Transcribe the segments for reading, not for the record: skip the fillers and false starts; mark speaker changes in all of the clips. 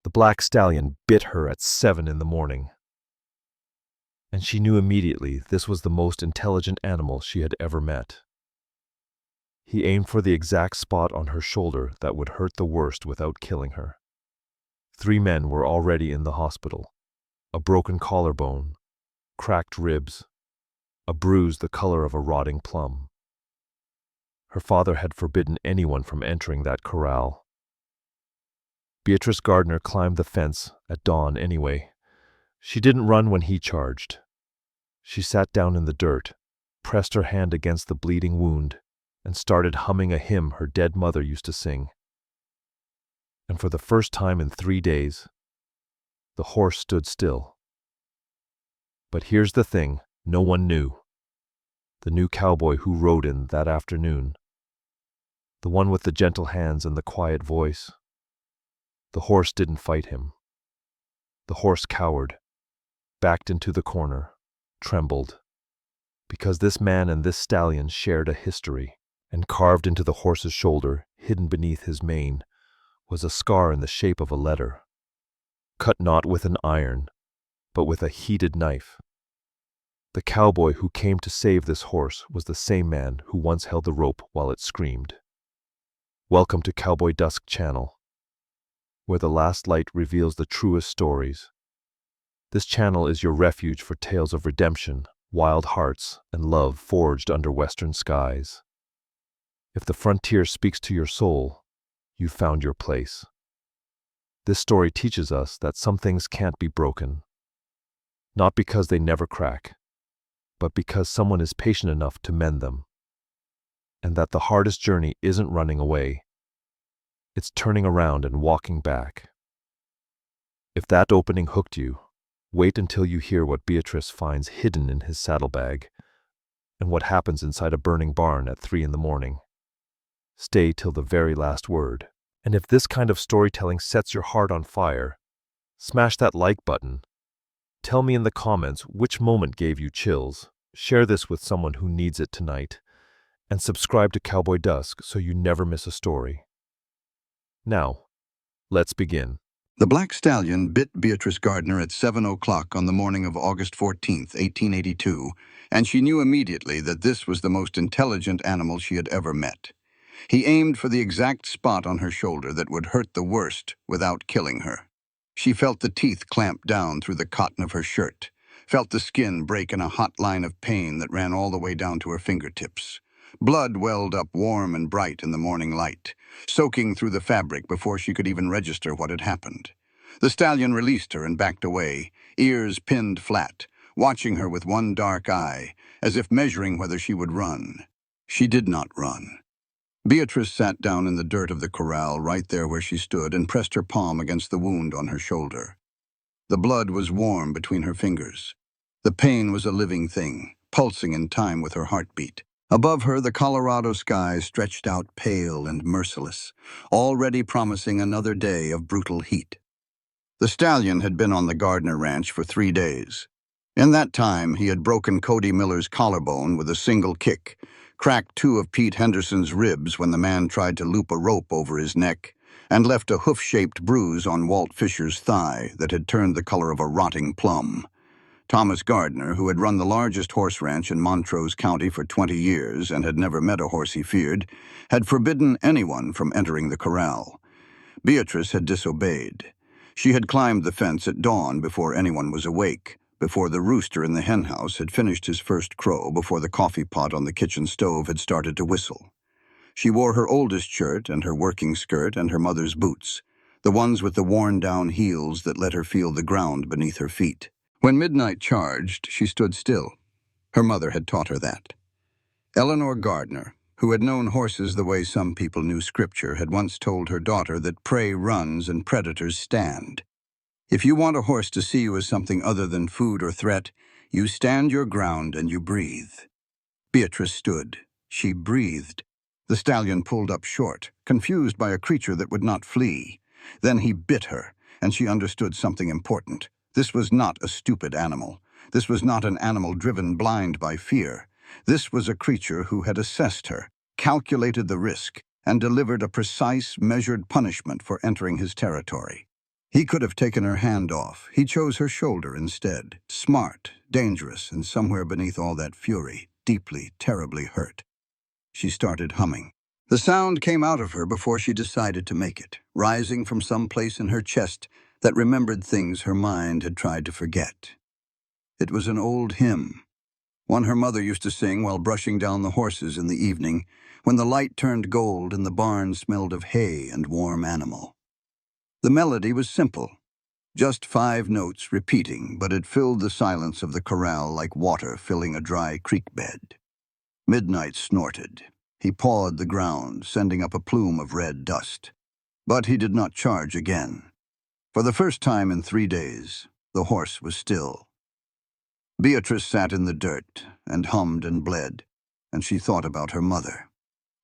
Speaker 1: The black stallion bit her at 7 in the morning. And she knew immediately this was the most intelligent animal she had ever met. He aimed for the exact spot on her shoulder that would hurt the worst without killing her. 3 men were already in the hospital. A broken collarbone, cracked ribs, a bruise the color of a rotting plum. Her father had forbidden anyone from entering that corral. Beatrice Gardner climbed the fence at dawn anyway. She didn't run when he charged. She sat down in the dirt, pressed her hand against the bleeding wound, and started humming a hymn her dead mother used to sing. And for the first time in 3 days, the horse stood still. But here's the thing no one knew. The new cowboy who rode in that afternoon. The one with the gentle hands and the quiet voice. The horse didn't fight him. The horse cowered, backed into the corner, trembled. Because this man and this stallion shared a history, and carved into the horse's shoulder, hidden beneath his mane, was a scar in the shape of a letter, cut not with an iron, but with a heated knife. The cowboy who came to save this horse was the same man who once held the rope while it screamed. Welcome to Cowboy Dusk channel, where the last light reveals the truest stories. This channel is your refuge for tales of redemption, wild hearts, and love forged under western skies. If the frontier speaks to your soul, you've found your place. This story teaches us that some things can't be broken, not because they never crack, but because someone is patient enough to mend them. And that the hardest journey isn't running away, it's turning around and walking back. If that opening hooked you, wait until you hear what Beatrice finds hidden in his saddlebag, and what happens inside a burning barn at 3 in the morning. Stay till the very last word. And if this kind of storytelling sets your heart on fire, smash that like button. Tell me in the comments which moment gave you chills. Share this with someone who needs it tonight. And subscribe to Cowboy Dusk so you never miss a story. Now, let's begin.
Speaker 2: The black stallion bit Beatrice Gardner at 7 o'clock on the morning of August 14th, 1882, and she knew immediately that this was the most intelligent animal she had ever met. He aimed for the exact spot on her shoulder that would hurt the worst without killing her. She felt the teeth clamp down through the cotton of her shirt, felt the skin break in a hot line of pain that ran all the way down to her fingertips. Blood welled up warm and bright in the morning light, soaking through the fabric before she could even register what had happened. The stallion released her and backed away, ears pinned flat, watching her with one dark eye, as if measuring whether she would run. She did not run. Beatrice sat down in the dirt of the corral right there where she stood and pressed her palm against the wound on her shoulder. The blood was warm between her fingers. The pain was a living thing, pulsing in time with her heartbeat. Above her, the Colorado sky stretched out pale and merciless, already promising another day of brutal heat. The stallion had been on the Gardner ranch for 3 days. In that time, he had broken Cody Miller's collarbone with a single kick, cracked 2 of Pete Henderson's ribs when the man tried to loop a rope over his neck, and left a hoof-shaped bruise on Walt Fisher's thigh that had turned the color of a rotting plum. Thomas Gardner, who had run the largest horse ranch in Montrose County for 20 years and had never met a horse he feared, had forbidden anyone from entering the corral. Beatrice had disobeyed. She had climbed the fence at dawn before anyone was awake, before the rooster in the henhouse had finished his first crow, before the coffee pot on the kitchen stove had started to whistle. She wore her oldest shirt and her working skirt and her mother's boots, the ones with the worn-down heels that let her feel the ground beneath her feet. When midnight charged, she stood still. Her mother had taught her that. Eleanor Gardner, who had known horses the way some people knew scripture, had once told her daughter that prey runs and predators stand. If you want a horse to see you as something other than food or threat, you stand your ground and you breathe. Beatrice stood. She breathed. The stallion pulled up short, confused by a creature that would not flee. Then he bit her, and she understood something important. This was not a stupid animal. This was not an animal driven blind by fear. This was a creature who had assessed her, calculated the risk, and delivered a precise, measured punishment for entering his territory. He could have taken her hand off. He chose her shoulder instead. Smart, dangerous, and somewhere beneath all that fury, deeply, terribly hurt. She started humming. The sound came out of her before she decided to make it, rising from some place in her chest that remembered things her mind had tried to forget. It was an old hymn, one her mother used to sing while brushing down the horses in the evening, when the light turned gold and the barn smelled of hay and warm animal. The melody was simple, just 5 notes repeating, but it filled the silence of the corral like water filling a dry creek bed. Midnight snorted. He pawed the ground, sending up a plume of red dust. But he did not charge again. For the first time in 3 days, the horse was still. Beatrice sat in the dirt and hummed and bled, and she thought about her mother.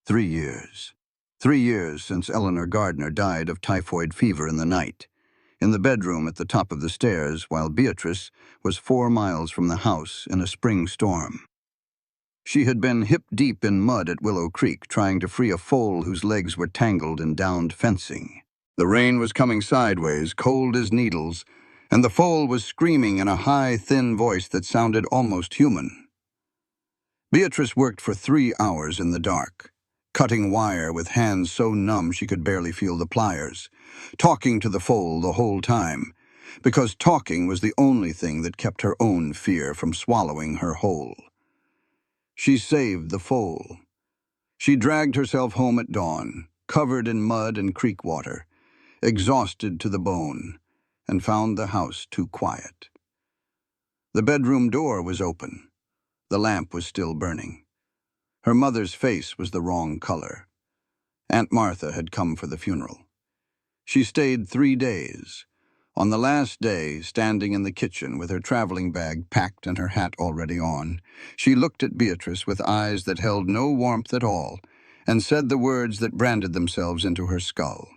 Speaker 2: 3 years. 3 years since Eleanor Gardner died of typhoid fever in the night, in the bedroom at the top of the stairs, while Beatrice was 4 miles from the house in a spring storm. She had been hip-deep in mud at Willow Creek, trying to free a foal whose legs were tangled in downed fencing. The rain was coming sideways, cold as needles, and the foal was screaming in a high, thin voice that sounded almost human. Beatrice worked for 3 hours in the dark, cutting wire with hands so numb she could barely feel the pliers, talking to the foal the whole time, because talking was the only thing that kept her own fear from swallowing her whole. She saved the foal. She dragged herself home at dawn, covered in mud and creek water, exhausted to the bone, and found the house too quiet. The bedroom door was open. The lamp was still burning. Her mother's face was the wrong color. Aunt Martha had come for the funeral. She stayed 3 days. On the last day, standing in the kitchen with her traveling bag packed and her hat already on, she looked at Beatrice with eyes that held no warmth at all, and said the words that branded themselves into her skull.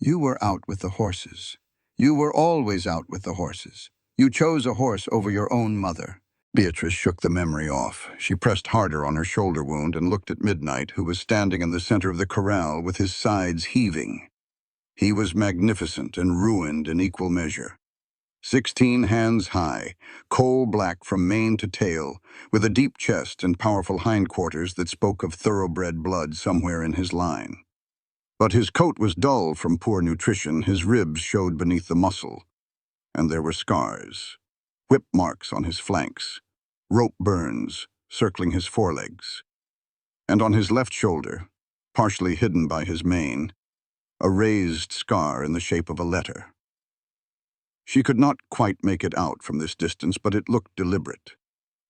Speaker 2: "You were out with the horses. You were always out with the horses. You chose a horse over your own mother." Beatrice shook the memory off. She pressed harder on her shoulder wound and looked at Midnight, who was standing in the center of the corral with his sides heaving. He was magnificent and ruined in equal measure. 16 hands high, coal-black from mane to tail, with a deep chest and powerful hindquarters that spoke of thoroughbred blood somewhere in his line. But his coat was dull from poor nutrition, his ribs showed beneath the muscle, and there were scars. Whip marks on his flanks, rope burns circling his forelegs. And on his left shoulder, partially hidden by his mane, a raised scar in the shape of a letter. She could not quite make it out from this distance, but it looked deliberate.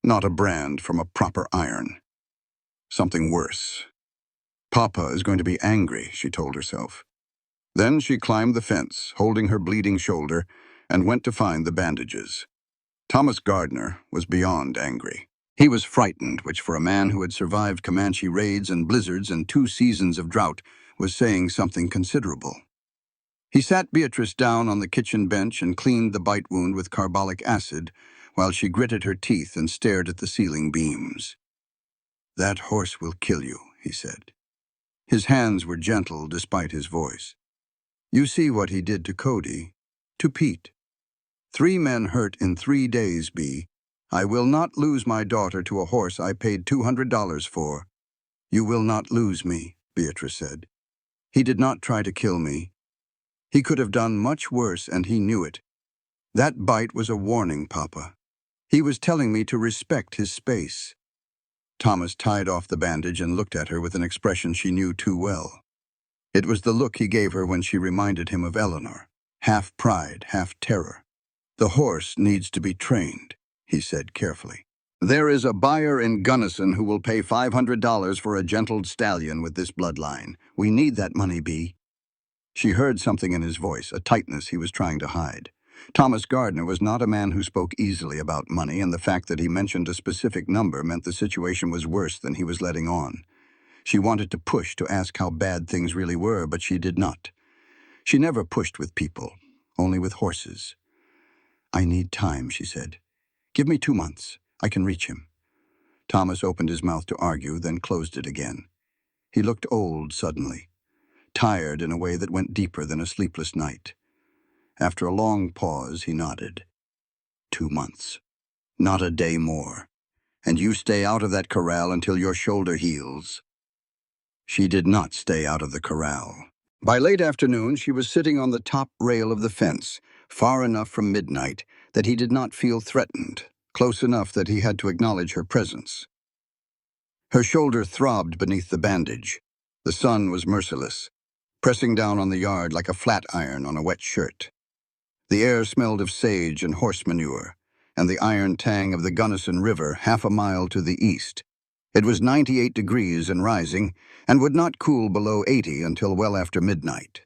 Speaker 2: Not a brand from a proper iron. Something worse. Papa is going to be angry, she told herself. Then she climbed the fence, holding her bleeding shoulder, and went to find the bandages. Thomas Gardner was beyond angry. He was frightened, which for a man who had survived Comanche raids and blizzards and 2 seasons of drought was saying something considerable. He sat Beatrice down on the kitchen bench and cleaned the bite wound with carbolic acid while she gritted her teeth and stared at the ceiling beams. "That horse will kill you," he said. His hands were gentle despite his voice. "You see what he did to Cody, to Pete. 3 men hurt in 3 days, B. I will not lose my daughter to a horse I paid $200 for." "You will not lose me," Beatrice said. "He did not try to kill me. He could have done much worse, and he knew it. That bite was a warning, Papa. He was telling me to respect his space." Thomas tied off the bandage and looked at her with an expression she knew too well. It was the look he gave her when she reminded him of Eleanor, half pride, half terror. "The horse needs to be trained," he said carefully. "There is a buyer in Gunnison who will pay $500 for a gentled stallion with this bloodline. We need that money, B." She heard something in his voice, a tightness he was trying to hide. Thomas Gardner was not a man who spoke easily about money, and the fact that he mentioned a specific number meant the situation was worse than he was letting on. She wanted to push to ask how bad things really were, but she did not. She never pushed with people, only with horses. "I need time," she said. "Give me 2 months. I can reach him." Thomas opened his mouth to argue, then closed it again. He looked old suddenly, tired in a way that went deeper than a sleepless night. After a long pause, he nodded. 2 months. Not a day more. And you stay out of that corral until your shoulder heals. She did not stay out of the corral. By late afternoon, she was sitting on the top rail of the fence, far enough from midnight that he did not feel threatened, close enough that he had to acknowledge her presence. Her shoulder throbbed beneath the bandage. The sun was merciless, pressing down on the yard like a flat iron on a wet shirt. The air smelled of sage and horse manure, and the iron tang of the Gunnison River 1/2 mile to the east. It was 98 degrees and rising, and would not cool below 80 until well after midnight.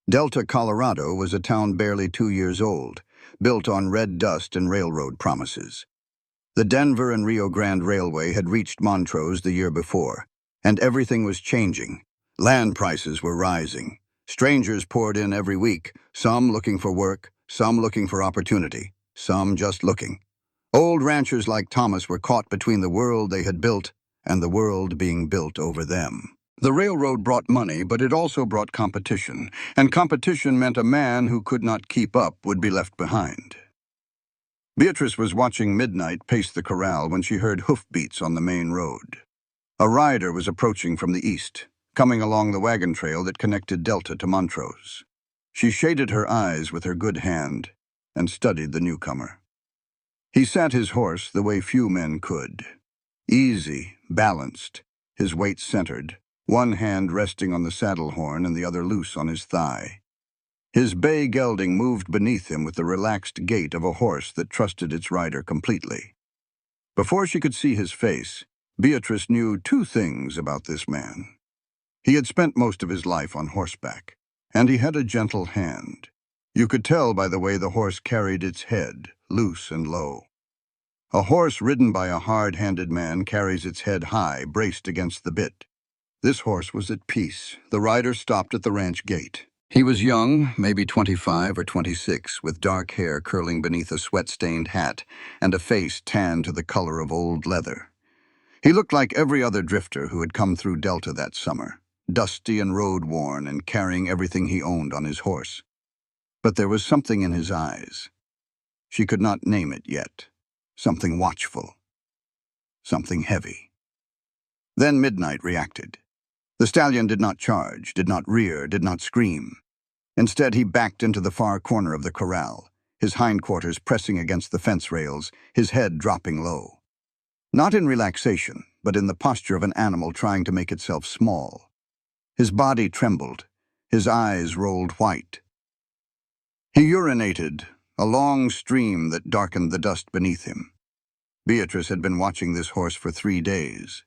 Speaker 2: Delta, Colorado was a town barely 2 years old, built on red dust and railroad promises. The Denver and Rio Grande Railway had reached Montrose the year before, and everything was changing. Land prices were rising. Strangers poured in every week, some looking for work, some looking for opportunity, some just looking. Old ranchers like Thomas were caught between the world they had built and the world being built over them. The railroad brought money, but it also brought competition, and competition meant a man who could not keep up would be left behind. Beatrice was watching Midnight pace the corral when she heard hoofbeats on the main road. A rider was approaching from the east, coming along the wagon trail that connected Delta to Montrose. She shaded her eyes with her good hand and studied the newcomer. He sat his horse the way few men could. Easy, balanced, his weight centered, one hand resting on the saddle horn and the other loose on his thigh. His bay gelding moved beneath him with the relaxed gait of a horse that trusted its rider completely. Before she could see his face, Beatrice knew 2 things about this man. He had spent most of his life on horseback, and he had a gentle hand. You could tell by the way the horse carried its head, loose and low. A horse ridden by a hard-handed man carries its head high, braced against the bit. This horse was at peace. The rider stopped at the ranch gate. He was young, maybe 25 or 26, with dark hair curling beneath a sweat-stained hat and a face tanned to the color of old leather. He looked like every other drifter who had come through Delta that summer, dusty and road-worn and carrying everything he owned on his horse. But there was something in his eyes. She could not name it yet. Something watchful. Something heavy. Then Midnight reacted. The stallion did not charge, did not rear, did not scream. Instead, he backed into the far corner of the corral, his hindquarters pressing against the fence rails, his head dropping low. Not in relaxation, but in the posture of an animal trying to make itself small. His body trembled, his eyes rolled white. He urinated, a long stream that darkened the dust beneath him. Beatrice had been watching this horse for 3 days.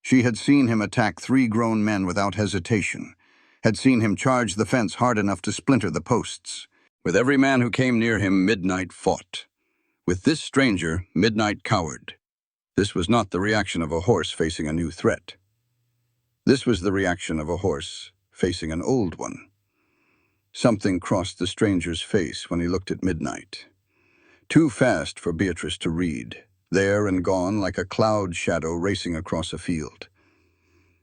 Speaker 2: She had seen him attack 3 grown men without hesitation, had seen him charge the fence hard enough to splinter the posts. With every man who came near him, Midnight fought. With this stranger, Midnight cowered. This was not the reaction of a horse facing a new threat. This was the reaction of a horse facing an old one. Something crossed the stranger's face when he looked at Midnight. Too fast for Beatrice to read, there and gone like a cloud shadow racing across a field.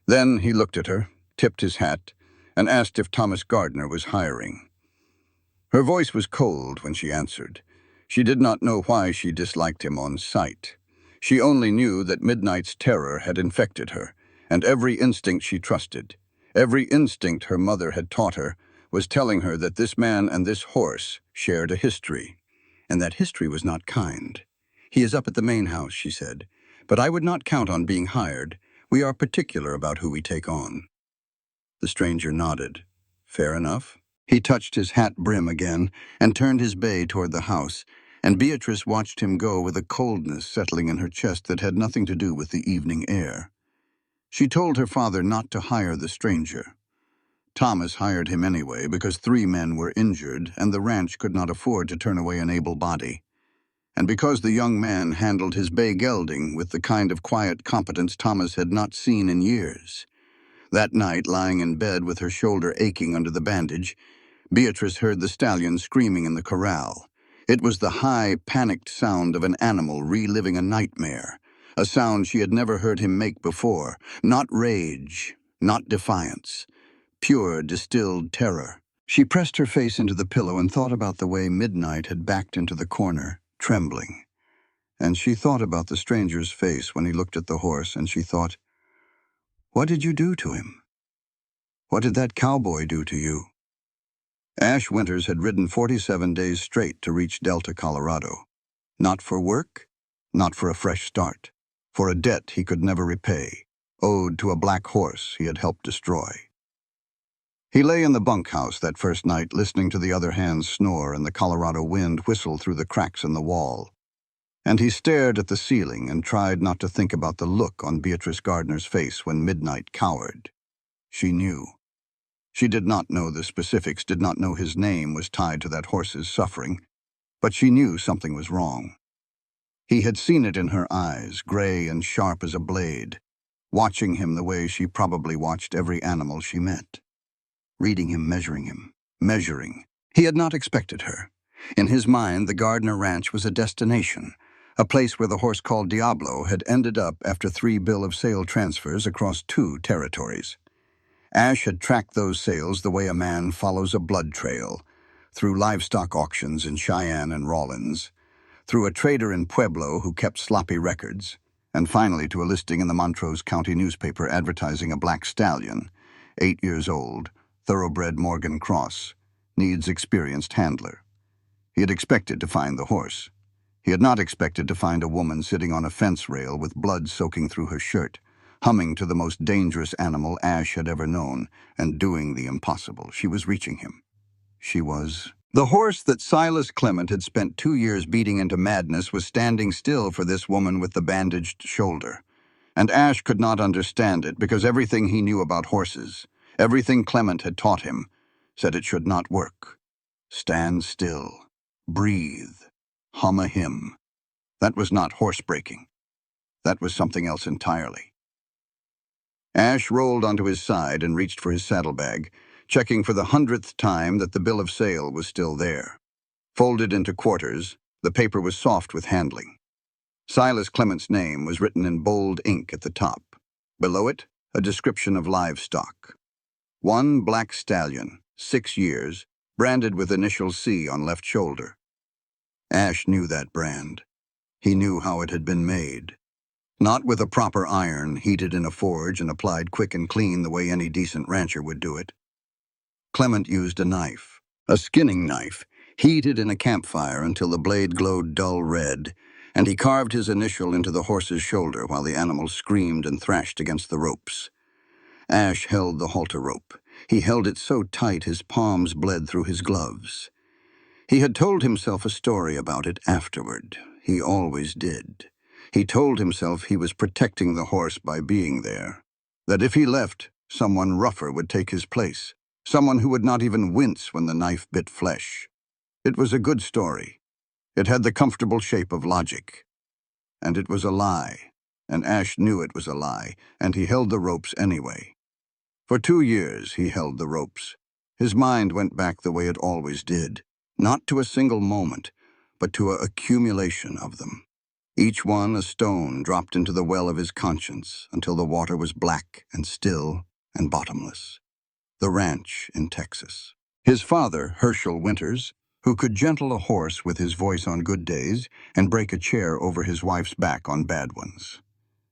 Speaker 2: Then he looked at her, tipped his hat, and asked if Thomas Gardner was hiring. Her voice was cold when she answered. She did not know why she disliked him on sight. She only knew that Midnight's terror had infected her, and every instinct she trusted, every instinct her mother had taught her, was telling her that this man and this horse shared a history, and that history was not kind. "He is up at the main house," she said, "but I would not count on being hired. We are particular about who we take on." The stranger nodded. "Fair enough." He touched his hat brim again and turned his bay toward the house, and Beatrice watched him go with a coldness settling in her chest that had nothing to do with the evening air. She told her father not to hire the stranger. Thomas hired him anyway because 3 men were injured and the ranch could not afford to turn away an able body. And because the young man handled his bay gelding with the kind of quiet competence Thomas had not seen in years. That night, lying in bed with her shoulder aching under the bandage, Beatrice heard the stallion screaming in the corral. It was the high, panicked sound of an animal reliving a nightmare, a sound she had never heard him make before. Not rage, not defiance, pure, distilled terror. She pressed her face into the pillow and thought about the way Midnight had backed into the corner, trembling. And she thought about the stranger's face when he looked at the horse, and she thought, "What did you do to him? What did that cowboy do to you?" Ash Winters had ridden 47 days straight to reach Delta, Colorado. Not for work, not for a fresh start, for a debt he could never repay, owed to a black horse he had helped destroy. He lay in the bunkhouse that first night, listening to the other hands snore and the Colorado wind whistle through the cracks in the wall. And he stared at the ceiling and tried not to think about the look on Beatrice Gardner's face when Midnight cowered. She knew. She did not know the specifics, did not know his name was tied to that horse's suffering, but she knew something was wrong. He had seen it in her eyes, gray and sharp as a blade, watching him the way she probably watched every animal she met. Reading him, measuring. He had not expected her. In his mind, the Gardner Ranch was a destination, a place where the horse called Diablo had ended up after 3 bill of sale transfers across 2 territories. Ash had tracked those sales the way a man follows a blood trail, through livestock auctions in Cheyenne and Rawlins, through a trader in Pueblo who kept sloppy records, and finally to a listing in the Montrose County newspaper advertising a black stallion, 8 years old, thoroughbred Morgan Cross, needs experienced handler. He had expected to find the horse. He had not expected to find a woman sitting on a fence rail with blood soaking through her shirt, humming to the most dangerous animal Ash had ever known, and doing the impossible. She was reaching him. She was... The horse that Silas Clement had spent 2 years beating into madness was standing still for this woman with the bandaged shoulder. And Ash could not understand it because everything he knew about horses, everything Clement had taught him, said it should not work. Stand still. Breathe. Hum a hymn. That was not horse breaking. That was something else entirely. Ash rolled onto his side and reached for his saddlebag, checking for the 100th time that the bill of sale was still there. Folded into quarters, the paper was soft with handling. Silas Clement's name was written in bold ink at the top. Below it, a description of livestock. 1 black stallion, 6 years, branded with initial C on left shoulder. Ash knew that brand. He knew how it had been made. Not with a proper iron, heated in a forge and applied quick and clean the way any decent rancher would do it. Clement used a knife, a skinning knife, heated in a campfire until the blade glowed dull red, and he carved his initial into the horse's shoulder while the animal screamed and thrashed against the ropes. Ash held the halter rope. He held it so tight his palms bled through his gloves. He had told himself a story about it afterward. He always did. He told himself he was protecting the horse by being there, that if he left, someone rougher would take his place, someone who would not even wince when the knife bit flesh. It was a good story. It had the comfortable shape of logic. And it was a lie, and Ash knew it was a lie, and he held the ropes anyway. For 2 years he held the ropes. His mind went back the way it always did, not to a single moment, but to an accumulation of them. Each one a stone dropped into the well of his conscience until the water was black and still and bottomless. The ranch in Texas. His father, Herschel Winters, who could gentle a horse with his voice on good days and break a chair over his wife's back on bad ones.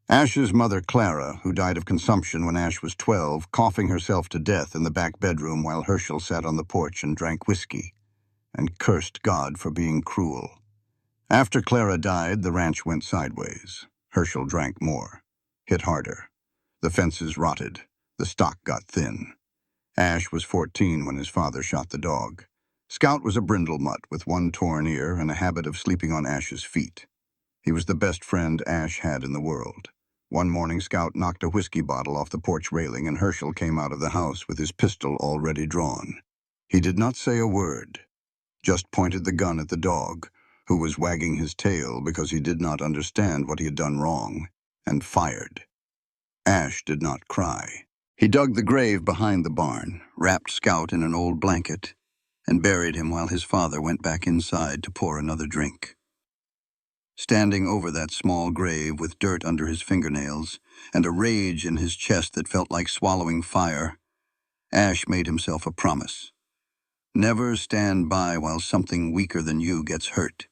Speaker 2: Ash's mother, Clara, who died of consumption when Ash was 12, coughing herself to death in the back bedroom while Herschel sat on the porch and drank whiskey, and cursed God for being cruel. After Clara died, the ranch went sideways. Herschel drank more, hit harder. The fences rotted. The stock got thin. Ash was 14 when his father shot the dog. Scout was a brindle mutt with 1 torn ear and a habit of sleeping on Ash's feet. He was the best friend Ash had in the world. One morning, Scout knocked a whiskey bottle off the porch railing, and Herschel came out of the house with his pistol already drawn. He did not say a word, just pointed the gun at the dog, who was wagging his tail because he did not understand what he had done wrong, and fired. Ash did not cry. He dug the grave behind the barn, wrapped Scout in an old blanket, and buried him while his father went back inside to pour another drink. Standing over that small grave with dirt under his fingernails and a rage in his chest that felt like swallowing fire, Ash made himself a promise. Never stand by while something weaker than you gets hurt.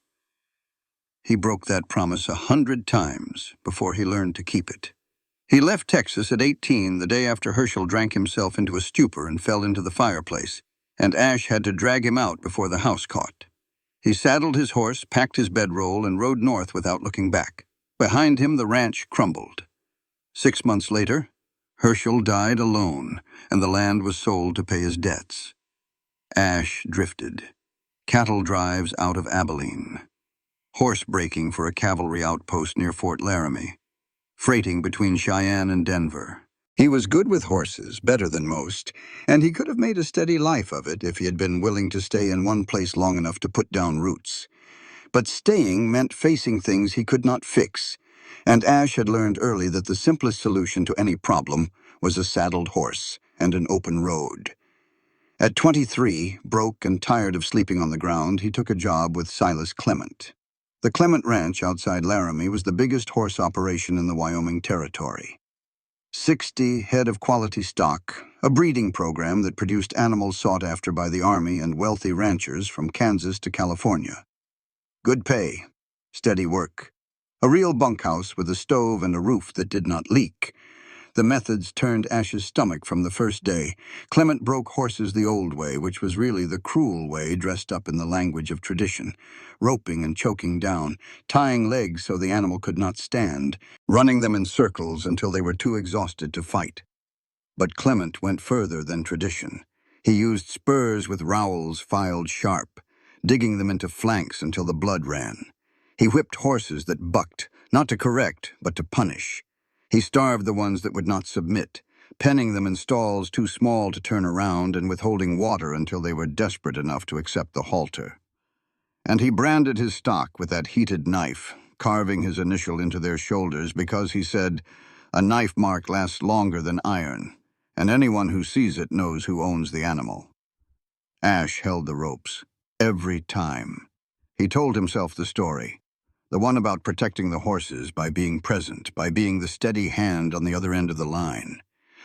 Speaker 2: He broke that promise 100 times before he learned to keep it. He left Texas at 18 the day after Herschel drank himself into a stupor and fell into the fireplace, and Ash had to drag him out before the house caught. He saddled his horse, packed his bedroll, and rode north without looking back. Behind him, the ranch crumbled. 6 months later, Herschel died alone, and the land was sold to pay his debts. Ash drifted. Cattle drives out of Abilene. Horse breaking for a cavalry outpost near Fort Laramie. Freighting between Cheyenne and Denver. He was good with horses, better than most, and he could have made a steady life of it if he had been willing to stay in one place long enough to put down roots. But staying meant facing things he could not fix, and Ash had learned early that the simplest solution to any problem was a saddled horse and an open road. At 23, broke and tired of sleeping on the ground, he took a job with Silas Clement. The Clement Ranch outside Laramie was the biggest horse operation in the Wyoming Territory. 60 head of quality stock, a breeding program that produced animals sought after by the Army and wealthy ranchers from Kansas to California. Good pay, steady work, a real bunkhouse with a stove and a roof that did not leak. The methods turned Ash's stomach from the first day. Clement broke horses the old way, which was really the cruel way dressed up in the language of tradition, roping and choking down, tying legs so the animal could not stand, running them in circles until they were too exhausted to fight. But Clement went further than tradition. He used spurs with rowels filed sharp, digging them into flanks until the blood ran. He whipped horses that bucked, not to correct, but to punish. He starved the ones that would not submit, penning them in stalls too small to turn around and withholding water until they were desperate enough to accept the halter. And he branded his stock with that heated knife, carving his initial into their shoulders because he said, "A knife mark lasts longer than iron, and anyone who sees it knows who owns the animal." Ash held the ropes, every time. He told himself the story. The one about protecting the horses by being present, by being the steady hand on the other end of the line.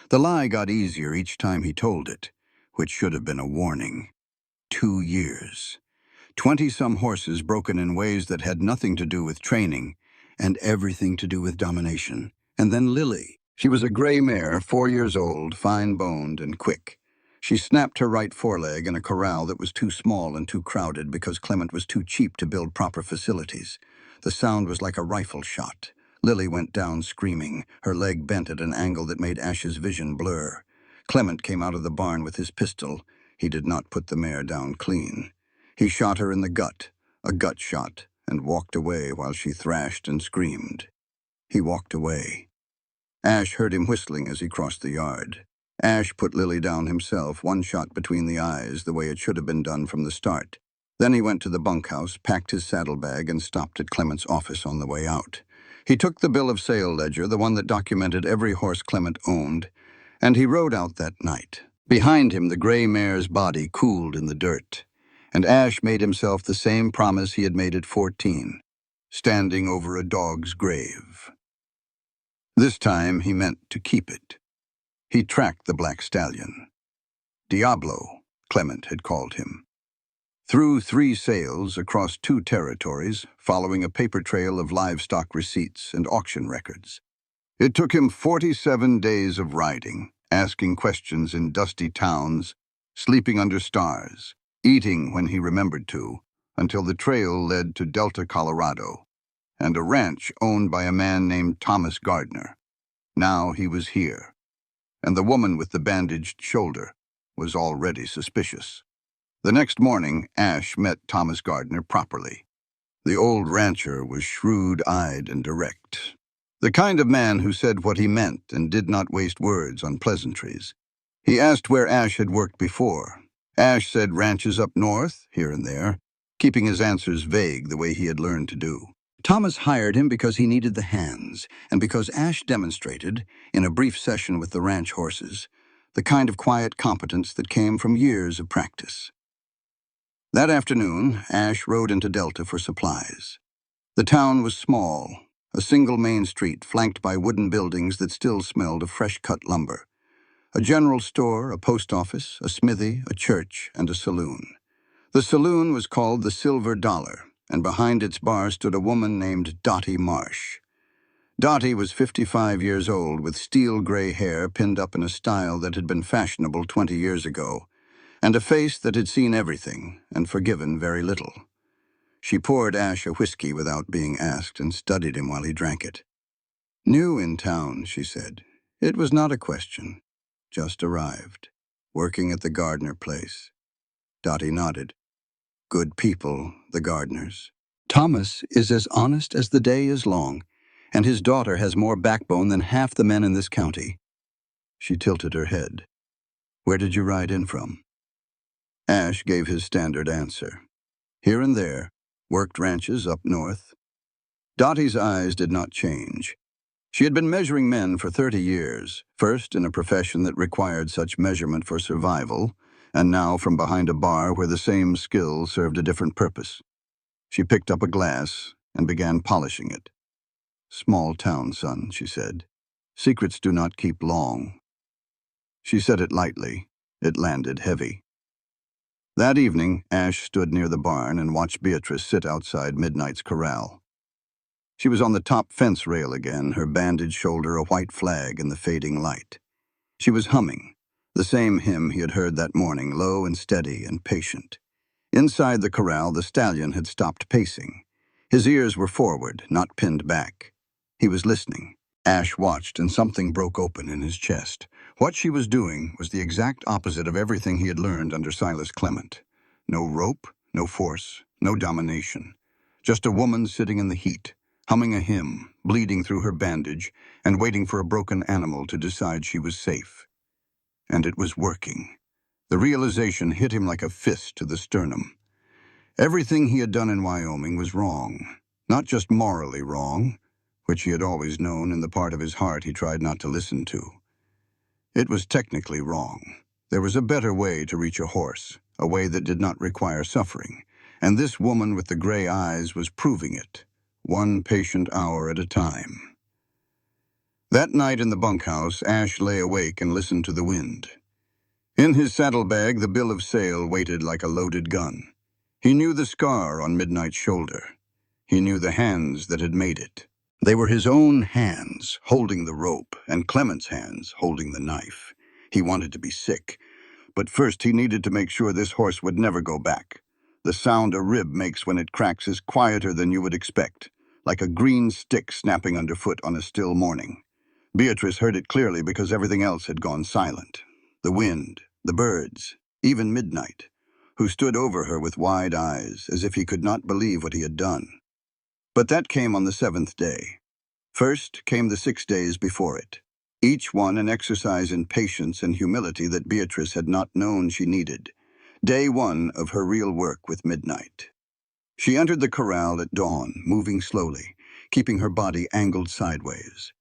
Speaker 2: The lie got easier each time he told it, which should have been a warning. 2 years. 20-some horses broken in ways that had nothing to do with training and everything to do with domination. And then Lily. She was a gray mare, 4 years old, fine-boned and quick. She snapped her right foreleg in a corral that was too small and too crowded because Clement was too cheap to build proper facilities. The sound was like a rifle shot. Lily went down screaming, her leg bent at an angle that made Ash's vision blur. Clement came out of the barn with his pistol. He did not put the mare down clean. He shot her in the gut, a gut shot, and walked away while she thrashed and screamed. He walked away. Ash heard him whistling as he crossed the yard. Ash put Lily down himself, one shot between the eyes, the way it should have been done from the start. Then he went to the bunkhouse, packed his saddlebag, and stopped at Clement's office on the way out. He took the bill of sale ledger, the one that documented every horse Clement owned, and he rode out that night. Behind him, the gray mare's body cooled in the dirt, and Ash made himself the same promise he had made at 14, standing over a dog's grave. This time he meant to keep it. He tracked the black stallion. Diablo, Clement had called him. Through 3 sales across 2 territories, following a paper trail of livestock receipts and auction records. It took him 47 days of riding, asking questions in dusty towns, sleeping under stars, eating when he remembered to, until the trail led to Delta, Colorado, and a ranch owned by a man named Thomas Gardner. Now he was here, and the woman with the bandaged shoulder was already suspicious. The next morning, Ash met Thomas Gardner properly. The old rancher was shrewd-eyed and direct. The kind of man who said what he meant and did not waste words on pleasantries. He asked where Ash had worked before. Ash said ranches up north, here and there, keeping his answers vague the way he had learned to do. Thomas hired him because he needed the hands, and because Ash demonstrated, in a brief session with the ranch horses, the kind of quiet competence that came from years of practice. That afternoon, Ash rode into Delta for supplies. The town was small, a single main street flanked by wooden buildings that still smelled of fresh-cut lumber. A general store, a post office, a smithy, a church, and a saloon. The saloon was called the Silver Dollar, and behind its bar stood a woman named Dottie Marsh. Dottie was 55 years old, with steel-gray hair pinned up in a style that had been fashionable 20 years ago, and a face that had seen everything and forgiven very little. She poured Ash a whiskey without being asked and studied him while he drank it. "New in town," she said. It was not a question. Just arrived. Working at the Gardner place. Dottie nodded. Good people, the Gardners. Thomas is as honest as the day is long, and his daughter has more backbone than half the men in this county. She tilted her head. Where did you ride in from? Ash gave his standard answer. Here and there, worked ranches up north. Dottie's eyes did not change. She had been measuring men for 30 years, first in a profession that required such measurement for survival, and now from behind a bar where the same skill served a different purpose. She picked up a glass and began polishing it. Small town, son, she said. Secrets do not keep long. She said it lightly. It landed heavy. That evening, Ash stood near the barn and watched Beatrice sit outside Midnight's corral. She was on the top fence rail again, her bandaged shoulder a white flag in the fading light. She was humming, the same hymn he had heard that morning, low and steady and patient. Inside the corral, the stallion had stopped pacing. His ears were forward, not pinned back. He was listening. Ash watched, and something broke open in his chest. What she was doing was the exact opposite of everything he had learned under Silas Clement. No rope, no force, no domination. Just a woman sitting in the heat, humming a hymn, bleeding through her bandage, and waiting for a broken animal to decide she was safe. And it was working. The realization hit him like a fist to the sternum. Everything he had done in Wyoming was wrong. Not just morally wrong, which he had always known in the part of his heart he tried not to listen to. It was technically wrong. There was a better way to reach a horse, a way that did not require suffering, and this woman with the gray eyes was proving it, one patient hour at a time. That night in the bunkhouse, Ash lay awake and listened to the wind. In his saddlebag, the bill of sale waited like a loaded gun. He knew the scar on Midnight's shoulder. He knew the hands that had made it. They were his own hands, holding the rope, and Clement's hands, holding the knife. He wanted to be sick, but first he needed to make sure this horse would never go back. The sound a rib makes when it cracks is quieter than you would expect, like a green stick snapping underfoot on a still morning. Beatrice heard it clearly because everything else had gone silent. The wind, the birds, even Midnight, who stood over her with wide eyes, as if he could not believe what he had done. But that came on the 7th day. First came the 6 days before it, each one an exercise in patience and humility that Beatrice had not known she needed. Day 1 of her real work with Midnight. She entered the corral at dawn, moving slowly, keeping her body angled sideways.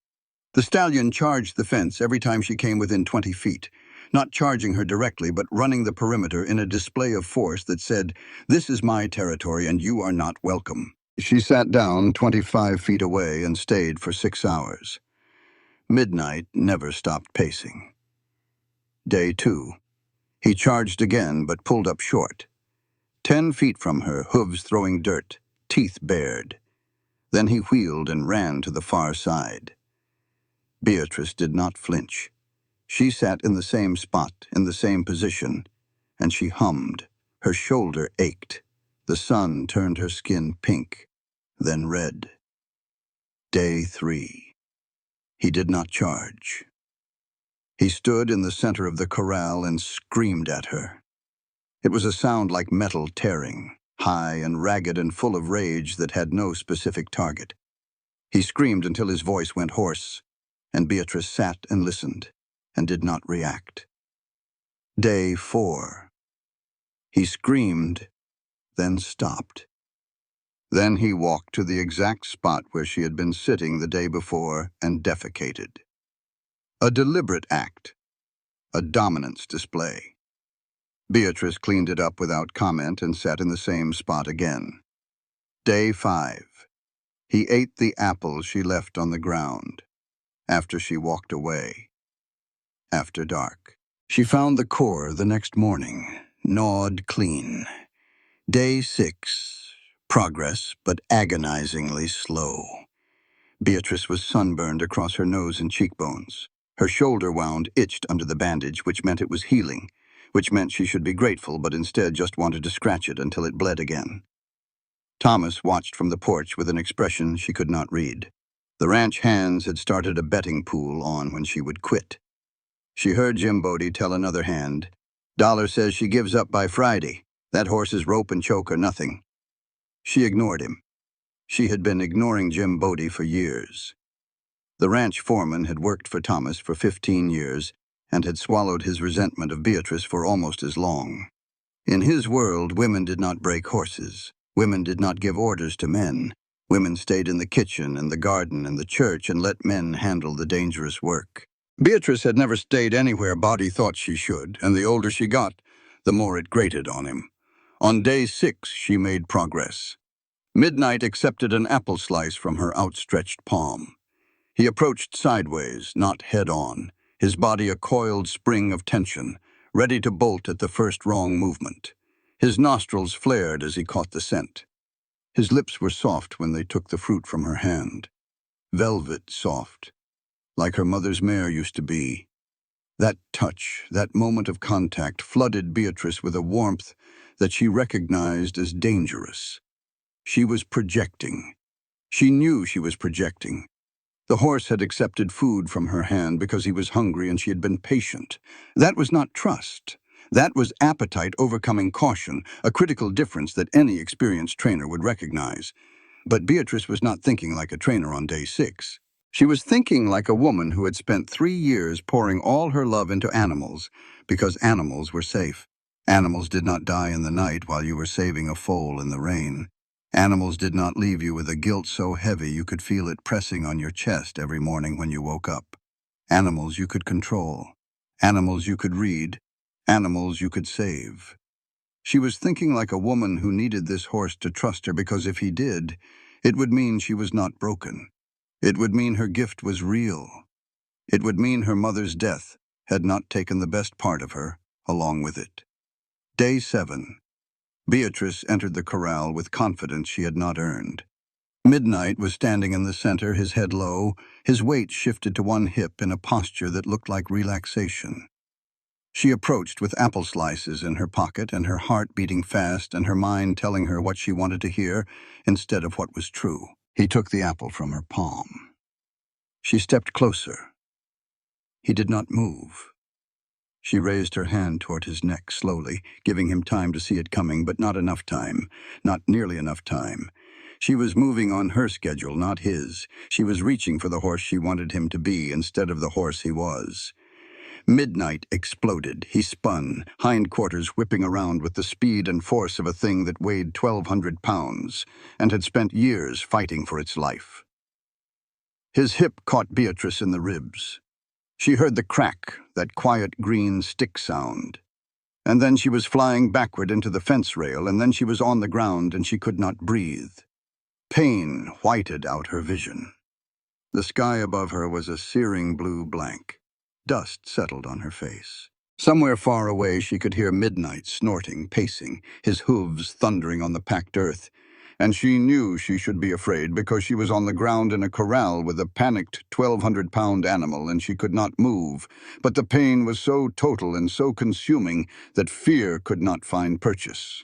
Speaker 2: The stallion charged the fence every time she came within 20 feet, not charging her directly, but running the perimeter in a display of force that said, "This is my territory and you are not welcome." She sat down 25 feet away and stayed for 6 hours. Midnight never stopped pacing. Day 2. He charged again, but pulled up short. 10 feet from her, hooves throwing dirt, teeth bared. Then he wheeled and ran to the far side. Beatrice did not flinch. She sat in the same spot, in the same position, and she hummed. Her shoulder ached. The sun turned her skin pink, then red. Day 3. He did not charge. He stood in the center of the corral and screamed at her. It was a sound like metal tearing, high and ragged and full of rage that had no specific target. He screamed until his voice went hoarse, and Beatrice sat and listened, and did not react. Day 4. He screamed, then stopped. Then he walked to the exact spot where she had been sitting the day before and defecated. A deliberate act, a dominance display. Beatrice cleaned it up without comment and sat in the same spot again. Day 5. He ate the apple she left on the ground after she walked away. after dark. She found the core the next morning, gnawed clean. Day 6. Progress, but agonizingly slow. Beatrice was sunburned across her nose and cheekbones. Her shoulder wound itched under the bandage, which meant it was healing, which meant she should be grateful but instead just wanted to scratch it until it bled again. Thomas watched from the porch with an expression she could not read. The ranch hands had started a betting pool on when she would quit. She heard Jim Bodie tell another hand, "Dollar says she gives up by Friday. That horse's rope and choke are nothing." She ignored him. She had been ignoring Jim Bodie for years. The ranch foreman had worked for Thomas for 15 years and had swallowed his resentment of Beatrice for almost as long. In his world, women did not break horses. Women did not give orders to men. Women stayed in the kitchen and the garden and the church and let men handle the dangerous work. Beatrice had never stayed anywhere Bodie thought she should, and the older she got, the more it grated on him. On day 6, she made progress. Midnight accepted an apple slice from her outstretched palm. He approached sideways, not head-on, his body a coiled spring of tension, ready to bolt at the first wrong movement. His nostrils flared as he caught the scent. His lips were soft when they took the fruit from her hand. Velvet soft, like her mother's mare used to be. That touch, that moment of contact, flooded Beatrice with a warmth that she recognized as dangerous. She was projecting. She knew she was projecting. The horse had accepted food from her hand because he was hungry and she had been patient. That was not trust. That was appetite overcoming caution, a critical difference that any experienced trainer would recognize. But Beatrice was not thinking like a trainer on day 6. She was thinking like a woman who had spent 3 years pouring all her love into animals because animals were safe. Animals did not die in the night while you were saving a foal in the rain. Animals did not leave you with a guilt so heavy you could feel it pressing on your chest every morning when you woke up. Animals you could control. Animals you could read. Animals you could save. She was thinking like a woman who needed this horse to trust her because if he did, it would mean she was not broken. It would mean her gift was real. It would mean her mother's death had not taken the best part of her along with it. Day 7. Beatrice entered the corral with confidence she had not earned. Midnight was standing in the center, his head low, his weight shifted to one hip in a posture that looked like relaxation. She approached with apple slices in her pocket and her heart beating fast and her mind telling her what she wanted to hear instead of what was true. He took the apple from her palm. She stepped closer. He did not move. She raised her hand toward his neck slowly, giving him time to see it coming, but not enough time, not nearly enough time. She was moving on her schedule, not his. She was reaching for the horse she wanted him to be instead of the horse he was. Midnight exploded. He spun, hindquarters whipping around with the speed and force of a thing that weighed 1,200 pounds and had spent years fighting for its life. His hip caught Beatrice in the ribs. She heard the crack, that quiet green stick sound. And then she was flying backward into the fence rail, and then she was on the ground and she could not breathe. Pain whited out her vision. The sky above her was a searing blue blank. Dust settled on her face. Somewhere far away she could hear Midnight snorting, pacing, his hooves thundering on the packed earth. And she knew she should be afraid because she was on the ground in a corral with a panicked 1,200-pound animal and she could not move. But the pain was so total and so consuming that fear could not find purchase.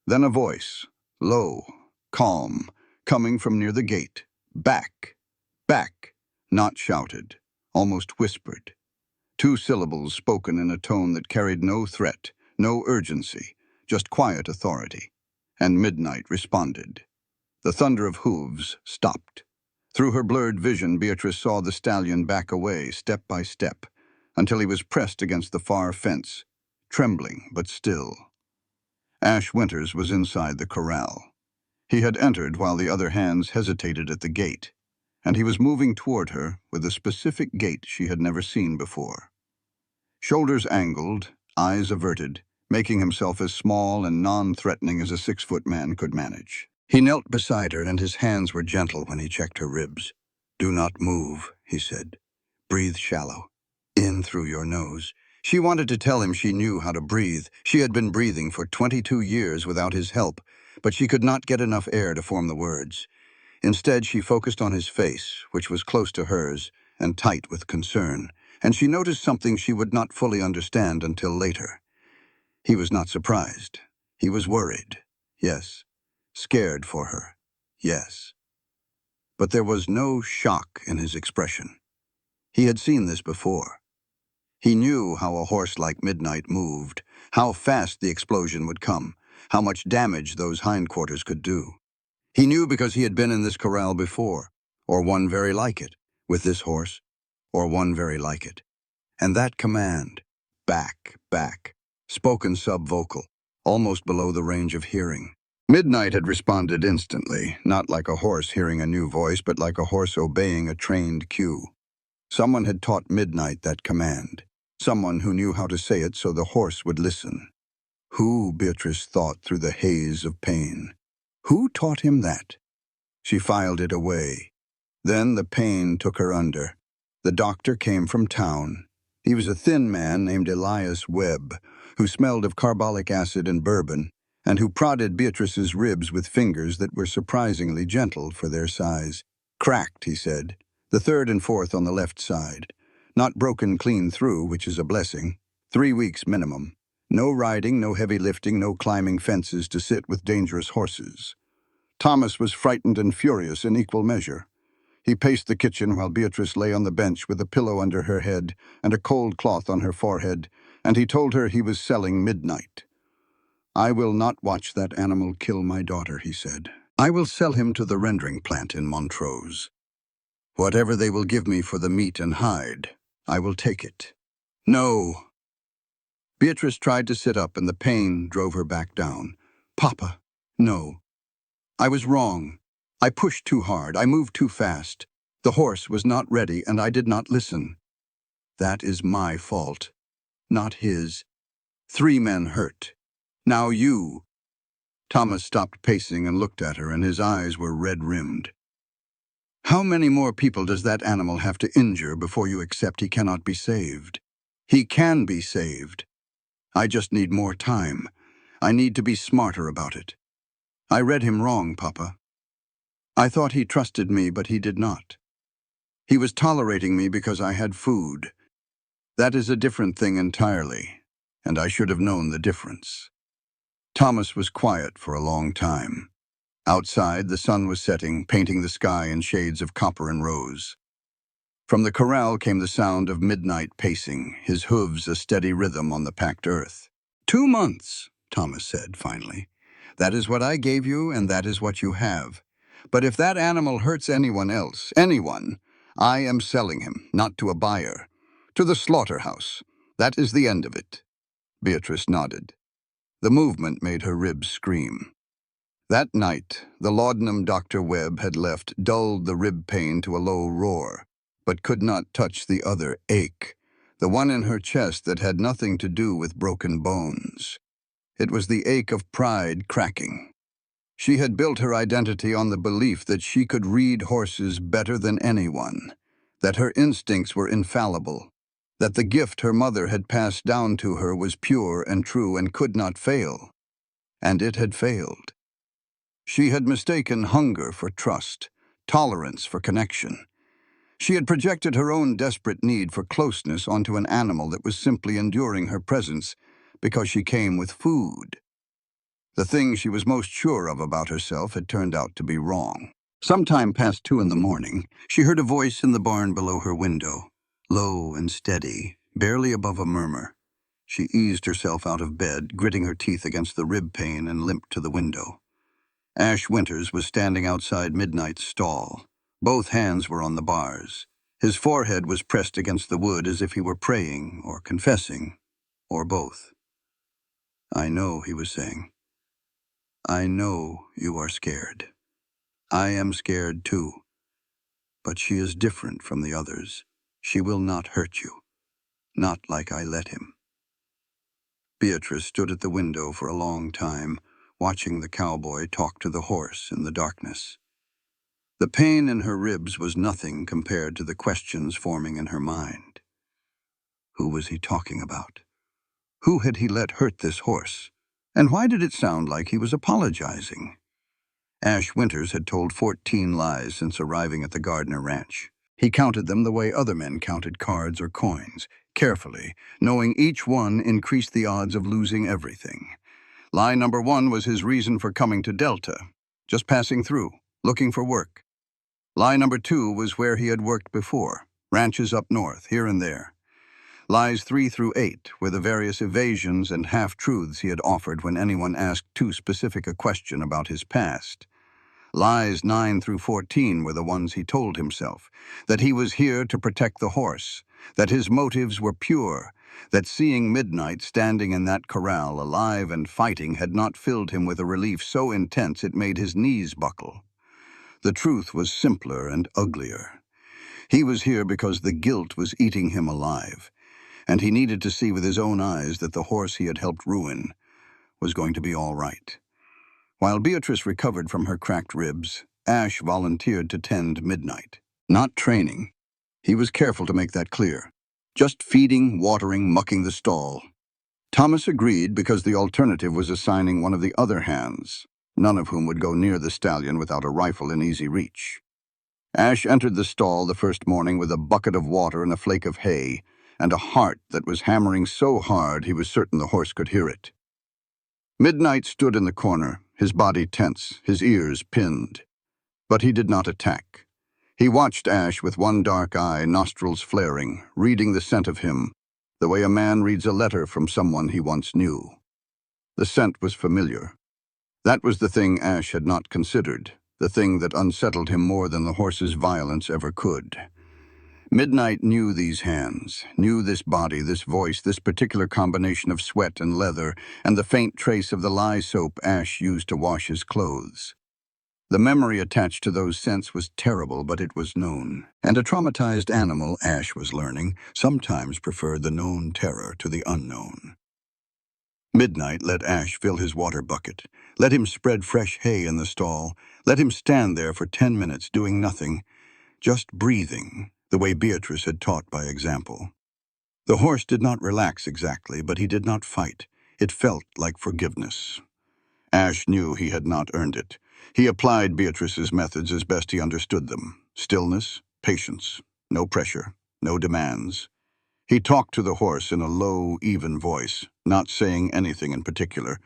Speaker 2: Then a voice, low, calm, coming from near the gate. Back, back, not shouted, almost whispered. 2 syllables spoken in a tone that carried no threat, no urgency, just quiet authority. And Midnight responded. The thunder of hooves stopped. Through her blurred vision, Beatrice saw the stallion back away, step by step, until he was pressed against the far fence, trembling but still. Ash Winters was inside the corral. He had entered while the other hands hesitated at the gate, and he was moving toward her with a specific gait she had never seen before. Shoulders angled, eyes averted, making himself as small and non-threatening as a 6-foot man could manage. He knelt beside her, and his hands were gentle when he checked her ribs. "Do not move," he said. "Breathe shallow. In through your nose. She wanted to tell him she knew how to breathe. She had been breathing for 22 years without his help, but she could not get enough air to form the words. Instead, she focused on his face, which was close to hers and tight with concern, and she noticed something she would not fully understand until later. He was not surprised. He was worried. Yes. Scared for her. Yes. But there was no shock in his expression. He had seen this before. He knew how a horse like Midnight moved, how fast the explosion would come, how much damage those hindquarters could do. He knew because he had been in this corral before, or one very like it, with this horse, or one very like it. And that command, back, back, spoken subvocal, almost below the range of hearing. Midnight had responded instantly, not like a horse hearing a new voice, but like a horse obeying a trained cue. Someone had taught Midnight that command. Someone who knew how to say it so the horse would listen. Who, Beatrice thought through the haze of pain. Who taught him that? She filed it away. Then the pain took her under. The doctor came from town. He was a thin man named Elias Webb, who smelled of carbolic acid and bourbon, and who prodded Beatrice's ribs with fingers that were surprisingly gentle for their size. Cracked, he said, the third and fourth on the left side. Not broken clean through, which is a blessing. 3 weeks minimum. No riding, no heavy lifting, no climbing fences to sit with dangerous horses. Thomas was frightened and furious in equal measure. He paced the kitchen while Beatrice lay on the bench with a pillow under her head and a cold cloth on her forehead, and he told her he was selling Midnight. I will not watch that animal kill my daughter, he said. I will sell him to the rendering plant in Montrose. Whatever they will give me for the meat and hide, I will take it. No. Beatrice tried to sit up and the pain drove her back down. Papa, no. I was wrong. I pushed too hard. I moved too fast. The horse was not ready and I did not listen. That is my fault, not his. 3 men hurt. Now you. Thomas stopped pacing and looked at her, and his eyes were red-rimmed. How many more people does that animal have to injure before you accept he cannot be saved? He can be saved. I just need more time. I need to be smarter about it. I read him wrong, Papa. I thought he trusted me, but he did not. He was tolerating me because I had food. That is a different thing entirely, and I should have known the difference. Thomas was quiet for a long time. Outside, the sun was setting, painting the sky in shades of copper and rose. From the corral came the sound of Midnight pacing, his hooves a steady rhythm on the packed earth. 2 months, Thomas said finally. That is what I gave you, and that is what you have. But if that animal hurts anyone else, anyone, I am selling him, not to a buyer. To the slaughterhouse. That is the end of it. Beatrice nodded. The movement made her ribs scream. That night, the laudanum Dr. Webb had left dulled the rib pain to a low roar, but could not touch the other ache, the one in her chest that had nothing to do with broken bones. It was the ache of pride cracking. She had built her identity on the belief that she could read horses better than anyone, that her instincts were infallible, that the gift her mother had passed down to her was pure and true and could not fail. And it had failed. She had mistaken hunger for trust, tolerance for connection. She had projected her own desperate need for closeness onto an animal that was simply enduring her presence because she came with food. The thing she was most sure of about herself had turned out to be wrong. Sometime past 2 in the morning, she heard a voice in the barn below her window, low and steady, barely above a murmur. She eased herself out of bed, gritting her teeth against the rib pain, and limped to the window. Ash Winters was standing outside Midnight's stall. Both hands were on the bars. His forehead was pressed against the wood as if he were praying or confessing, or both. I know, he was saying. I know you are scared. I am scared too. But she is different from the others. She will not hurt you. Not like I let him. Beatrice stood at the window for a long time, watching the cowboy talk to the horse in the darkness. The pain in her ribs was nothing compared to the questions forming in her mind. Who was he talking about? Who had he let hurt this horse? And why did it sound like he was apologizing? Ash Winters had told 14 lies since arriving at the Gardner Ranch. He counted them the way other men counted cards or coins, carefully, knowing each one increased the odds of losing everything. Lie number 1 was his reason for coming to Delta, just passing through, looking for work. Lie number 2 was where he had worked before, ranches up north, here and there. Lies 3 through 8 were the various evasions and half-truths he had offered when anyone asked too specific a question about his past. Lies 9 through 14 were the ones he told himself, that he was here to protect the horse, that his motives were pure, that seeing Midnight standing in that corral, alive and fighting, had not filled him with a relief so intense it made his knees buckle. The truth was simpler and uglier. He was here because the guilt was eating him alive, and he needed to see with his own eyes that the horse he had helped ruin was going to be all right. While Beatrice recovered from her cracked ribs, Ash volunteered to tend Midnight. Not training. He was careful to make that clear. Just feeding, watering, mucking the stall. Thomas agreed because the alternative was assigning one of the other hands, none of whom would go near the stallion without a rifle in easy reach. Ash entered the stall the first morning with a bucket of water and a flake of hay, and a heart that was hammering so hard he was certain the horse could hear it. Midnight stood in the corner, his body tense, his ears pinned. But he did not attack. He watched Ash with one dark eye, nostrils flaring, reading the scent of him, the way a man reads a letter from someone he once knew. The scent was familiar. That was the thing Ash had not considered, the thing that unsettled him more than the horse's violence ever could. Midnight knew these hands, knew this body, this voice, this particular combination of sweat and leather, and the faint trace of the lye soap Ash used to wash his clothes. The memory attached to those scents was terrible, but it was known. And a traumatized animal, Ash was learning, sometimes preferred the known terror to the unknown. Midnight let Ash fill his water bucket, let him spread fresh hay in the stall, let him stand there for 10 minutes doing nothing, just breathing, the way Beatrice had taught by example. The horse did not relax exactly, but he did not fight. It felt like forgiveness. Ash knew he had not earned it. He applied Beatrice's methods as best he understood them. Stillness, patience, no pressure, no demands. He talked to the horse in a low, even voice, not saying anything in particular,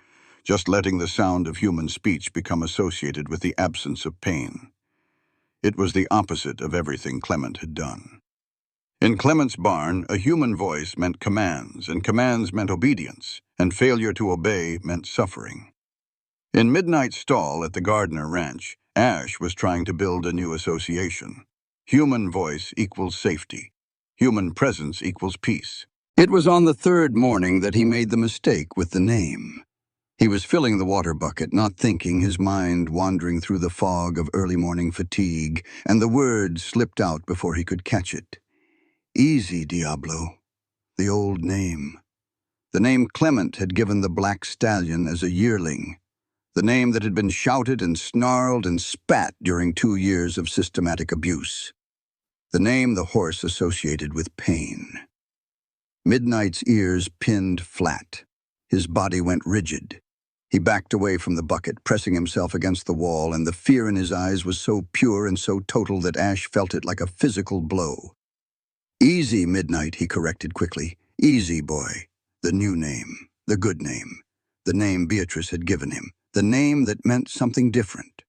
Speaker 2: just letting the sound of human speech become associated with the absence of pain. It was the opposite of everything Clement had done. In Clement's barn, a human voice meant commands, and commands meant obedience, and failure to obey meant suffering. In Midnight's stall at the Gardner Ranch, Ash was trying to build a new association. Human voice equals safety. Human presence equals peace. It was on the 3rd morning that he made the mistake with the name. He was filling the water bucket, not thinking, his mind wandering through the fog of early morning fatigue, and the word slipped out before he could catch it. Easy, Diablo. The old name. The name Clement had given the black stallion as a yearling. The name that had been shouted and snarled and spat during 2 years of systematic abuse. The name the horse associated with pain. Midnight's ears pinned flat. His body went rigid. He backed away from the bucket, pressing himself against the wall, and the fear in his eyes was so pure and so total that Ash felt it like a physical blow. Easy, Midnight, he corrected quickly. Easy, boy. The new name. The good name. The name Beatrice had given him. The name that meant something different.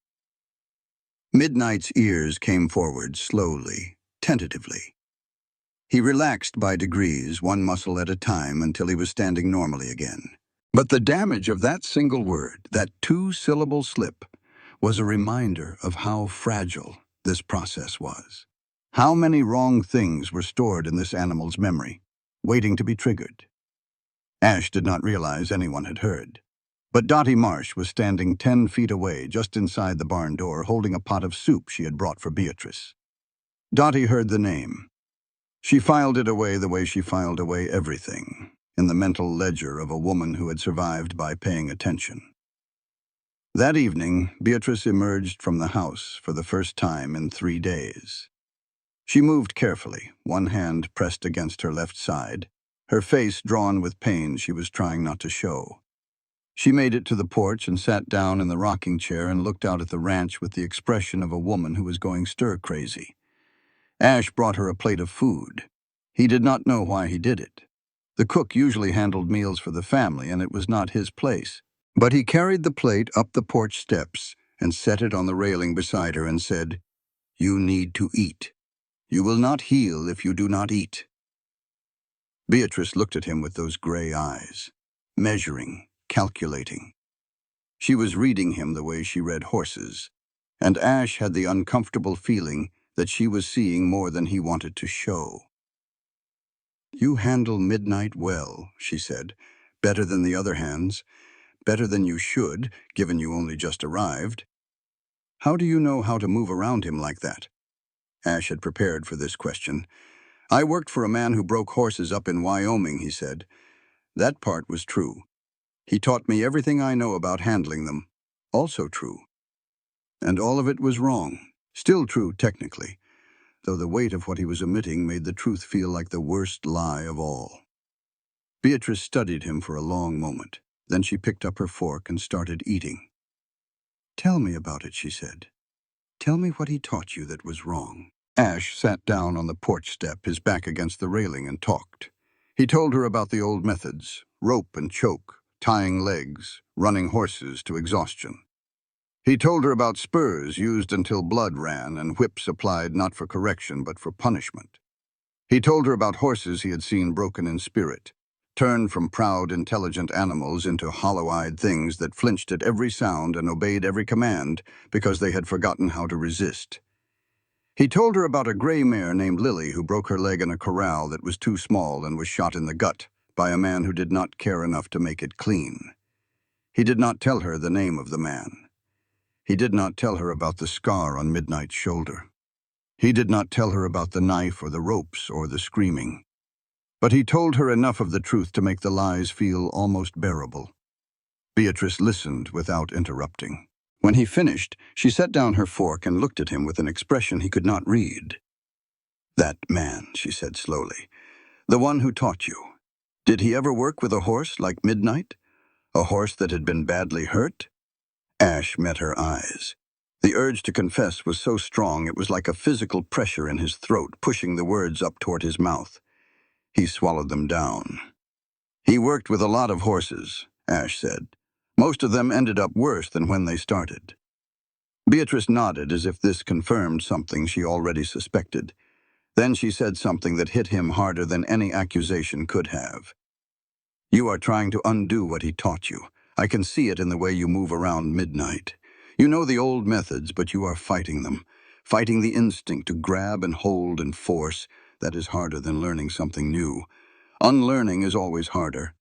Speaker 2: Midnight's ears came forward slowly, tentatively. He relaxed by degrees, one muscle at a time, until he was standing normally again. But the damage of that single word, that 2-syllable slip, was a reminder of how fragile this process was. How many wrong things were stored in this animal's memory, waiting to be triggered. Ash did not realize anyone had heard. But Dottie Marsh was standing 10 feet away, just inside the barn door, holding a pot of soup she had brought for Beatrice. Dottie heard the name. She filed it away the way she filed away everything, in the mental ledger of a woman who had survived by paying attention. That evening, Beatrice emerged from the house for the first time in 3 days. She moved carefully, one hand pressed against her left side, her face drawn with pain she was trying not to show. She made it to the porch and sat down in the rocking chair and looked out at the ranch with the expression of a woman who was going stir-crazy. Ash brought her a plate of food. He did not know why he did it. The cook usually handled meals for the family, and it was not his place. But he carried the plate up the porch steps and set it on the railing beside her and said, "You need to eat. You will not heal if you do not eat." Beatrice looked at him with those gray eyes, measuring, calculating. She was reading him the way she read horses, and Ash had the uncomfortable feeling that she was seeing more than he wanted to show. "You handle midnight well," she said. "Better than the other hands. Better than you should, given you only just arrived. How do you know how to move around him like that?" Ash had prepared for this question. "I worked for a man who broke horses up in Wyoming," he said. "That part was true. He taught me everything I know about handling them. Also true. And all of it was wrong. Still true, technically, though the weight of what he was omitting made the truth feel like the worst lie of all." Beatrice studied him for a long moment. Then she picked up her fork and started eating. "Tell me about it," she said. "Tell me what he taught you that was wrong." Ash sat down on the porch step, his back against the railing, and talked. He told her about the old methods: rope and choke, tying legs, running horses to exhaustion. He told her about spurs used until blood ran and whips applied not for correction but for punishment. He told her about horses he had seen broken in spirit, turned from proud, intelligent animals into hollow-eyed things that flinched at every sound and obeyed every command because they had forgotten how to resist. He told her about a gray mare named Lily who broke her leg in a corral that was too small and was shot in the gut by a man who did not care enough to make it clean. He did not tell her the name of the man. He did not tell her about the scar on Midnight's shoulder. He did not tell her about the knife or the ropes or the screaming. But he told her enough of the truth to make the lies feel almost bearable. Beatrice listened without interrupting. When he finished, she set down her fork and looked at him with an expression he could not read. "That man," she said slowly, "the one who taught you. Did he ever work with a horse like Midnight? A horse that had been badly hurt?" Ash met her eyes. The urge to confess was so strong it was like a physical pressure in his throat, pushing the words up toward his mouth. He swallowed them down. "He worked with a lot of horses," Ash said. "Most of them ended up worse than when they started." Beatrice nodded as if this confirmed something she already suspected. Then she said something that hit him harder than any accusation could have. "You are trying to undo what he taught you. I can see it in the way you move around Midnight. You know the old methods, but you are fighting them. Fighting the instinct to grab and hold and force. That is harder than learning something new. Unlearning is always harder."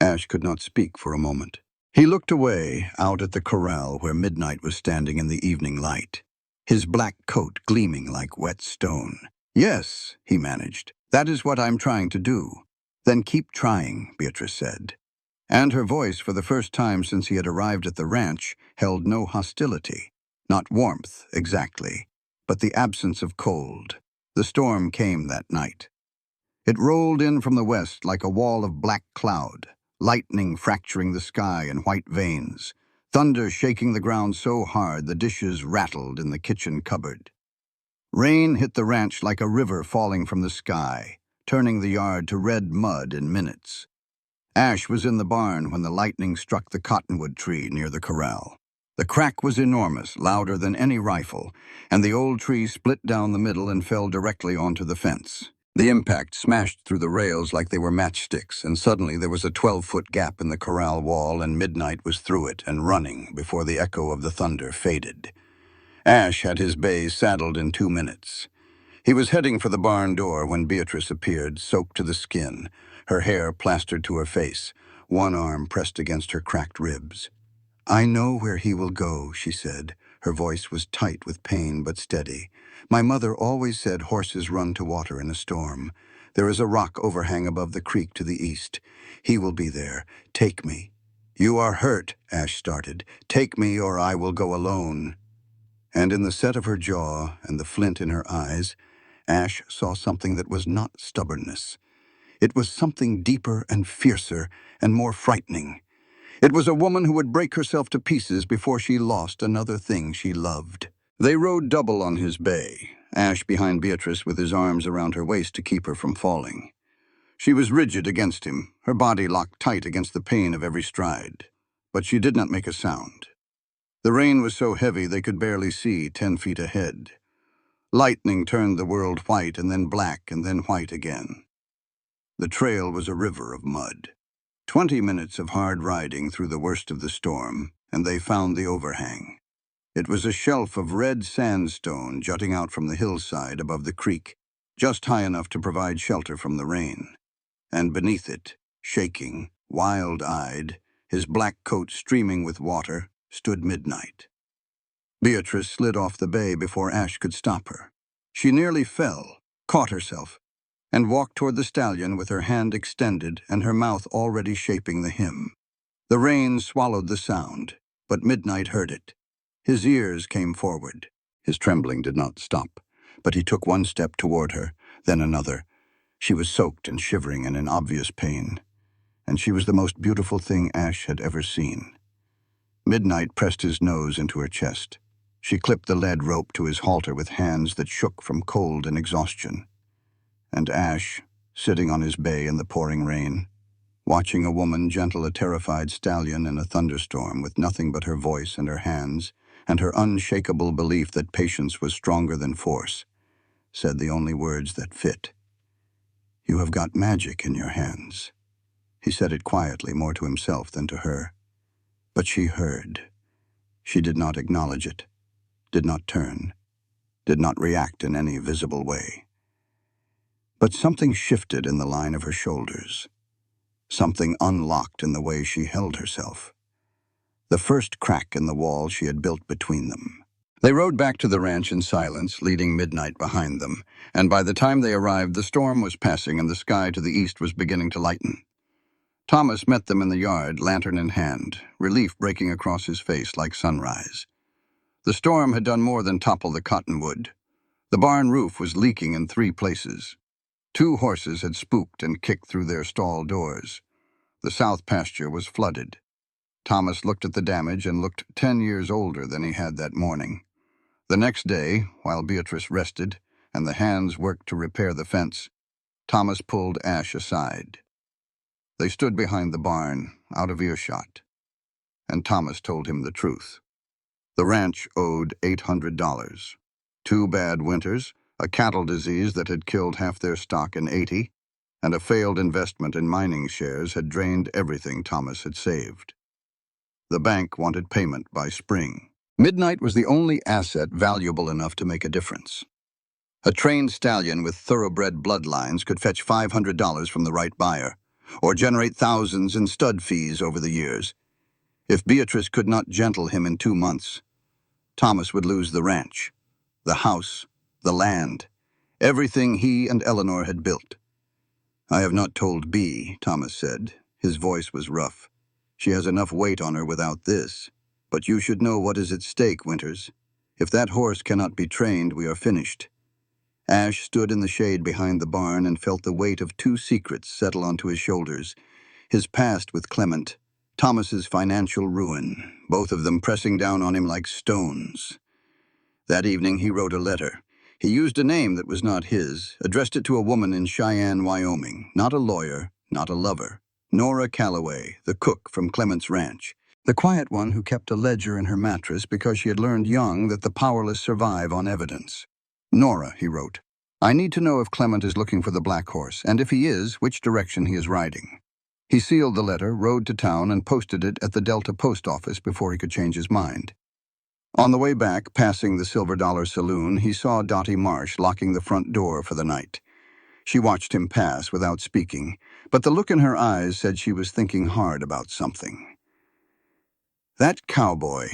Speaker 2: Ash could not speak for a moment. He looked away, out at the corral where Midnight was standing in the evening light, his black coat gleaming like wet stone. "Yes," he managed, "that is what I'm trying to do." "Then keep trying," Beatrice said. And her voice, for the first time since he had arrived at the ranch, held no hostility. Not warmth, exactly, but the absence of cold. The storm came that night. It rolled in from the west like a wall of black cloud, lightning fracturing the sky in white veins, thunder shaking the ground so hard the dishes rattled in the kitchen cupboard. Rain hit the ranch like a river falling from the sky, turning the yard to red mud in minutes. Ash was in the barn when the lightning struck the cottonwood tree near the corral. The crack was enormous, louder than any rifle, and the old tree split down the middle and fell directly onto the fence. The impact smashed through the rails like they were matchsticks, and suddenly there was a 12-foot gap in the corral wall, and Midnight was through it and running before the echo of the thunder faded. Ash had his bay saddled in 2 minutes. He was heading for the barn door when Beatrice appeared, soaked to the skin, her hair plastered to her face, one arm pressed against her cracked ribs. "I know where he will go," she said. Her voice was tight with pain but steady. "My mother always said horses run to water in a storm. There is a rock overhang above the creek to the east. He will be there. Take me." "You are hurt," Ash started. "Take me or I will go alone." And in the set of her jaw and the flint in her eyes, Ash saw something that was not stubbornness. It was something deeper and fiercer and more frightening. It was a woman who would break herself to pieces before she lost another thing she loved. They rode double on his bay, Ash behind Beatrice with his arms around her waist to keep her from falling. She was rigid against him, her body locked tight against the pain of every stride. But she did not make a sound. The rain was so heavy they could barely see 10 feet ahead. Lightning turned the world white and then black and then white again. The trail was a river of mud. 20 minutes of hard riding through the worst of the storm, and they found the overhang. It was a shelf of red sandstone jutting out from the hillside above the creek, just high enough to provide shelter from the rain. And beneath it, shaking, wild-eyed, his black coat streaming with water, stood Midnight. Beatrice slid off the bay before Ash could stop her. She nearly fell, caught herself, and walked toward the stallion with her hand extended and her mouth already shaping the hymn. The rain swallowed the sound, but Midnight heard it. His ears came forward. His trembling did not stop, but he took one step toward her, then another. She was soaked and shivering and in obvious pain, and she was the most beautiful thing Ash had ever seen. Midnight pressed his nose into her chest. She clipped the lead rope to his halter with hands that shook from cold and exhaustion. And Ash, sitting on his bay in the pouring rain, watching a woman gentle a terrified stallion in a thunderstorm with nothing but her voice and her hands, and her unshakable belief that patience was stronger than force, said the only words that fit. "You have got magic in your hands." He said it quietly, more to himself than to her. But she heard. She did not acknowledge it, did not turn, did not react in any visible way. But something shifted in the line of her shoulders. Something unlocked in the way she held herself. The first crack in the wall she had built between them. They rode back to the ranch in silence, leading Midnight behind them, and by the time they arrived, the storm was passing and the sky to the east was beginning to lighten. Thomas met them in the yard, lantern in hand, relief breaking across his face like sunrise. The storm had done more than topple the cottonwood. The barn roof was leaking in 3 places. 2 horses had spooked and kicked through their stall doors. The south pasture was flooded. Thomas looked at the damage and looked 10 years older than he had that morning. The next day, while Beatrice rested and the hands worked to repair the fence, Thomas pulled Ash aside. They stood behind the barn, out of earshot, and Thomas told him the truth. The ranch owed $800. 2 bad winters, a cattle disease that had killed half their stock in 80, and a failed investment in mining shares had drained everything Thomas had saved. The bank wanted payment by spring. Midnight was the only asset valuable enough to make a difference. A trained stallion with thoroughbred bloodlines could fetch $500 from the right buyer, or generate thousands in stud fees over the years. If Beatrice could not gentle him in 2 months, Thomas would lose the ranch, the house, the land, everything he and Eleanor had built. "I have not told Bea," Thomas said. His voice was rough. "She has enough weight on her without this. But you should know what is at stake, Winters. If that horse cannot be trained, we are finished." Ash stood in the shade behind the barn and felt the weight of 2 secrets settle onto his shoulders. His past with Clement, Thomas's financial ruin, both of them pressing down on him like stones. That evening he wrote a letter. He used a name that was not his, addressed it to a woman in Cheyenne, Wyoming, not a lawyer, not a lover. Nora Calloway, the cook from Clement's ranch. The quiet one who kept a ledger in her mattress because she had learned young that the powerless survive on evidence. "Nora," he wrote, "I need to know if Clement is looking for the black horse, and if he is, which direction he is riding." He sealed the letter, rode to town, and posted it at the Delta post office before he could change his mind. On the way back, passing the Silver Dollar Saloon, he saw Dottie Marsh locking the front door for the night. She watched him pass without speaking, but the look in her eyes said she was thinking hard about something. "That cowboy,"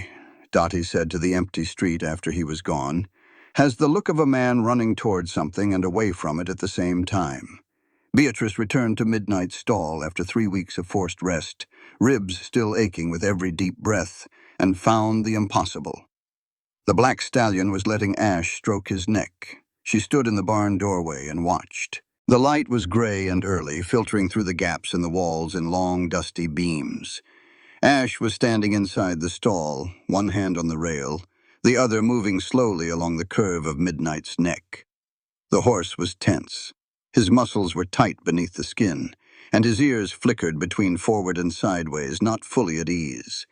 Speaker 2: Dottie said to the empty street after he was gone, "has the look of a man running toward something and away from it at the same time." Beatrice returned to Midnight's stall after 3 weeks of forced rest, ribs still aching with every deep breath, and found the impossible. The black stallion was letting Ash stroke his neck. She stood in the barn doorway and watched. The light was gray and early, filtering through the gaps in the walls in long, dusty beams. Ash was standing inside the stall, one hand on the rail, the other moving slowly along the curve of Midnight's neck. The horse was tense. His muscles were tight beneath the skin, and his ears flickered between forward and sideways, not fully at ease.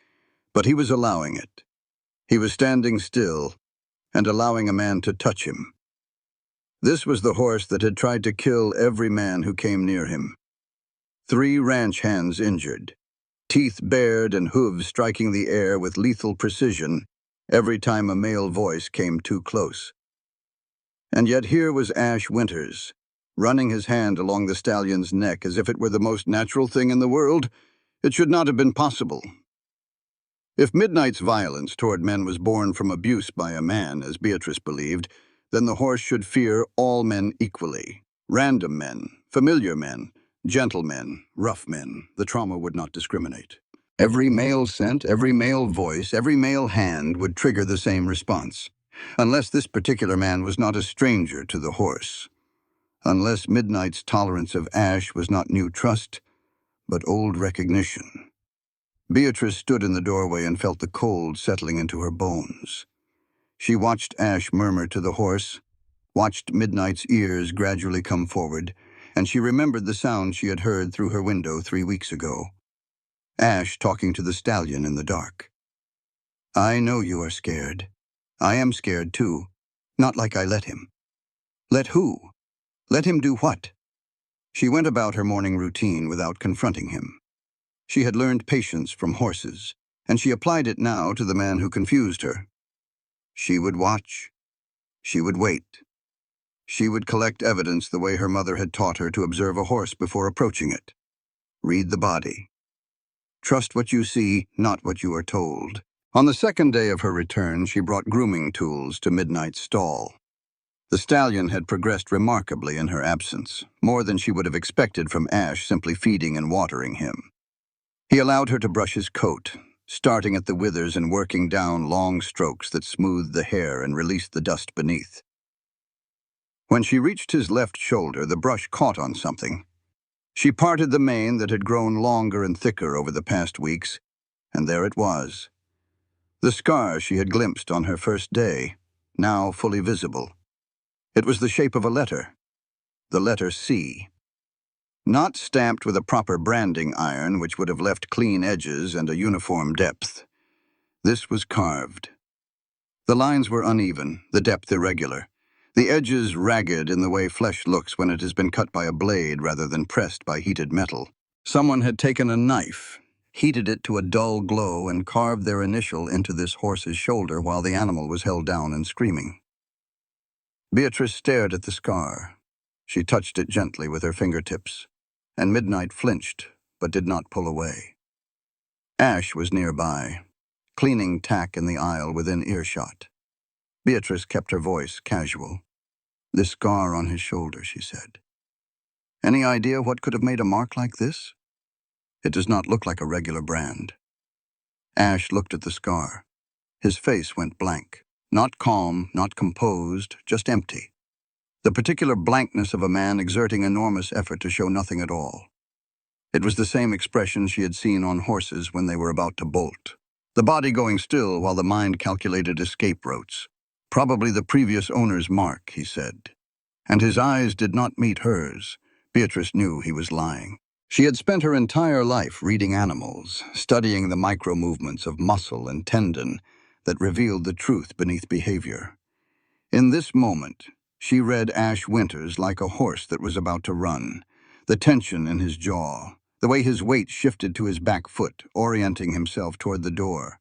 Speaker 2: But he was allowing it. He was standing still and allowing a man to touch him. This was the horse that had tried to kill every man who came near him. 3 ranch hands injured, teeth bared and hooves striking the air with lethal precision every time a male voice came too close. And yet here was Ash Winters, running his hand along the stallion's neck as if it were the most natural thing in the world. It should not have been possible. If Midnight's violence toward men was born from abuse by a man, as Beatrice believed, then the horse should fear all men equally. Random men, familiar men, gentlemen, rough men. The trauma would not discriminate. Every male scent, every male voice, every male hand would trigger the same response. Unless this particular man was not a stranger to the horse. Unless Midnight's tolerance of Ash was not new trust, but old recognition. Beatrice stood in the doorway and felt the cold settling into her bones. She watched Ash murmur to the horse, watched Midnight's ears gradually come forward, and she remembered the sound she had heard through her window 3 weeks ago. Ash talking to the stallion in the dark. "I know you are scared. I am scared too. Not like I let him." Let who? Let him do what? She went about her morning routine without confronting him. She had learned patience from horses, and she applied it now to the man who confused her. She would watch. She would wait. She would collect evidence the way her mother had taught her to observe a horse before approaching it. Read the body. Trust what you see, not what you are told. On the second day of her return, she brought grooming tools to Midnight's stall. The stallion had progressed remarkably in her absence, more than she would have expected from Ash simply feeding and watering him. He allowed her to brush his coat, starting at the withers and working down long strokes that smoothed the hair and released the dust beneath. When she reached his left shoulder, the brush caught on something. She parted the mane that had grown longer and thicker over the past weeks, and there it was. The scar she had glimpsed on her first day, now fully visible. It was the shape of a letter, the letter C. Not stamped with a proper branding iron, which would have left clean edges and a uniform depth. This was carved. The lines were uneven, the depth irregular, the edges ragged in the way flesh looks when it has been cut by a blade rather than pressed by heated metal. Someone had taken a knife, heated it to a dull glow, and carved their initial into this horse's shoulder while the animal was held down and screaming. Beatrice stared at the scar. She touched it gently with her fingertips, and Midnight flinched, but did not pull away. Ash was nearby, cleaning tack in the aisle within earshot. Beatrice kept her voice casual. "This scar on his shoulder," she said. "Any idea what could have made a mark like this? It does not look like a regular brand." Ash looked at the scar. His face went blank. Not calm, not composed, just empty. The particular blankness of a man exerting enormous effort to show nothing at all. It was the same expression she had seen on horses when they were about to bolt. The body going still while the mind calculated escape routes. Probably the previous owner's mark, he said. And his eyes did not meet hers. Beatrice knew he was lying. She had spent her entire life reading animals, studying the micro-movements of muscle and tendon that revealed the truth beneath behavior. In this moment, she read Ash Winters like a horse that was about to run, the tension in his jaw, the way his weight shifted to his back foot, orienting himself toward the door.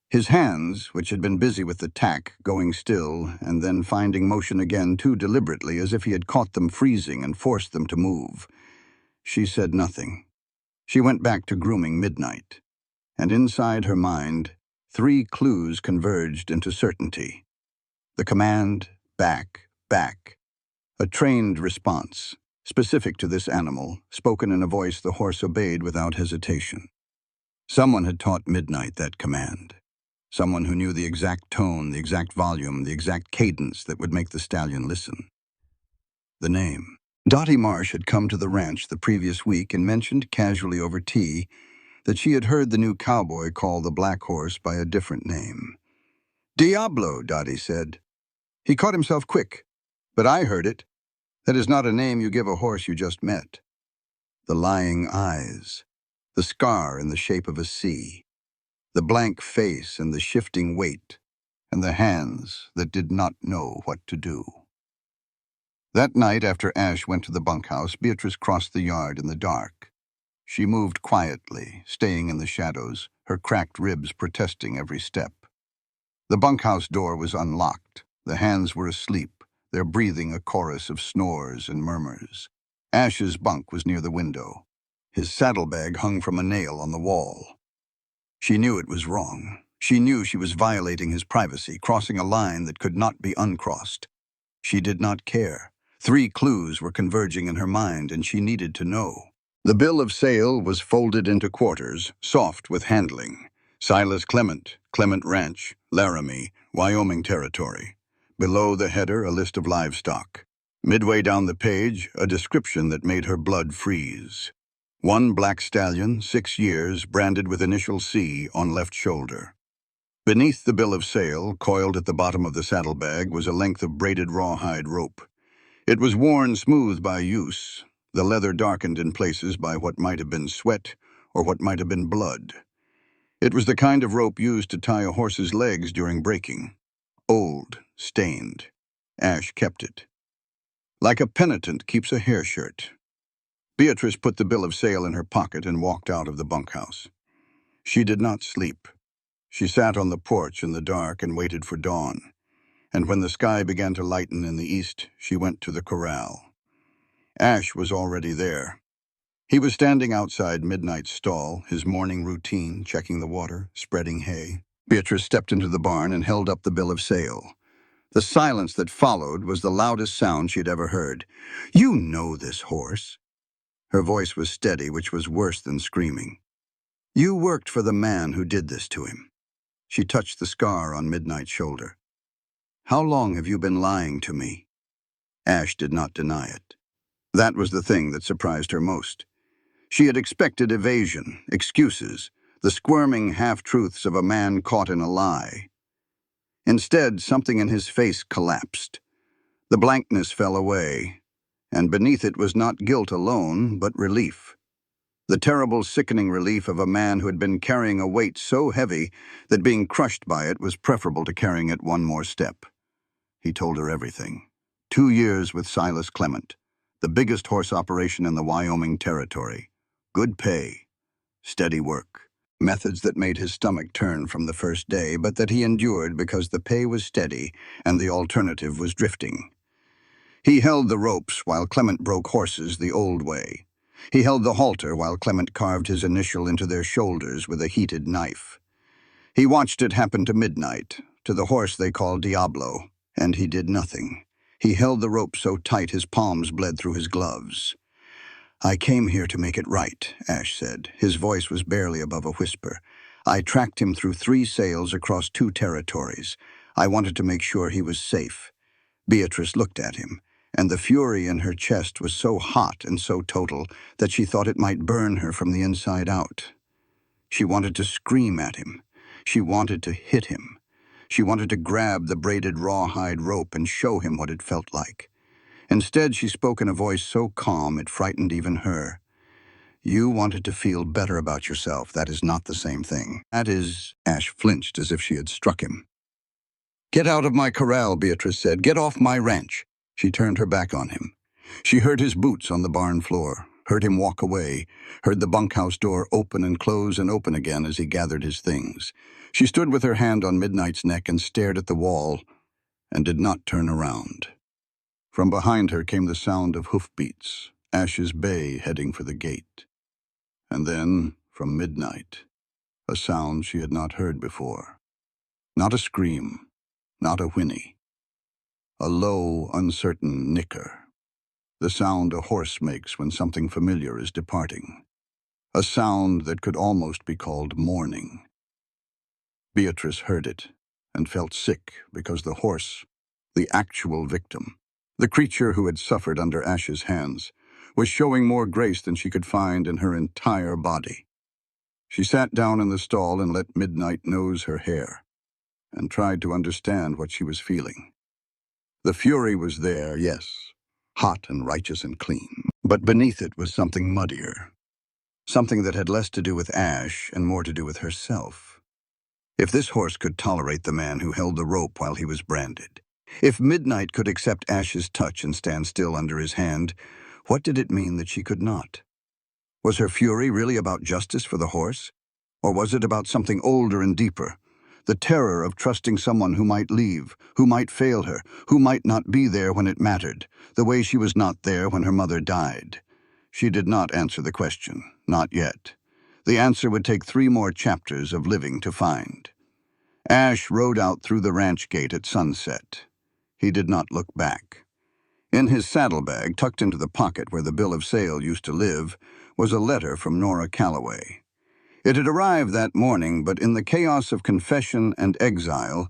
Speaker 2: His hands, which had been busy with the tack, going still, and then finding motion again too deliberately as if he had caught them freezing and forced them to move. She said nothing. She went back to grooming Midnight, and inside her mind, 3 clues converged into certainty. The command, back, back. A trained response, specific to this animal, spoken in a voice the horse obeyed without hesitation. Someone had taught Midnight that command. Someone who knew the exact tone, the exact volume, the exact cadence that would make the stallion listen. The name. Dottie Marsh had come to the ranch the previous week and mentioned casually over tea that she had heard the new cowboy call the black horse by a different name. Diablo, Dottie said. He caught himself quick, but I heard it. That is not a name you give a horse you just met. The lying eyes, the scar in the shape of a C, the blank face and the shifting weight, and the hands that did not know what to do. That night, after Ash went to the bunkhouse, Beatrice crossed the yard in the dark. She moved quietly, staying in the shadows, her cracked ribs protesting every step. The bunkhouse door was unlocked. The hands were asleep, their breathing a chorus of snores and murmurs. Ash's bunk was near the window. His saddlebag hung from a nail on the wall. She knew it was wrong. She knew she was violating his privacy, crossing a line that could not be uncrossed. She did not care. 3 clues were converging in her mind, and she needed to know. The bill of sale was folded into quarters, soft with handling. Silas Clement, Clement Ranch, Laramie, Wyoming Territory. Below the header, a list of livestock. Midway down the page, a description that made her blood freeze. 1 black stallion, 6 years, branded with initial C on left shoulder. Beneath the bill of sale, coiled at the bottom of the saddlebag, was a length of braided rawhide rope. It was worn smooth by use, the leather darkened in places by what might have been sweat or what might have been blood. It was the kind of rope used to tie a horse's legs during breaking. Old, stained. Ash kept it. Like a penitent keeps a hair shirt. Beatrice put the bill of sale in her pocket and walked out of the bunkhouse. She did not sleep. She sat on the porch in the dark and waited for dawn. And when the sky began to lighten in the east, she went to the corral. Ash was already there. He was standing outside Midnight's stall, his morning routine, checking the water, spreading hay. Beatrice stepped into the barn and held up the bill of sale. The silence that followed was the loudest sound she'd ever heard. "You know this horse." Her voice was steady, which was worse than screaming. "You worked for the man who did this to him." She touched the scar on Midnight's shoulder. "How long have you been lying to me?" Ash did not deny it. That was the thing that surprised her most. She had expected evasion, excuses, the squirming half-truths of a man caught in a lie. Instead, something in his face collapsed. The blankness fell away, and beneath it was not guilt alone, but relief. The terrible, sickening relief of a man who had been carrying a weight so heavy that being crushed by it was preferable to carrying it one more step. He told her everything. 2 years with Silas Clement, the biggest horse operation in the Wyoming Territory. Good pay, steady work. Methods that made his stomach turn from the first day, but that he endured because the pay was steady and the alternative was drifting. He held the ropes while Clement broke horses the old way. He held the halter while Clement carved his initial into their shoulders with a heated knife. He watched it happen to Midnight, to the horse they called Diablo, and he did nothing. He held the rope so tight his palms bled through his gloves. "I came here to make it right," Ash said. His voice was barely above a whisper. "I tracked him through 3 sales across 2 territories. I wanted to make sure he was safe." Beatrice looked at him, and the fury in her chest was so hot and so total that she thought it might burn her from the inside out. She wanted to scream at him. She wanted to hit him. She wanted to grab the braided rawhide rope and show him what it felt like. Instead, she spoke in a voice so calm it frightened even her. "You wanted to feel better about yourself. That is not the same thing." "That is—" Ash flinched as if she had struck him. "Get out of my corral," Beatrice said. "Get off my ranch." She turned her back on him. She heard his boots on the barn floor, heard him walk away, heard the bunkhouse door open and close and open again as he gathered his things. She stood with her hand on Midnight's neck and stared at the wall and did not turn around. From behind her came the sound of hoofbeats, Ash's bay heading for the gate. And then, from Midnight, a sound she had not heard before. Not a scream, not a whinny. A low, uncertain nicker. The sound a horse makes when something familiar is departing. A sound that could almost be called mourning. Beatrice heard it and felt sick because the horse, the actual victim, The creature who had suffered under Ash's hands was showing more grace than she could find in her entire body. She sat down in the stall and let midnight nose her hair, and tried to understand what she was feeling. The fury was there, yes, hot and righteous and clean, but beneath it was something muddier, something that had less to do with Ash and more to do with herself. If this horse could tolerate the man who held the rope while he was branded, if Midnight could accept Ash's touch and stand still under his hand, what did it mean that she could not? Was her fury really about justice for the horse? Or was it about something older and deeper? The terror of trusting someone who might leave, who might fail her, who might not be there when it mattered, the way she was not there when her mother died. She did not answer the question, not yet. The answer would take 3 more chapters of living to find. Ash rode out through the ranch gate at sunset. He did not look back. In his saddlebag, tucked into the pocket where the bill of sale used to live, was a letter from Nora Calloway. It had arrived that morning, but in the chaos of confession and exile,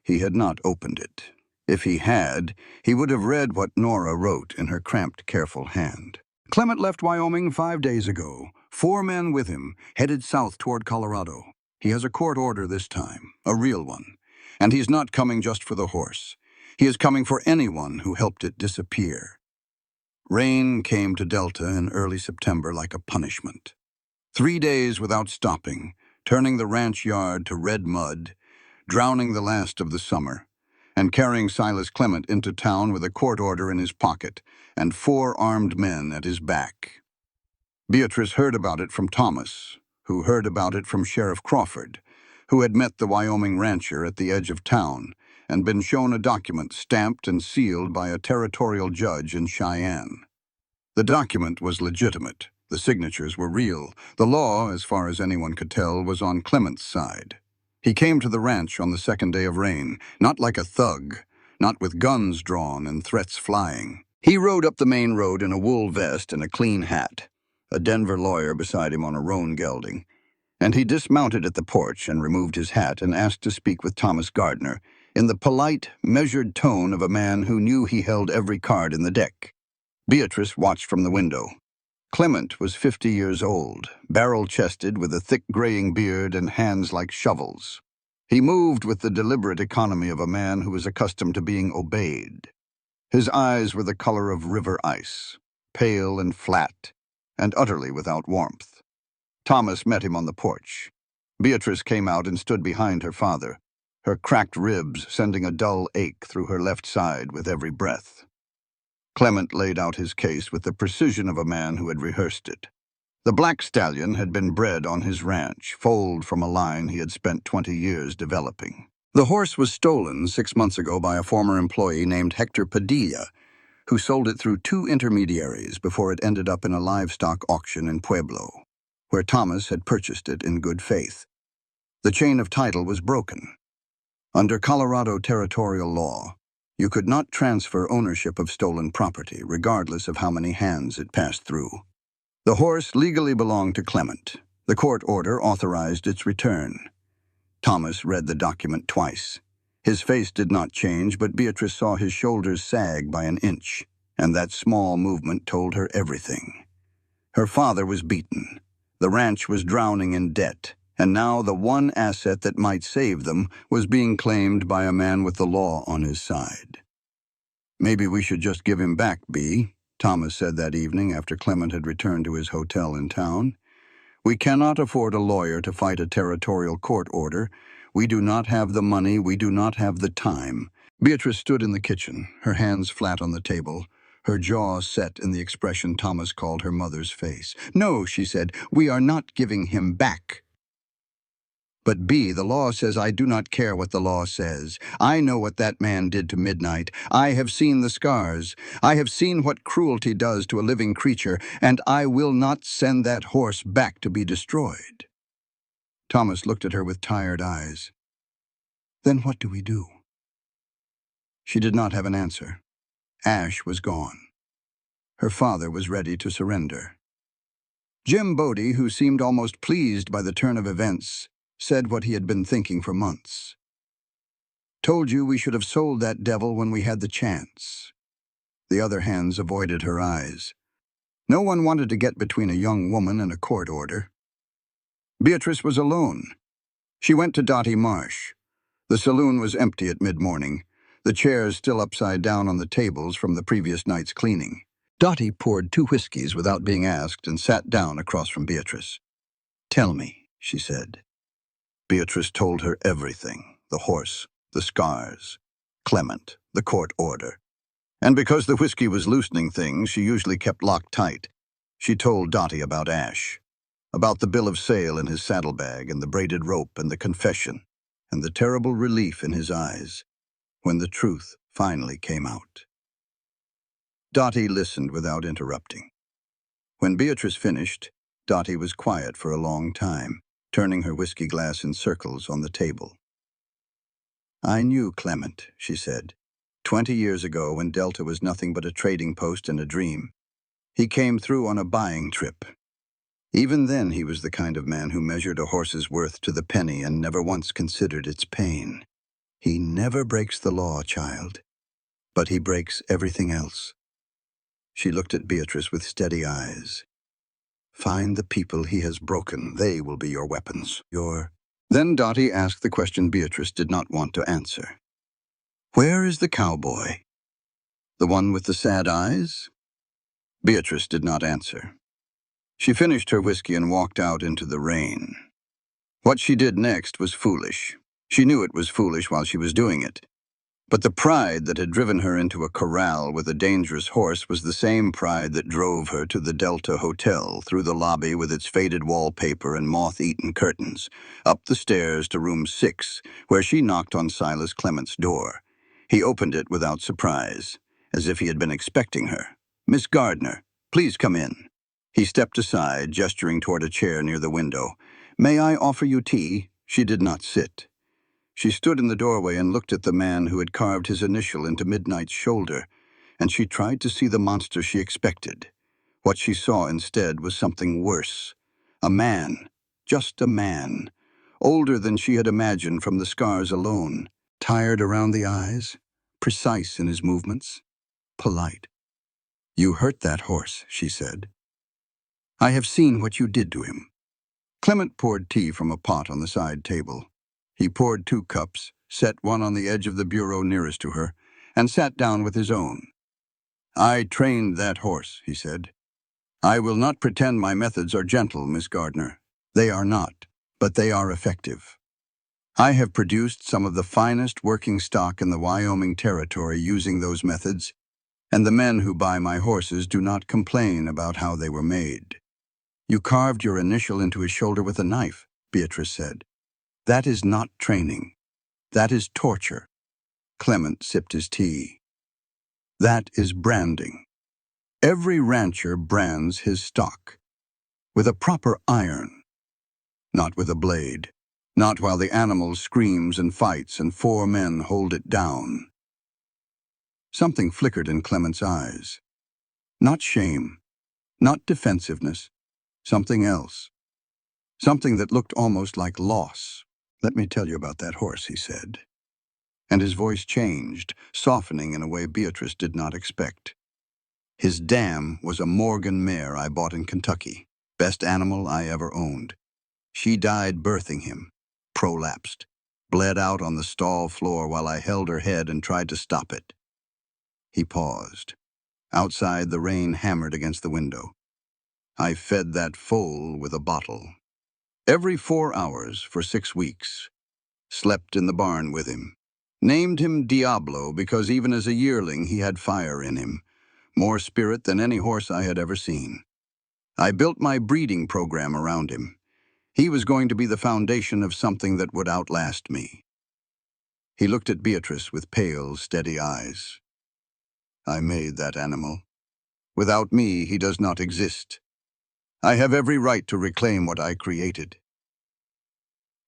Speaker 2: he had not opened it. If he had, he would have read what Nora wrote in her cramped, careful hand. Clement left Wyoming 5 days ago. 4 men with him, headed south toward Colorado. He has a court order this time, a real one. And he's not coming just for the horse. He is coming for anyone who helped it disappear. Rain came to Delta in early September like a punishment. 3 days without stopping, turning the ranch yard to red mud, drowning the last of the summer, and carrying Silas Clement into town with a court order in his pocket and 4 armed men at his back. Beatrice heard about it from Thomas, who heard about it from Sheriff Crawford, who had met the Wyoming rancher at the edge of town and been shown a document stamped and sealed by a territorial judge in Cheyenne. The document was legitimate. The signatures were real. The law, as far as anyone could tell, was on Clement's side. He came to the ranch on the 2nd day of rain, not like a thug, not with guns drawn and threats flying. He rode up the main road in a wool vest and a clean hat, a Denver lawyer beside him on a roan gelding, and he dismounted at the porch and removed his hat and asked to speak with Thomas Gardner in the polite, measured tone of a man who knew he held every card in the deck. Beatrice watched from the window. Clement was 50 years old, barrel-chested with a thick graying beard and hands like shovels. He moved with the deliberate economy of a man who was accustomed to being obeyed. His eyes were the color of river ice, pale and flat, and utterly without warmth. Thomas met him on the porch. Beatrice came out and stood behind her father, her cracked ribs sending a dull ache through her left side with every breath. Clement laid out his case with the precision of a man who had rehearsed it. The black stallion had been bred on his ranch, foaled from a line he had spent 20 years developing. The horse was stolen 6 months ago by a former employee named Hector Padilla, who sold it through 2 intermediaries before it ended up in a livestock auction in Pueblo, where Thomas had purchased it in good faith. The chain of title was broken. Under Colorado territorial law, you could not transfer ownership of stolen property, regardless of how many hands it passed through. The horse legally belonged to Clement. The court order authorized its return. Thomas read the document twice. His face did not change, but Beatrice saw his shoulders sag by an inch, and that small movement told her everything. Her father was beaten. The ranch was drowning in debt, and now the one asset that might save them was being claimed by a man with the law on his side. "Maybe we should just give him back, Bee," Thomas said that evening after Clement had returned to his hotel in town. "We cannot afford a lawyer to fight a territorial court order. We do not have the money, we do not have the time." Beatrice stood in the kitchen, her hands flat on the table, her jaw set in the expression Thomas called her mother's face. "No," she said, "we are not giving him back." "But B, the law says I do not care what the law says. I know what that man did to Midnight. I have seen the scars. I have seen what cruelty does to a living creature, and I will not send that horse back to be destroyed." Thomas looked at her with tired eyes. "Then what do we do?" She did not have an answer. Ash was gone. Her father was ready to surrender. Jim Bodie, who seemed almost pleased by the turn of events, said what he had been thinking for months. "Told you we should have sold that devil when we had the chance." The other hands avoided her eyes. No one wanted to get between a young woman and a court order. Beatrice was alone. She went to Dottie Marsh. The saloon was empty at mid-morning, the chairs still upside down on the tables from the previous night's cleaning. Dottie poured 2 whiskeys without being asked and sat down across from Beatrice. "Tell me," she said. Beatrice told her everything: the horse, the scars, Clement, the court order. And because the whiskey was loosening things she usually kept locked tight, she told Dottie about Ash, about the bill of sale in his saddlebag and the braided rope and the confession, and the terrible relief in his eyes when the truth finally came out. Dottie listened without interrupting. When Beatrice finished, Dottie was quiet for a long time, turning her whiskey glass in circles on the table. "I knew Clement," she said, 20 years ago when Delta was nothing but a trading post and a dream. He came through on a buying trip. Even then he was the kind of man who measured a horse's worth to the penny and never once considered its pain. He never breaks the law, child, but he breaks everything else." She looked at Beatrice with steady eyes. "Find the people he has broken. They will be your weapons. Then Dottie asked the question Beatrice did not want to answer. "Where is the cowboy? The one with the sad eyes?" Beatrice did not answer. She finished her whiskey and walked out into the rain. What she did next was foolish. She knew it was foolish while she was doing it. But the pride that had driven her into a corral with a dangerous horse was the same pride that drove her to the Delta Hotel, through the lobby with its faded wallpaper and moth-eaten curtains, up the stairs to room 6, where she knocked on Silas Clement's door. He opened it without surprise, as if he had been expecting her. "Miss Gardner, please come in." He stepped aside, gesturing toward a chair near the window. "May I offer you tea?" She did not sit. She stood in the doorway and looked at the man who had carved his initial into Midnight's shoulder, and she tried to see the monster she expected. What she saw instead was something worse. A man, just a man, older than she had imagined from the scars alone, tired around the eyes, precise in his movements, polite. "You hurt that horse," she said. "I have seen what you did to him." Clement poured tea from a pot on the side table. He poured 2 cups, set one on the edge of the bureau nearest to her, and sat down with his own. "I trained that horse," he said. "I will not pretend my methods are gentle, Miss Gardner. They are not, but they are effective. I have produced some of the finest working stock in the Wyoming Territory using those methods, and the men who buy my horses do not complain about how they were made." "You carved your initial into his shoulder with a knife," Beatrice said. "That is not training. That is torture." Clement sipped his tea. "That is branding. Every rancher brands his stock. With a proper iron. Not with a blade. Not while the animal screams and fights and 4 men hold it down." Something flickered in Clement's eyes. Not shame. Not defensiveness. Something else. Something that looked almost like loss. "Let me tell you about that horse," he said. And his voice changed, softening in a way Beatrice did not expect. "His dam was a Morgan mare I bought in Kentucky. Best animal I ever owned. She died birthing him. Prolapsed. Bled out on the stall floor while I held her head and tried to stop it." He paused. Outside, the rain hammered against the window. "I fed that foal with a bottle. Every 4 hours for 6 weeks. Slept in the barn with him. Named him Diablo because even as a yearling he had fire in him, more spirit than any horse I had ever seen. I built my breeding program around him. He was going to be the foundation of something that would outlast me." He looked at Beatrice with pale, steady eyes. "I made that animal. Without me, he does not exist. I have every right to reclaim what I created."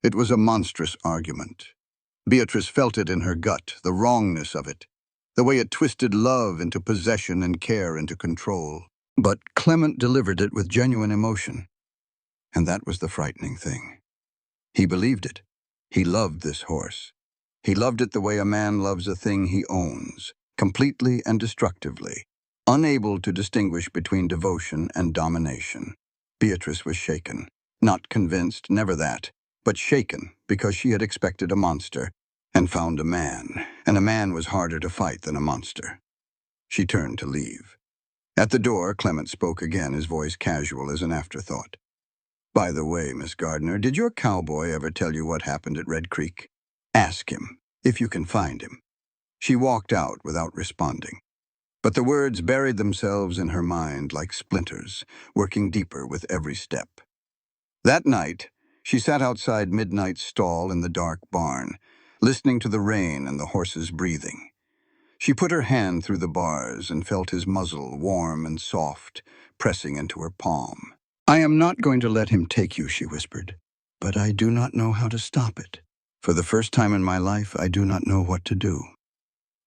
Speaker 2: It was a monstrous argument. Beatrice felt it in her gut, the wrongness of it, the way it twisted love into possession and care into control. But Clement delivered it with genuine emotion, and that was the frightening thing. He believed it. He loved this horse. He loved it the way a man loves a thing he owns, completely and destructively, unable to distinguish between devotion and domination. Beatrice was shaken, not convinced, never that, but shaken because she had expected a monster and found a man, and a man was harder to fight than a monster. She turned to leave. At the door, Clement spoke again, his voice casual as an afterthought. "By the way, Miss Gardner, did your cowboy ever tell you what happened at Red Creek? Ask him, if you can find him." She walked out without responding. But the words buried themselves in her mind like splinters, working deeper with every step. That night, she sat outside Midnight's stall in the dark barn, listening to the rain and the horses breathing. She put her hand through the bars and felt his muzzle, warm and soft, pressing into her palm. "I am not going to let him take you," she whispered, "but I do not know how to stop it. For the first time in my life, I do not know what to do."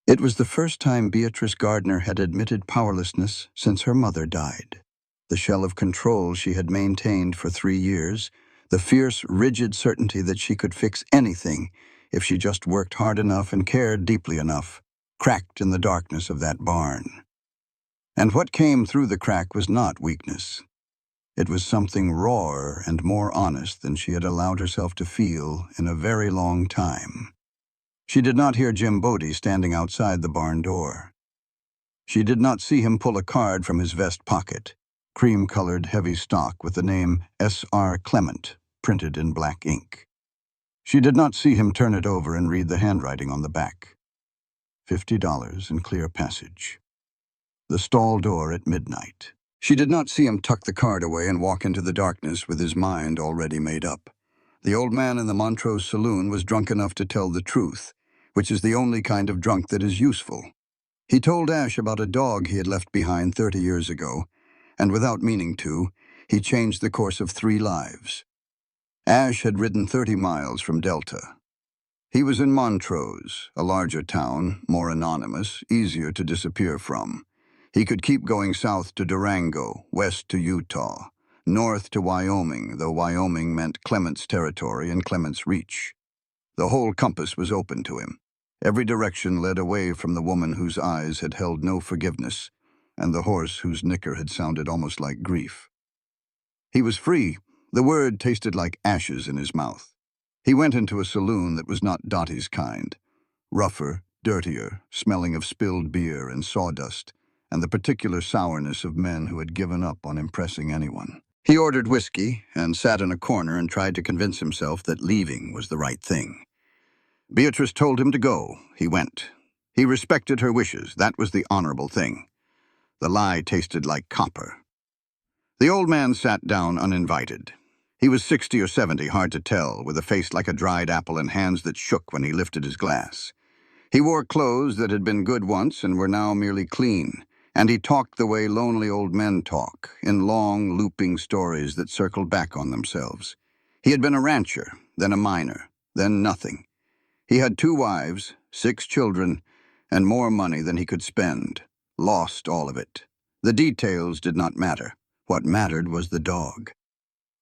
Speaker 2: It was the first time Beatrice Gardner had admitted powerlessness since her mother died. The shell of control she had maintained for 3 years, the fierce, rigid certainty that she could fix anything if she just worked hard enough and cared deeply enough, cracked in the darkness of that barn. And what came through the crack was not weakness. It was something rawer and more honest than she had allowed herself to feel in a very long time. She did not hear Jim Bodie standing outside the barn door. She did not see him pull a card from his vest pocket, cream-colored heavy stock with the name S.R. Clement printed in black ink. She did not see him turn it over and read the handwriting on the back. $50 in clear passage. The stall door at midnight. She did not see him tuck the card away and walk into the darkness with his mind already made up. The old man in the Montrose saloon was drunk enough to tell the truth, which is the only kind of drunk that is useful. He told Ash about a dog he had left behind 30 years ago, and without meaning to, he changed the course of 3 lives. Ash had ridden 30 miles from Delta. He was in Montrose, a larger town, more anonymous, easier to disappear from. He could keep going south to Durango, west to Utah, north to Wyoming, though Wyoming meant Clement's territory and Clement's reach. The whole compass was open to him. Every direction led away from the woman whose eyes had held no forgiveness, and the horse whose nicker had sounded almost like grief. He was free. The word tasted like ashes in his mouth. He went into a saloon that was not Dottie's kind. Rougher, dirtier, smelling of spilled beer and sawdust, and the particular sourness of men who had given up on impressing anyone. He ordered whiskey and sat in a corner and tried to convince himself that leaving was the right thing. Beatrice told him to go. He went. He respected her wishes. That was the honorable thing. The lie tasted like copper. The old man sat down uninvited. He was 60 or 70, hard to tell, with a face like a dried apple and hands that shook when he lifted his glass. He wore clothes that had been good once and were now merely clean, and he talked the way lonely old men talk, in long, looping stories that circled back on themselves. He had been a rancher, then a miner, then nothing. He had 2 wives, 6 children, and more money than he could spend. Lost all of it. The details did not matter. What mattered was the dog.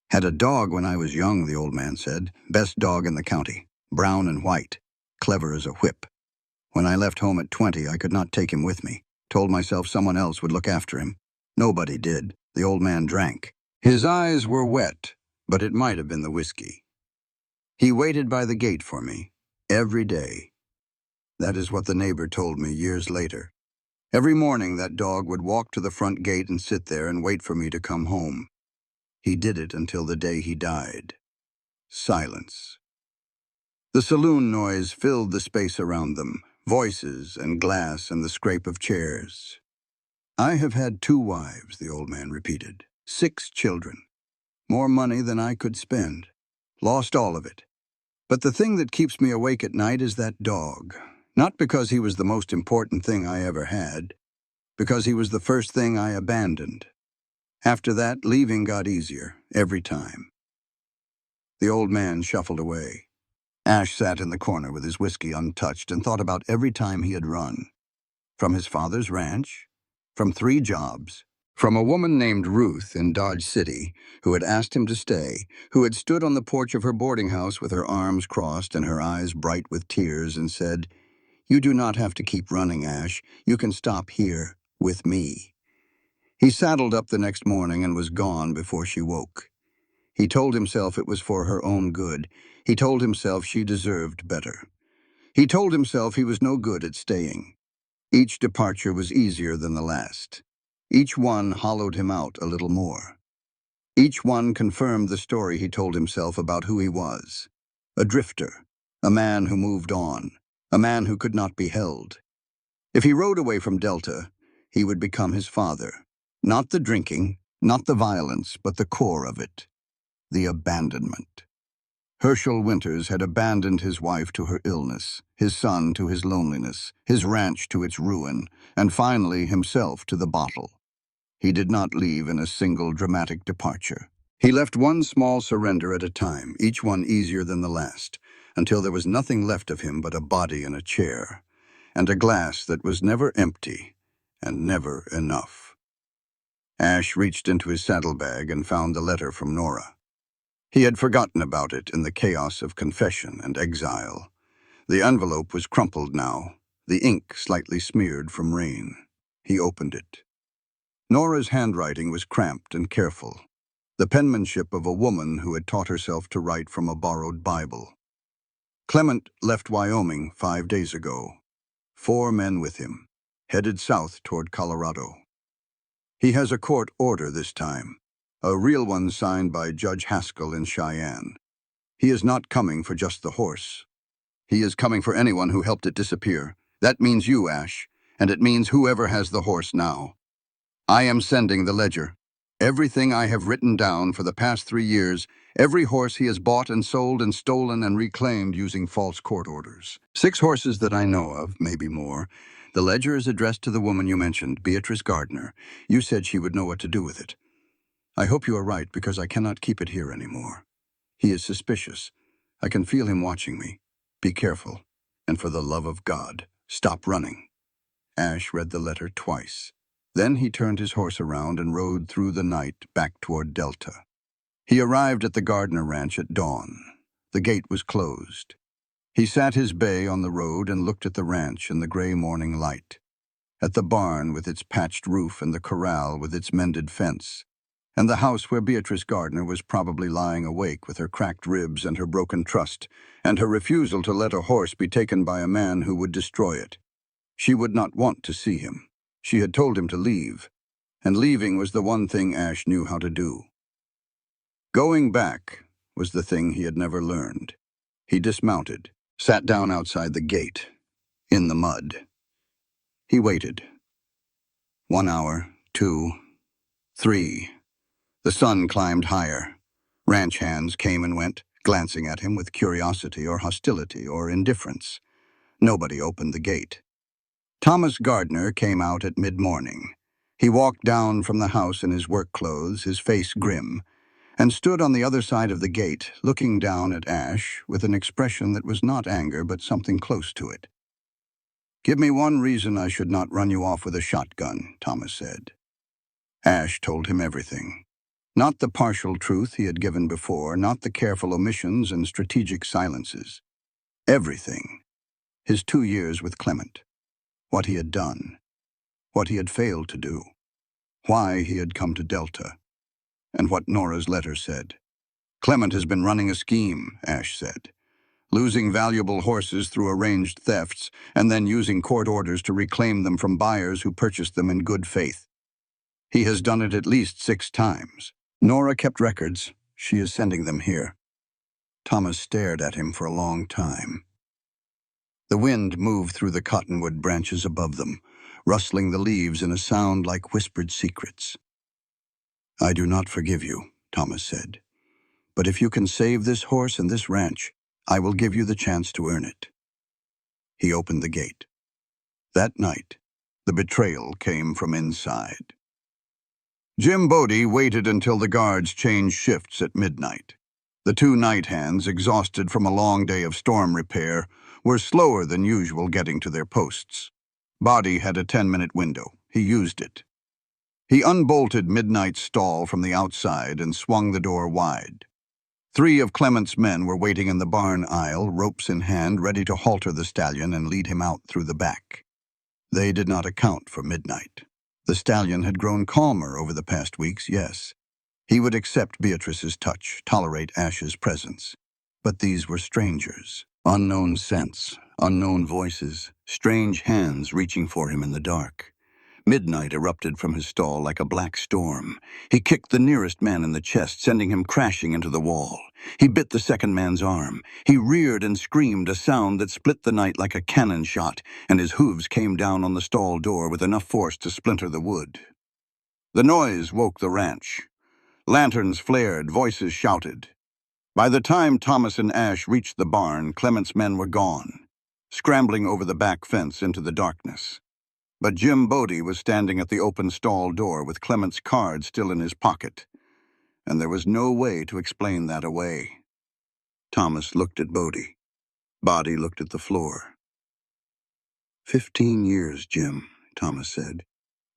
Speaker 2: "Had a dog when I was young," the old man said. "Best dog in the county. Brown and white. Clever as a whip. When I left home at 20, I could not take him with me. Told myself someone else would look after him. Nobody did. The old man drank. His eyes were wet, but it might have been the whiskey. He waited by the gate for me. Every day. That is what the neighbor told me years later. Every morning that dog would walk to the front gate and sit there and wait for me to come home. He did it until the day he died." Silence. The saloon noise filled the space around them, voices and glass and the scrape of chairs. "I have had 2 wives," the old man repeated. 6 children. More money than I could spend. Lost all of it. But the thing that keeps me awake at night is that dog. Not because he was the most important thing I ever had, because he was the first thing I abandoned. After that, leaving got easier, every time." The old man shuffled away. Ash sat in the corner with his whiskey untouched and thought about every time he had run. From his father's ranch, from 3 jobs, from a woman named Ruth in Dodge City who had asked him to stay, who had stood on the porch of her boarding house with her arms crossed and her eyes bright with tears and said, "You do not have to keep running, Ash. You can stop here, with me." He saddled up the next morning and was gone before she woke. He told himself it was for her own good. He told himself she deserved better. He told himself he was no good at staying. Each departure was easier than the last. Each one hollowed him out a little more. Each one confirmed the story he told himself about who he was. A drifter, a man who moved on, a man who could not be held. If he rode away from Delta, he would become his father. Not the drinking, not the violence, but the core of it, the abandonment. Herschel Winters had abandoned his wife to her illness, his son to his loneliness, his ranch to its ruin, and finally himself to the bottle. He did not leave in a single dramatic departure. He left one small surrender at a time, each one easier than the last, until there was nothing left of him but a body in a chair, and a glass that was never empty and never enough. Ash reached into his saddlebag and found the letter from Nora. He had forgotten about it in the chaos of confession and exile. The envelope was crumpled now, the ink slightly smeared from rain. He opened it. Nora's handwriting was cramped and careful, the penmanship of a woman who had taught herself to write from a borrowed Bible. Clement left Wyoming 5 days ago. 4 men with him, headed south toward Colorado. He has a court order this time, a real one signed by Judge Haskell in Cheyenne. He is not coming for just the horse. He is coming for anyone who helped it disappear. That means you, Ash, and it means whoever has the horse now. I am sending the ledger. Everything I have written down for the past 3 years, every horse he has bought and sold and stolen and reclaimed using false court orders. 6 horses that I know of, maybe more. The ledger is addressed to the woman you mentioned, Beatrice Gardner. You said she would know what to do with it. I hope you are right, because I cannot keep it here anymore. He is suspicious. I can feel him watching me. Be careful, and for the love of God, stop running. Ash read the letter twice. Then he turned his horse around and rode through the night back toward Delta. He arrived at the Gardner Ranch at dawn. The gate was closed. He sat his bay on the road and looked at the ranch in the gray morning light, at the barn with its patched roof and the corral with its mended fence, and the house where Beatrice Gardner was probably lying awake with her cracked ribs and her broken trust, and her refusal to let a horse be taken by a man who would destroy it. She would not want to see him. She had told him to leave, and leaving was the one thing Ash knew how to do. Going back was the thing he had never learned. He dismounted, sat down outside the gate, in the mud. He waited. 1 hour, 2, 3. The sun climbed higher. Ranch hands came and went, glancing at him with curiosity or hostility or indifference. Nobody opened the gate. Thomas Gardner came out at mid-morning. He walked down from the house in his work clothes, his face grim, and stood on the other side of the gate, looking down at Ash with an expression that was not anger but something close to it. "Give me one reason I should not run you off with a shotgun," Thomas said. Ash told him everything. Not the partial truth he had given before, not the careful omissions and strategic silences. Everything. His 2 years with Clement. What he had done. What he had failed to do. Why he had come to Delta. And what Nora's letter said. "Clement has been running a scheme," Ash said. "Losing valuable horses through arranged thefts, and then using court orders to reclaim them from buyers who purchased them in good faith. He has done it at least 6 times. Nora kept records. She is sending them here." Thomas stared at him for a long time. The wind moved through the cottonwood branches above them, rustling the leaves in a sound like whispered secrets. "I do not forgive you," Thomas said. "But if you can save this horse and this ranch, I will give you the chance to earn it." He opened the gate. That night, the betrayal came from inside. Jim Bodie waited until the guards changed shifts at midnight. The 2 night hands, exhausted from a long day of storm repair, were slower than usual getting to their posts. Bodie had a 10-minute window. He used it. He unbolted Midnight's stall from the outside and swung the door wide. 3 of Clement's men were waiting in the barn aisle, ropes in hand, ready to halter the stallion and lead him out through the back. They did not account for midnight. The stallion had grown calmer over the past weeks, yes. He would accept Beatrice's touch, tolerate Ash's presence. But these were strangers. Unknown scents, unknown voices, strange hands reaching for him in the dark. Midnight erupted from his stall like a black storm. He kicked the nearest man in the chest, sending him crashing into the wall. He bit the second man's arm. He reared and screamed, a sound that split the night like a cannon shot, and his hooves came down on the stall door with enough force to splinter the wood. The noise woke the ranch. Lanterns flared, voices shouted. By the time Thomas and Ash reached the barn, Clement's men were gone, scrambling over the back fence into the darkness. But Jim Bodie was standing at the open stall door with Clement's card still in his pocket, and there was no way to explain that away. Thomas looked at Bodie. Bodie looked at the floor. 15 years, Jim, Thomas said.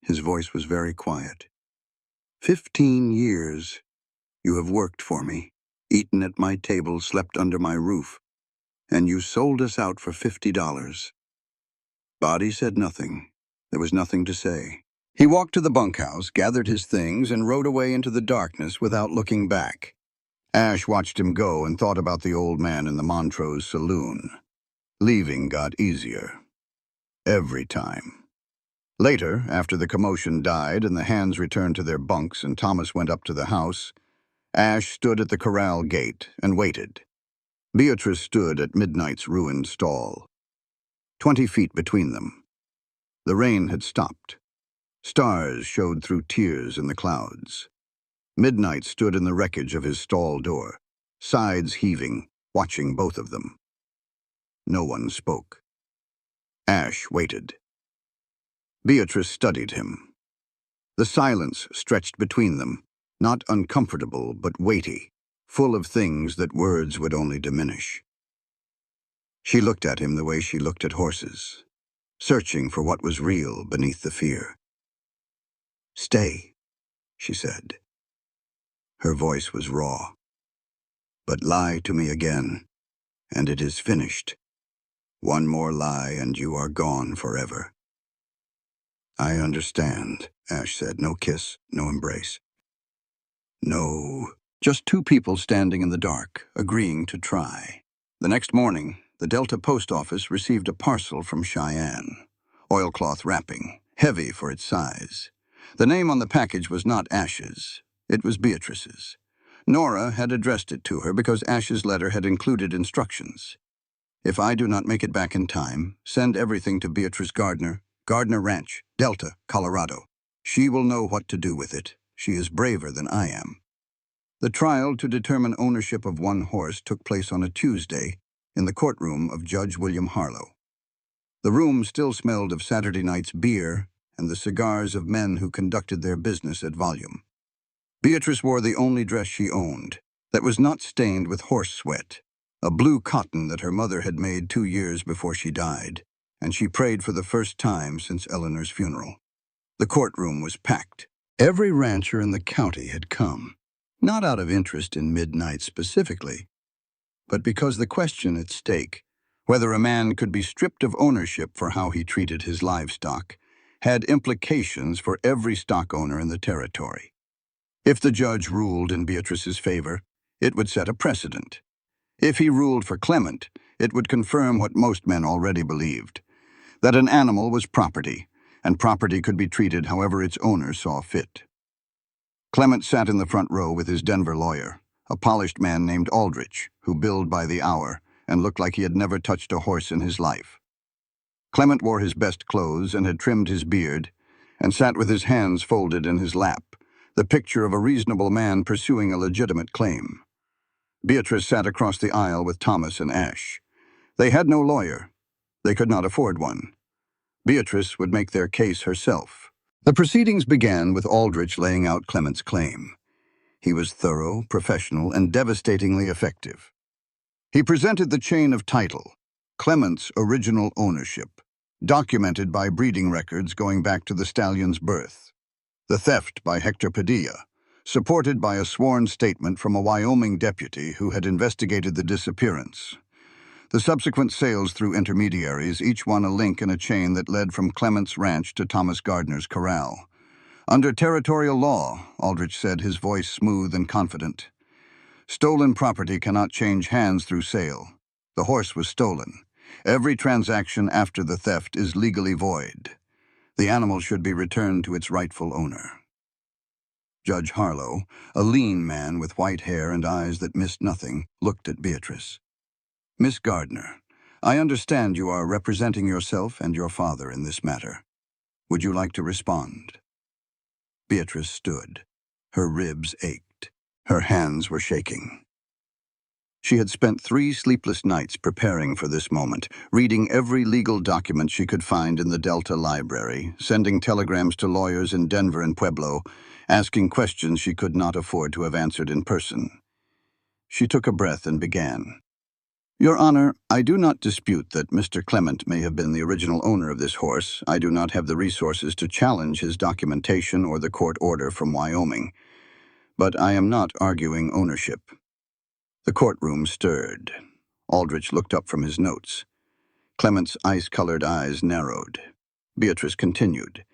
Speaker 2: His voice was very quiet. 15 years. You have worked for me, eaten at my table, slept under my roof, and you sold us out for $50. Bodie said nothing. There was nothing to say. He walked to the bunkhouse, gathered his things, and rode away into the darkness without looking back. Ash watched him go and thought about the old man in the Montrose saloon. Leaving got easier. Every time. Later, after the commotion died and the hands returned to their bunks and Thomas went up to the house, Ash stood at the corral gate and waited. Beatrice stood at Midnight's ruined stall. 20 feet between them. The rain had stopped. Stars showed through tears in the clouds. Midnight stood in the wreckage of his stall door, sides heaving, watching both of them. No one spoke. Ash waited. Beatrice studied him. The silence stretched between them, not uncomfortable but weighty, full of things that words would only diminish. She looked at him the way she looked at horses, searching for what was real beneath the fear. "Stay," she said. Her voice was raw. "But lie to me again, and it is finished. One more lie and you are gone forever." "I understand," Ash said. No kiss, no embrace. No, just 2 people standing in the dark, agreeing to try. The next morning, the Delta Post Office received a parcel from Cheyenne. Oilcloth wrapping, heavy for its size. The name on the package was not Ash's. It was Beatrice's. Nora had addressed it to her because Ash's letter had included instructions. "If I do not make it back in time, send everything to Beatrice Gardner, Gardner Ranch, Delta, Colorado. She will know what to do with it. She is braver than I am." The trial to determine ownership of one horse took place on a Tuesday in the courtroom of Judge William Harlow. The room still smelled of Saturday night's beer and the cigars of men who conducted their business at volume. Beatrice wore the only dress she owned that was not stained with horse sweat, a blue cotton that her mother had made 2 years before she died, and she prayed for the first time since Eleanor's funeral. The courtroom was packed. Every rancher in the county had come, not out of interest in Midnight specifically, but because the question at stake, whether a man could be stripped of ownership for how he treated his livestock, had implications for every stock owner in the territory. If the judge ruled in Beatrice's favor, it would set a precedent. If he ruled for Clement, it would confirm what most men already believed, that an animal was property, and property could be treated however its owner saw fit. Clement sat in the front row with his Denver lawyer, a polished man named Aldrich, who billed by the hour and looked like he had never touched a horse in his life. Clement wore his best clothes and had trimmed his beard, and sat with his hands folded in his lap, the picture of a reasonable man pursuing a legitimate claim. Beatrice sat across the aisle with Thomas and Ash. They had no lawyer. They could not afford one. Beatrice would make their case herself. The proceedings began with Aldrich laying out Clement's claim. He was thorough, professional, and devastatingly effective. He presented the chain of title, Clement's original ownership, documented by breeding records going back to the stallion's birth. The theft by Hector Padilla, supported by a sworn statement from a Wyoming deputy who had investigated the disappearance. The subsequent sales through intermediaries, each one a link in a chain that led from Clement's ranch to Thomas Gardner's corral. Under territorial law, Aldrich said, his voice smooth and confident. Stolen property cannot change hands through sale. The horse was stolen. Every transaction after the theft is legally void. The animal should be returned to its rightful owner. Judge Harlow, a lean man with white hair and eyes that missed nothing, looked at Beatrice. Miss Gardner, I understand you are representing yourself and your father in this matter. Would you like to respond? Beatrice stood. Her ribs ached. Her hands were shaking. She had spent 3 sleepless nights preparing for this moment, reading every legal document she could find in the Delta Library, sending telegrams to lawyers in Denver and Pueblo, asking questions she could not afford to have answered in person. She took a breath and began. Your Honor, I do not dispute that Mr. Clement may have been the original owner of this horse. I do not have the resources to challenge his documentation or the court order from Wyoming. But I am not arguing ownership. The courtroom stirred. Aldrich looked up from his notes. Clement's ice-colored eyes narrowed. Beatrice continued.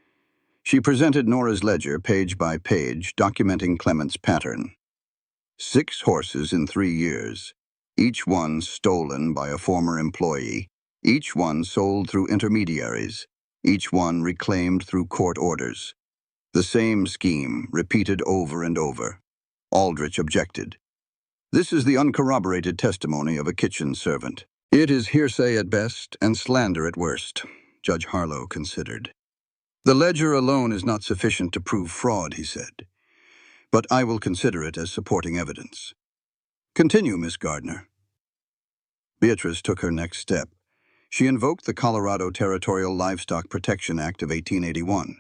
Speaker 2: She presented Nora's ledger page by page, documenting Clement's pattern. 6 horses in 3 years, each one stolen by a former employee, each one sold through intermediaries, each one reclaimed through court orders. The same scheme, repeated over and over. Aldrich objected. This is the uncorroborated testimony of a kitchen servant. It is hearsay at best and slander at worst, Judge Harlow considered. The ledger alone is not sufficient to prove fraud, he said, but I will consider it as supporting evidence. Continue, Miss Gardner. Beatrice took her next step. She invoked the Colorado Territorial Livestock Protection Act of 1881,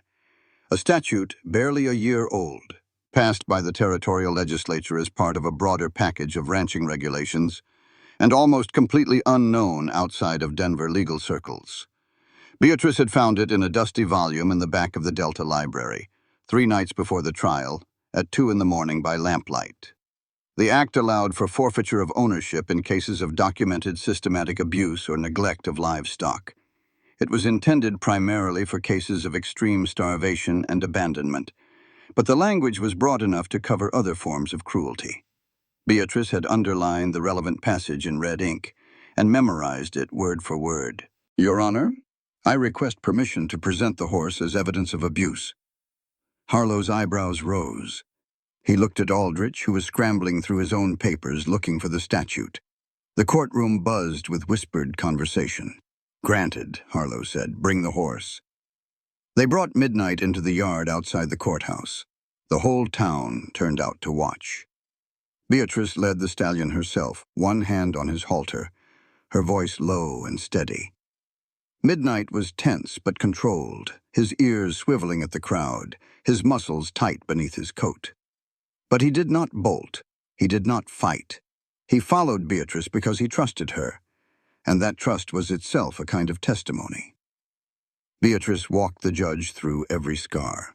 Speaker 2: a statute barely a year old, passed by the territorial legislature as part of a broader package of ranching regulations, and almost completely unknown outside of Denver legal circles. Beatrice had found it in a dusty volume in the back of the Delta Library, 3 nights before the trial, at 2 in the morning by lamplight. The act allowed for forfeiture of ownership in cases of documented systematic abuse or neglect of livestock. It was intended primarily for cases of extreme starvation and abandonment, but the language was broad enough to cover other forms of cruelty. Beatrice had underlined the relevant passage in red ink and memorized it word for word. Your Honor, I request permission to present the horse as evidence of abuse. Harlow's eyebrows rose. He looked at Aldrich, who was scrambling through his own papers looking for the statute. The courtroom buzzed with whispered conversation. Granted, Harlow said. Bring the horse. They brought Midnight into the yard outside the courthouse. The whole town turned out to watch. Beatrice led the stallion herself, one hand on his halter, her voice low and steady. Midnight was tense but controlled, his ears swiveling at the crowd, his muscles tight beneath his coat. But he did not bolt. He did not fight. He followed Beatrice because he trusted her, and that trust was itself a kind of testimony. Beatrice walked the judge through every scar.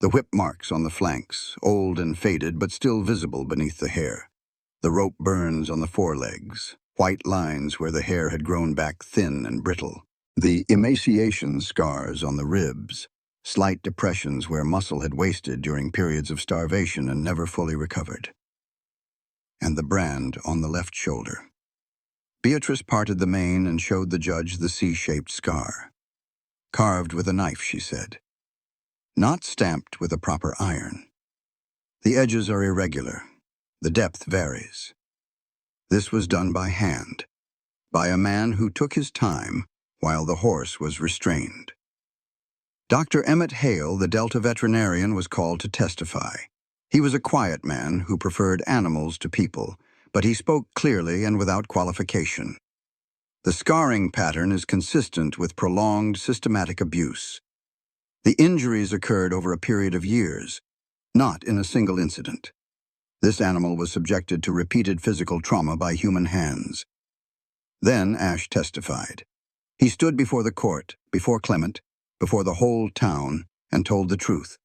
Speaker 2: The whip marks on the flanks, old and faded but still visible beneath the hair. The rope burns on the forelegs, white lines where the hair had grown back thin and brittle. The emaciation scars on the ribs, slight depressions where muscle had wasted during periods of starvation and never fully recovered. And the brand on the left shoulder. Beatrice parted the mane and showed the judge the C-shaped scar. Carved with a knife, she said. Not stamped with a proper iron. The edges are irregular. The depth varies. This was done by hand, by a man who took his time while the horse was restrained. Dr. Emmett Hale, the Delta veterinarian, was called to testify. He was a quiet man who preferred animals to people, but he spoke clearly and without qualification. The scarring pattern is consistent with prolonged systematic abuse. The injuries occurred over a period of years, not in a single incident. This animal was subjected to repeated physical trauma by human hands. Then Ash testified. He stood before the court, before Clement, before the whole town, and told the truth.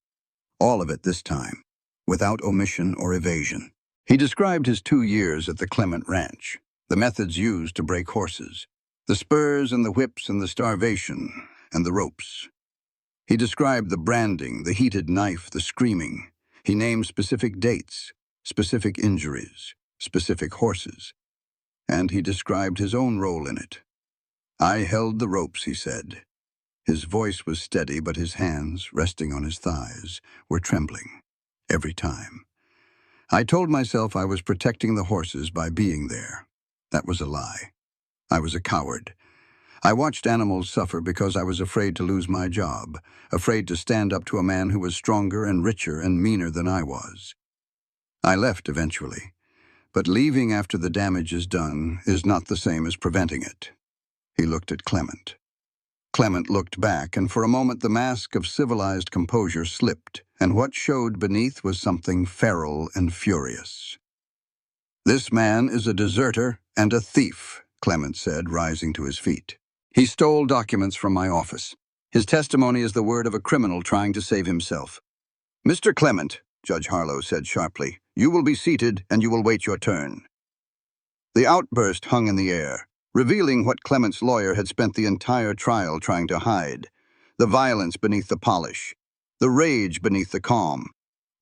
Speaker 2: All of it this time, without omission or evasion. He described his 2 years at the Clement Ranch, the methods used to break horses, the spurs and the whips and the starvation and the ropes. He described the branding, the heated knife, the screaming. He named specific dates, specific injuries, specific horses. And he described his own role in it. "I held the ropes," he said. His voice was steady, but his hands, resting on his thighs, were trembling every time. "I told myself I was protecting the horses by being there. That was a lie. I was a coward. I watched animals suffer because I was afraid to lose my job, afraid to stand up to a man who was stronger and richer and meaner than I was. I left eventually, but leaving after the damage is done is not the same as preventing it." He looked at Clement. Clement looked back, and for a moment the mask of civilized composure slipped, and what showed beneath was something feral and furious. "This man is a deserter and a thief," Clement said, rising to his feet. "He stole documents from my office. His testimony is the word of a criminal trying to save himself." "Mr. Clement," Judge Harlow said sharply, "you will be seated and you will wait your turn." The outburst hung in the air, revealing what Clement's lawyer had spent the entire trial trying to hide: the violence beneath the polish, the rage beneath the calm,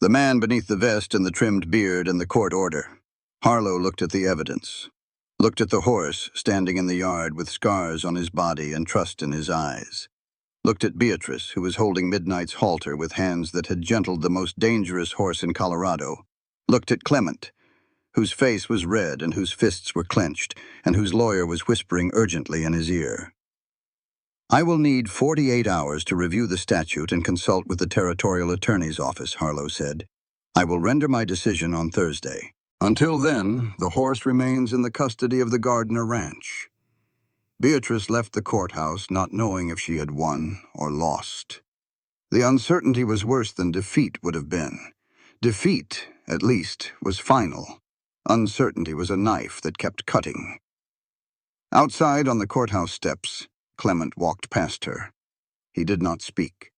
Speaker 2: the man beneath the vest and the trimmed beard and the court order. Harlow looked at the evidence, looked at the horse standing in the yard with scars on his body and trust in his eyes, looked at Beatrice, who was holding Midnight's halter with hands that had gentled the most dangerous horse in Colorado, looked at Clement, whose face was red and whose fists were clenched, and whose lawyer was whispering urgently in his ear. "I will need 48 hours to review the statute and consult with the Territorial Attorney's Office," Harlow said. "I will render my decision on Thursday. Until then, the horse remains in the custody of the Gardner Ranch." Beatrice left the courthouse not knowing if she had won or lost. The uncertainty was worse than defeat would have been. Defeat, at least, was final. Uncertainty was a knife that kept cutting. Outside on the courthouse steps, Clement walked past her. He did not speak.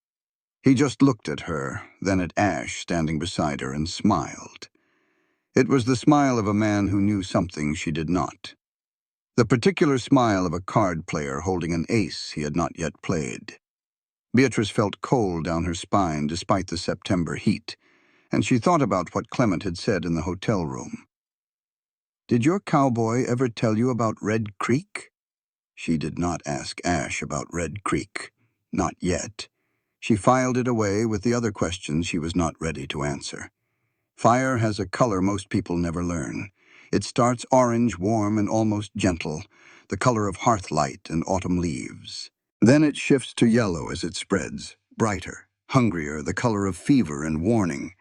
Speaker 2: He just looked at her, then at Ash standing beside her, and smiled. It was the smile of a man who knew something she did not. The particular smile of a card player holding an ace he had not yet played. Beatrice felt cold down her spine despite the September heat, and she thought about what Clement had said in the hotel room. "Did your cowboy ever tell you about Red Creek?" She did not ask Ash about Red Creek. Not yet. She filed it away with the other questions she was not ready to answer. Fire has a color most people never learn. It starts orange, warm, and almost gentle, the color of hearth light and autumn leaves. Then it shifts to yellow as it spreads, brighter, hungrier, the color of fever and warning.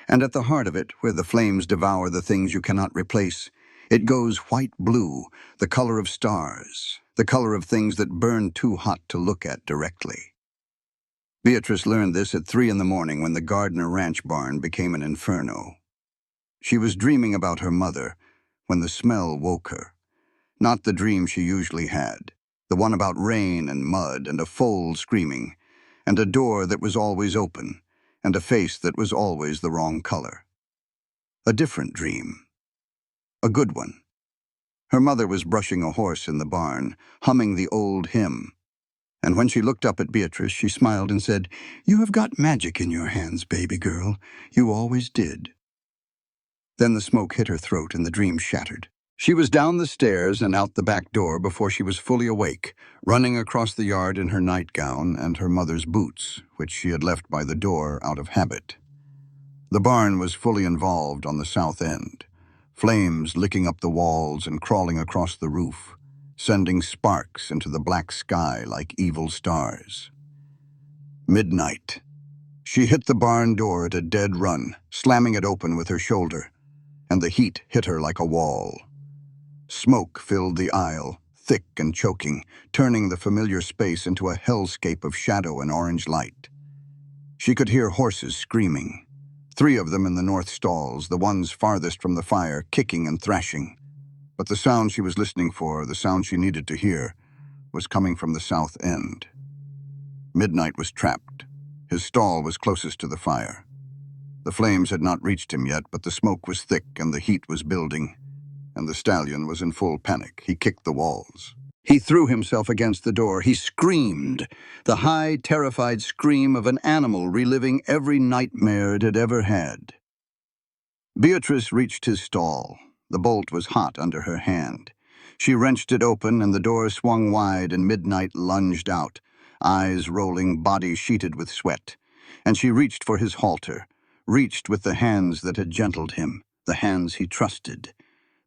Speaker 2: And at the heart of it, where the flames devour the things you cannot replace, it goes white-blue, the color of stars, the color of things that burn too hot to look at directly. Beatrice learned this at 3 in the morning when the Gardner Ranch barn became an inferno. She was dreaming about her mother when the smell woke her. Not the dream she usually had, the one about rain and mud and a foal screaming, and a door that was always open, and a face that was always the wrong color. A different dream. A good one. Her mother was brushing a horse in the barn, humming the old hymn. And when she looked up at Beatrice, she smiled and said, "You have got magic in your hands, baby girl. You always did." Then the smoke hit her throat and the dream shattered. She was down the stairs and out the back door before she was fully awake, running across the yard in her nightgown and her mother's boots, which she had left by the door out of habit. The barn was fully involved on the south end, flames licking up the walls and crawling across the roof, sending sparks into the black sky like evil stars. Midnight. She hit the barn door at a dead run, slamming it open with her shoulder, and the heat hit her like a wall. Smoke filled the aisle, thick and choking, turning the familiar space into a hellscape of shadow and orange light. She could hear horses screaming, 3 of them in the north stalls, the ones farthest from the fire, kicking and thrashing. But the sound she was listening for, the sound she needed to hear, was coming from the south end. Midnight was trapped. His stall was closest to the fire. The flames had not reached him yet, but the smoke was thick and the heat was building, and the stallion was in full panic. He kicked the walls. He threw himself against the door. He screamed, the high, terrified scream of an animal reliving every nightmare it had ever had. Beatrice reached his stall. The bolt was hot under her hand. She wrenched it open, and the door swung wide, and Midnight lunged out, eyes rolling, body sheeted with sweat. And she reached for his halter, reached with the hands that had gentled him, the hands he trusted,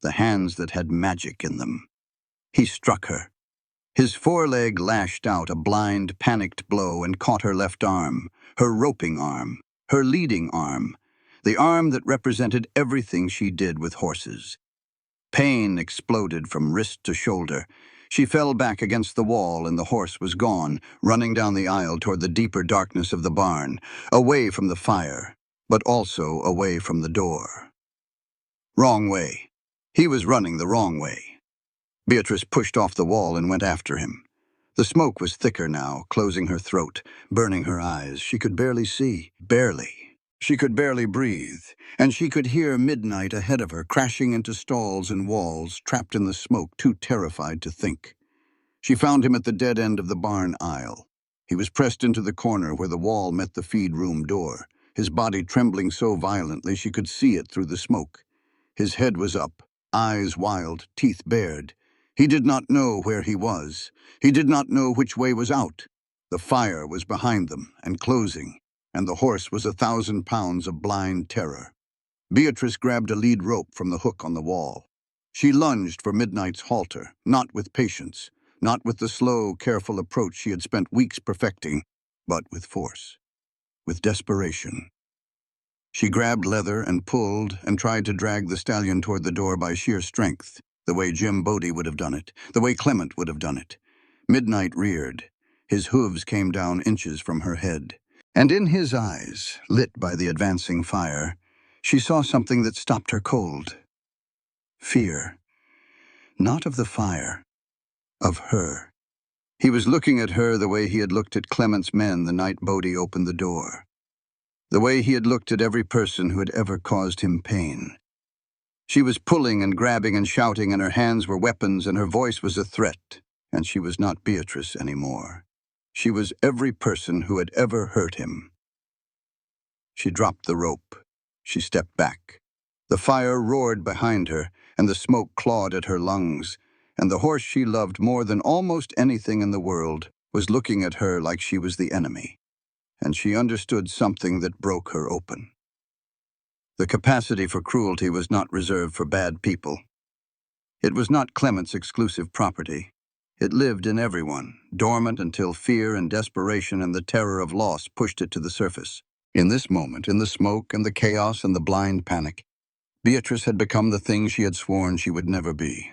Speaker 2: the hands that had magic in them. He struck her. His foreleg lashed out a blind, panicked blow and caught her left arm, her roping arm, her leading arm, the arm that represented everything she did with horses. Pain exploded from wrist to shoulder. She fell back against the wall and the horse was gone, running down the aisle toward the deeper darkness of the barn, away from the fire, but also away from the door. Wrong way. He was running the wrong way. Beatrice pushed off the wall and went after him. The smoke was thicker now, closing her throat, burning her eyes. She could barely see, barely. She could barely breathe, and she could hear Midnight ahead of her, crashing into stalls and walls, trapped in the smoke, too terrified to think. She found him at the dead end of the barn aisle. He was pressed into the corner where the wall met the feed room door, his body trembling so violently she could see it through the smoke. His head was up, eyes wild, teeth bared. He did not know where he was. He did not know which way was out. The fire was behind them and closing, and the horse was 1,000 pounds of blind terror. Beatrice grabbed a lead rope from the hook on the wall. She lunged for Midnight's halter, not with patience, not with the slow, careful approach she had spent weeks perfecting, but with force, with desperation. She grabbed leather and pulled and tried to drag the stallion toward the door by sheer strength, the way Jim Bodie would have done it, the way Clement would have done it. Midnight reared. His hooves came down inches from her head. And in his eyes, lit by the advancing fire, she saw something that stopped her cold. Fear. Not of the fire, of her. He was looking at her the way he had looked at Clement's men the night Bodie opened the door. The way he had looked at every person who had ever caused him pain. She was pulling and grabbing and shouting, and her hands were weapons, and her voice was a threat. And she was not Beatrice anymore. She was every person who had ever hurt him. She dropped the rope. She stepped back. The fire roared behind her, and the smoke clawed at her lungs, and the horse she loved more than almost anything in the world was looking at her like she was the enemy. And she understood something that broke her open. The capacity for cruelty was not reserved for bad people. It was not Clement's exclusive property. It lived in everyone, dormant until fear and desperation and the terror of loss pushed it to the surface. In this moment, in the smoke and the chaos and the blind panic, Beatrice had become the thing she had sworn she would never be.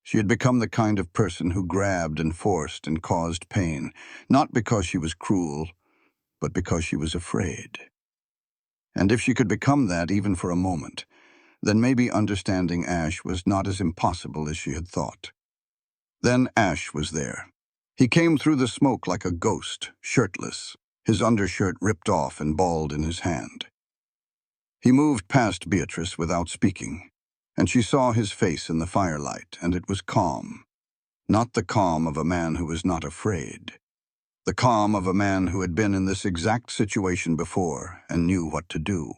Speaker 2: She had become the kind of person who grabbed and forced and caused pain, not because she was cruel, but because she was afraid. And if she could become that even for a moment, then maybe understanding Ash was not as impossible as she had thought. Then Ash was there. He came through the smoke like a ghost, shirtless, his undershirt ripped off and balled in his hand. He moved past Beatrice without speaking, and she saw his face in the firelight, and it was calm. Not the calm of a man who was not afraid. The calm of a man who had been in this exact situation before and knew what to do.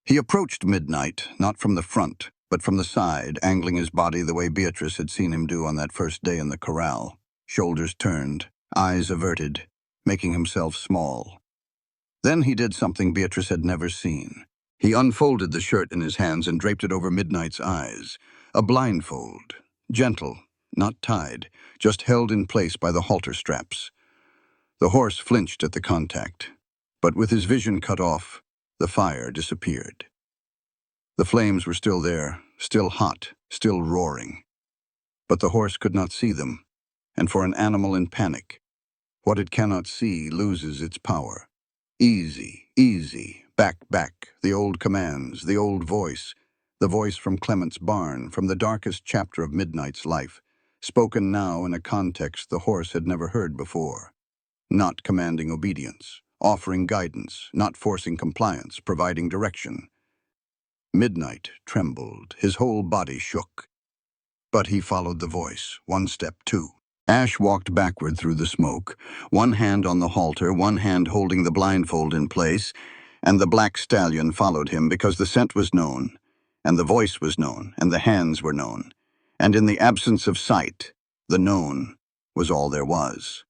Speaker 2: He approached Midnight, not from the front, but from the side, angling his body the way Beatrice had seen him do on that first day in the corral, shoulders turned, eyes averted, making himself small. Then he did something Beatrice had never seen. He unfolded the shirt in his hands and draped it over Midnight's eyes. A blindfold, gentle, not tied, just held in place by the halter straps. The horse flinched at the contact, but with his vision cut off, the fire disappeared. The flames were still there, still hot, still roaring. But the horse could not see them, and for an animal in panic, what it cannot see loses its power. Easy, easy, back, back, the old commands, the old voice, the voice from Clement's barn, from the darkest chapter of Midnight's life, spoken now in a context the horse had never heard before. Not commanding obedience, offering guidance, not forcing compliance, providing direction. Midnight trembled, his whole body shook. But he followed the voice, one step, two. Ash walked backward through the smoke, one hand on the halter, one hand holding the blindfold in place, and the black stallion followed him because the scent was known, and the voice was known, and the hands were known. And in the absence of sight, the known was all there was.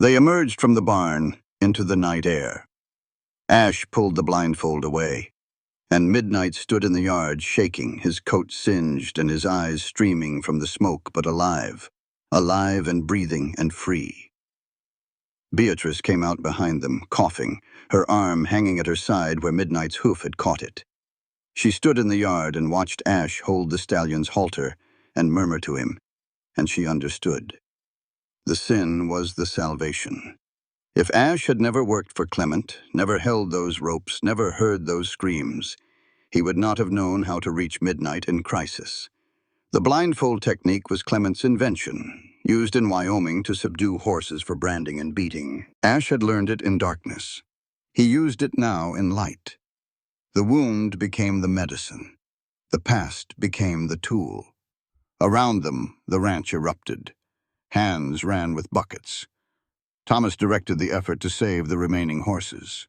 Speaker 2: They emerged from the barn into the night air. Ash pulled the blindfold away, and Midnight stood in the yard shaking, his coat singed and his eyes streaming from the smoke, but alive and breathing and free. Beatrice came out behind them, coughing, her arm hanging at her side where Midnight's hoof had caught it. She stood in the yard and watched Ash hold the stallion's halter and murmur to him, and she understood. The sin was the salvation. If Ash had never worked for Clement, never held those ropes, never heard those screams, he would not have known how to reach Midnight in crisis. The blindfold technique was Clement's invention, used in Wyoming to subdue horses for branding and beating. Ash had learned it in darkness. He used it now in light. The wound became the medicine. The past became the tool. Around them, the ranch erupted. Hands ran with buckets. Thomas directed the effort to save the remaining horses.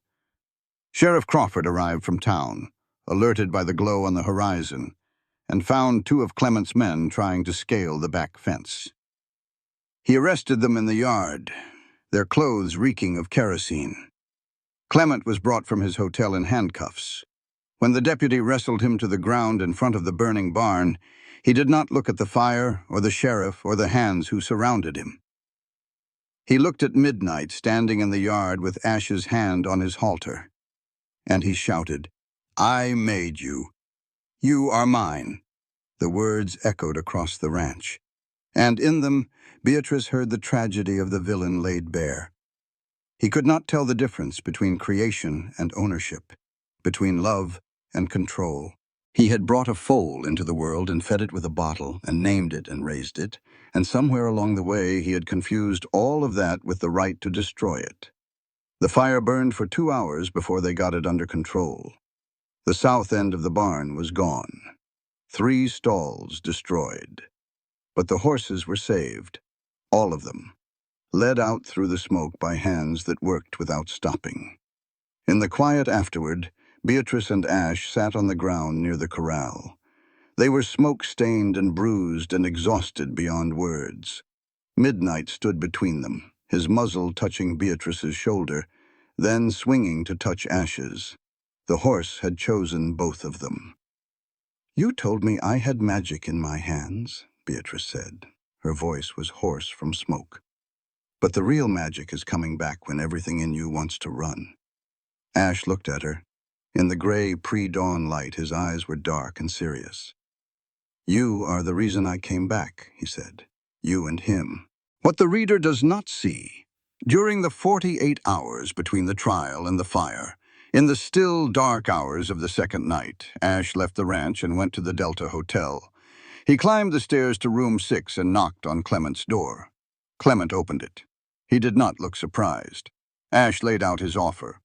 Speaker 2: Sheriff Crawford arrived from town, alerted by the glow on the horizon, and found two of Clement's men trying to scale the back fence. He arrested them in the yard, their clothes reeking of kerosene. Clement was brought from his hotel in handcuffs. When the deputy wrestled him to the ground in front of the burning barn, he did not look at the fire or the sheriff or the hands who surrounded him. He looked at Midnight standing in the yard with Ash's hand on his halter, and he shouted, "I made you. You are mine." The words echoed across the ranch, and in them, Beatrice heard the tragedy of the villain laid bare. He could not tell the difference between creation and ownership, between love and control. He had brought a foal into the world and fed it with a bottle and named it and raised it, and somewhere along the way he had confused all of that with the right to destroy it. The fire burned for 2 hours before they got it under control. The south end of the barn was gone. 3 stalls destroyed. But the horses were saved, all of them, led out through the smoke by hands that worked without stopping. In the quiet afterward, Beatrice and Ash sat on the ground near the corral. They were smoke-stained and bruised and exhausted beyond words. Midnight stood between them, his muzzle touching Beatrice's shoulder, then swinging to touch Ash's. The horse had chosen both of them. "You told me I had magic in my hands," Beatrice said. Her voice was hoarse from smoke. "But the real magic is coming back when everything in you wants to run." Ash looked at her. In the gray pre-dawn light, his eyes were dark and serious. "You are the reason I came back," he said. "You and him." What the reader does not see, during the 48 hours between the trial and the fire, in the still, dark hours of the second night, Ash left the ranch and went to the Delta Hotel. He climbed the stairs to room 6 and knocked on Clement's door. Clement opened it. He did not look surprised. Ash laid out his offer.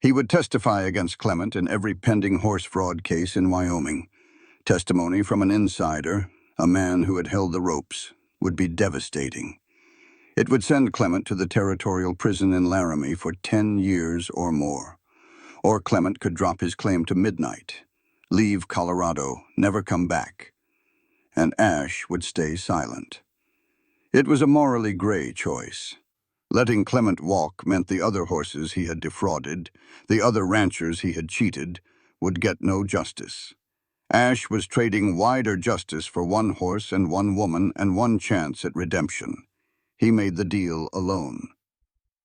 Speaker 2: He would testify against Clement in every pending horse fraud case in Wyoming. Testimony from an insider, a man who had held the ropes, would be devastating. It would send Clement to the territorial prison in Laramie for 10 years or more. Or Clement could drop his claim to Midnight, leave Colorado, never come back. And Ash would stay silent. It was a morally gray choice. Letting Clement walk meant the other horses he had defrauded, the other ranchers he had cheated, would get no justice. Ash was trading wider justice for 1 horse and 1 woman and 1 chance at redemption. He made the deal alone,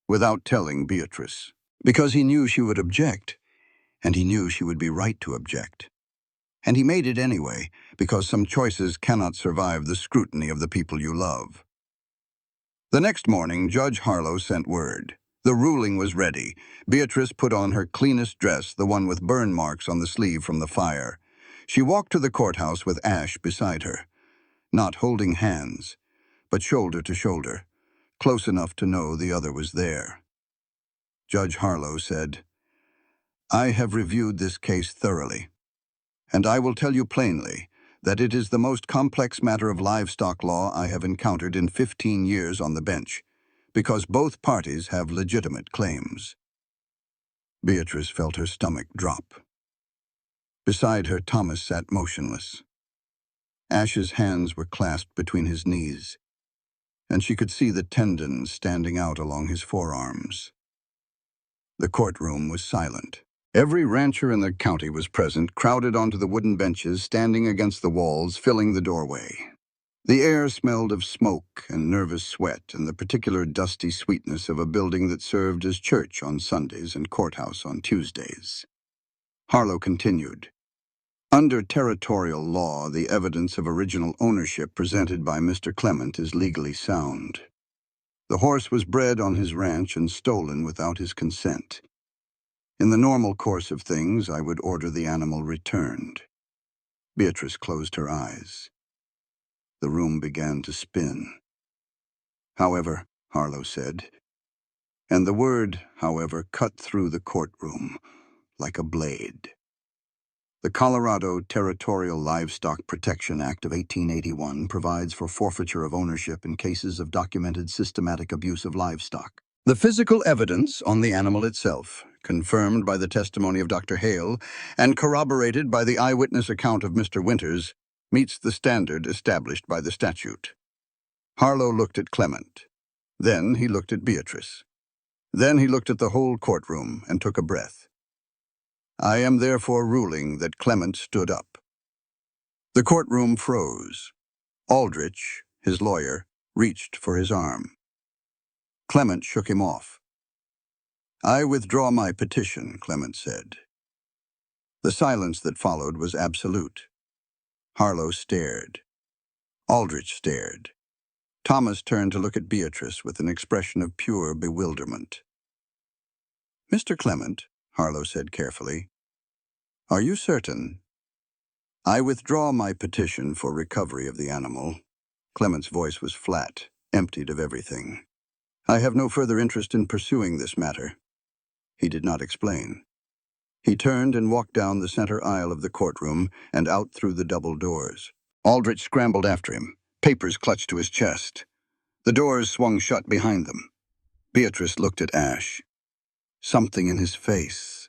Speaker 2: without telling Beatrice, because he knew she would object, and he knew she would be right to object. And he made it anyway, because some choices cannot survive the scrutiny of the people you love. The next morning, Judge Harlow sent word. The ruling was ready. Beatrice put on her cleanest dress, the one with burn marks on the sleeve from the fire. She walked to the courthouse with Ash beside her, not holding hands, but shoulder to shoulder, close enough to know the other was there. Judge Harlow said, "I have reviewed this case thoroughly, and I will tell you plainly that it is the most complex matter of livestock law I have encountered in 15 years on the bench, because both parties have legitimate claims." Beatrice felt her stomach drop. Beside her, Thomas sat motionless. Ash's hands were clasped between his knees, and she could see the tendons standing out along his forearms. The courtroom was silent. Every rancher in the county was present, crowded onto the wooden benches, standing against the walls, filling the doorway. The air smelled of smoke and nervous sweat and the particular dusty sweetness of a building that served as church on Sundays and courthouse on Tuesdays. Harlow continued. Under territorial law, the evidence of original ownership presented by Mr. Clement is legally sound. The horse was bred on his ranch and stolen without his consent. In the normal course of things, I would order the animal returned. Beatrice closed her eyes. The room began to spin. "However," Harlow said, and the word, however, cut through the courtroom like a blade. The Colorado Territorial Livestock Protection Act of 1881 provides for forfeiture of ownership in cases of documented systematic abuse of livestock. The physical evidence on the animal itself, confirmed by the testimony of Dr. Hale and corroborated by the eyewitness account of Mr. Winters, meets the standard established by the statute. Harlow looked at Clement. Then he looked at Beatrice. Then he looked at the whole courtroom and took a breath. "I am therefore ruling that Clement stood up." The courtroom froze. Aldrich, his lawyer, reached for his arm. Clement shook him off. "I withdraw my petition," Clement said. The silence that followed was absolute. Harlow stared. Aldrich stared. Thomas turned to look at Beatrice with an expression of pure bewilderment. "Mr. Clement," Harlow said carefully, "are you certain?" "I withdraw my petition for recovery of the animal." Clement's voice was flat, emptied of everything. "I have no further interest in pursuing this matter." He did not explain. He turned and walked down the center aisle of the courtroom and out through the double doors. Aldrich scrambled after him, papers clutched to his chest. The doors swung shut behind them. Beatrice looked at Ash. Something in his face.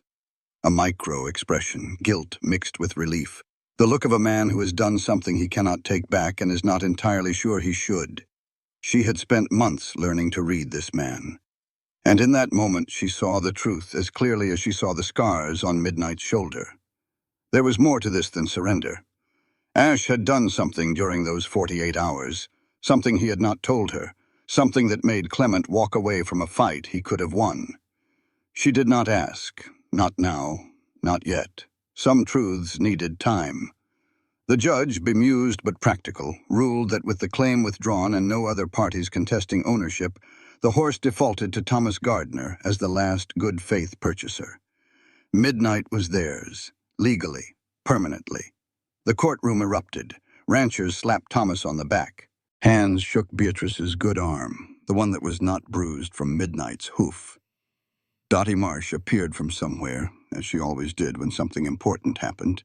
Speaker 2: A micro-expression, guilt mixed with relief. The look of a man who has done something he cannot take back and is not entirely sure he should. She had spent months learning to read this man. And in that moment she saw the truth as clearly as she saw the scars on Midnight's shoulder. There was more to this than surrender. Ash had done something during those 48 hours, something he had not told her, something that made Clement walk away from a fight he could have won. She did not ask, not now, not yet. Some truths needed time. The judge, bemused but practical, ruled that with the claim withdrawn and no other parties contesting ownership, the horse defaulted to Thomas Gardner as the last good-faith purchaser. Midnight was theirs, legally, permanently. The courtroom erupted. Ranchers slapped Thomas on the back. Hands shook Beatrice's good arm, the one that was not bruised from Midnight's hoof. Dottie Marsh appeared from somewhere, as she always did when something important happened,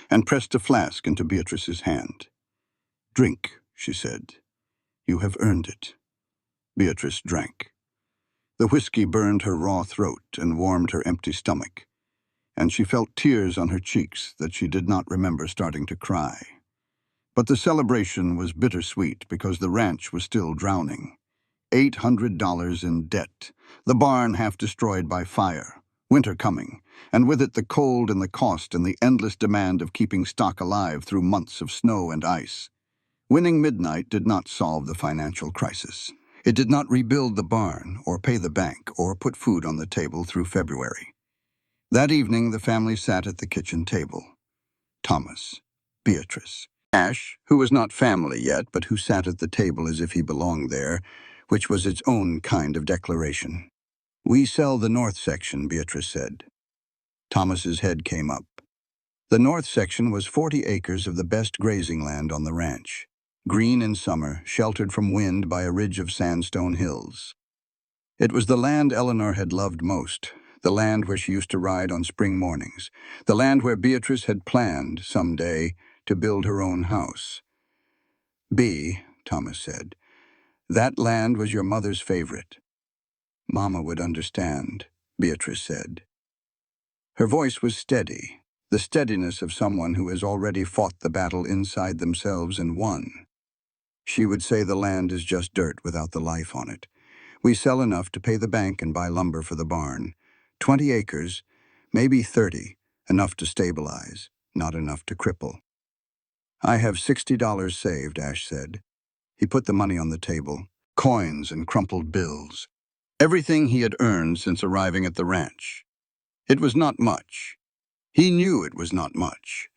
Speaker 2: and pressed a flask into Beatrice's hand. "Drink," she said. "You have earned it." Beatrice drank. The whiskey burned her raw throat and warmed her empty stomach, and she felt tears on her cheeks that she did not remember starting to cry. But the celebration was bittersweet because the ranch was still drowning. $800 in debt, the barn half destroyed by fire, winter coming, and with it the cold and the cost and the endless demand of keeping stock alive through months of snow and ice. Winning Midnight did not solve the financial crisis. It did not rebuild the barn or pay the bank or put food on the table through February. That evening the family sat at the kitchen table. Thomas, Beatrice, Ash, who was not family yet, but who sat at the table as if he belonged there, which was its own kind of declaration. "We sell the north section," Beatrice said. Thomas's head came up. The north section was 40 acres of the best grazing land on the ranch, green in summer, sheltered from wind by a ridge of sandstone hills. It was the land Eleanor had loved most, the land where she used to ride on spring mornings, the land where Beatrice had planned, someday, to build her own house. Thomas said, that land was your mother's favorite. Mama would understand, Beatrice said. Her voice was steady, the steadiness of someone who has already fought the battle inside themselves and won. She would say the land is just dirt without the life on it. We sell enough to pay the bank and buy lumber for the barn. 20 acres, maybe 30, enough to stabilize, not enough to cripple. I have $60 saved, Ash said. He put the money on the table, coins and crumpled bills. Everything he had earned since arriving at the ranch. It was not much. He knew it was not much.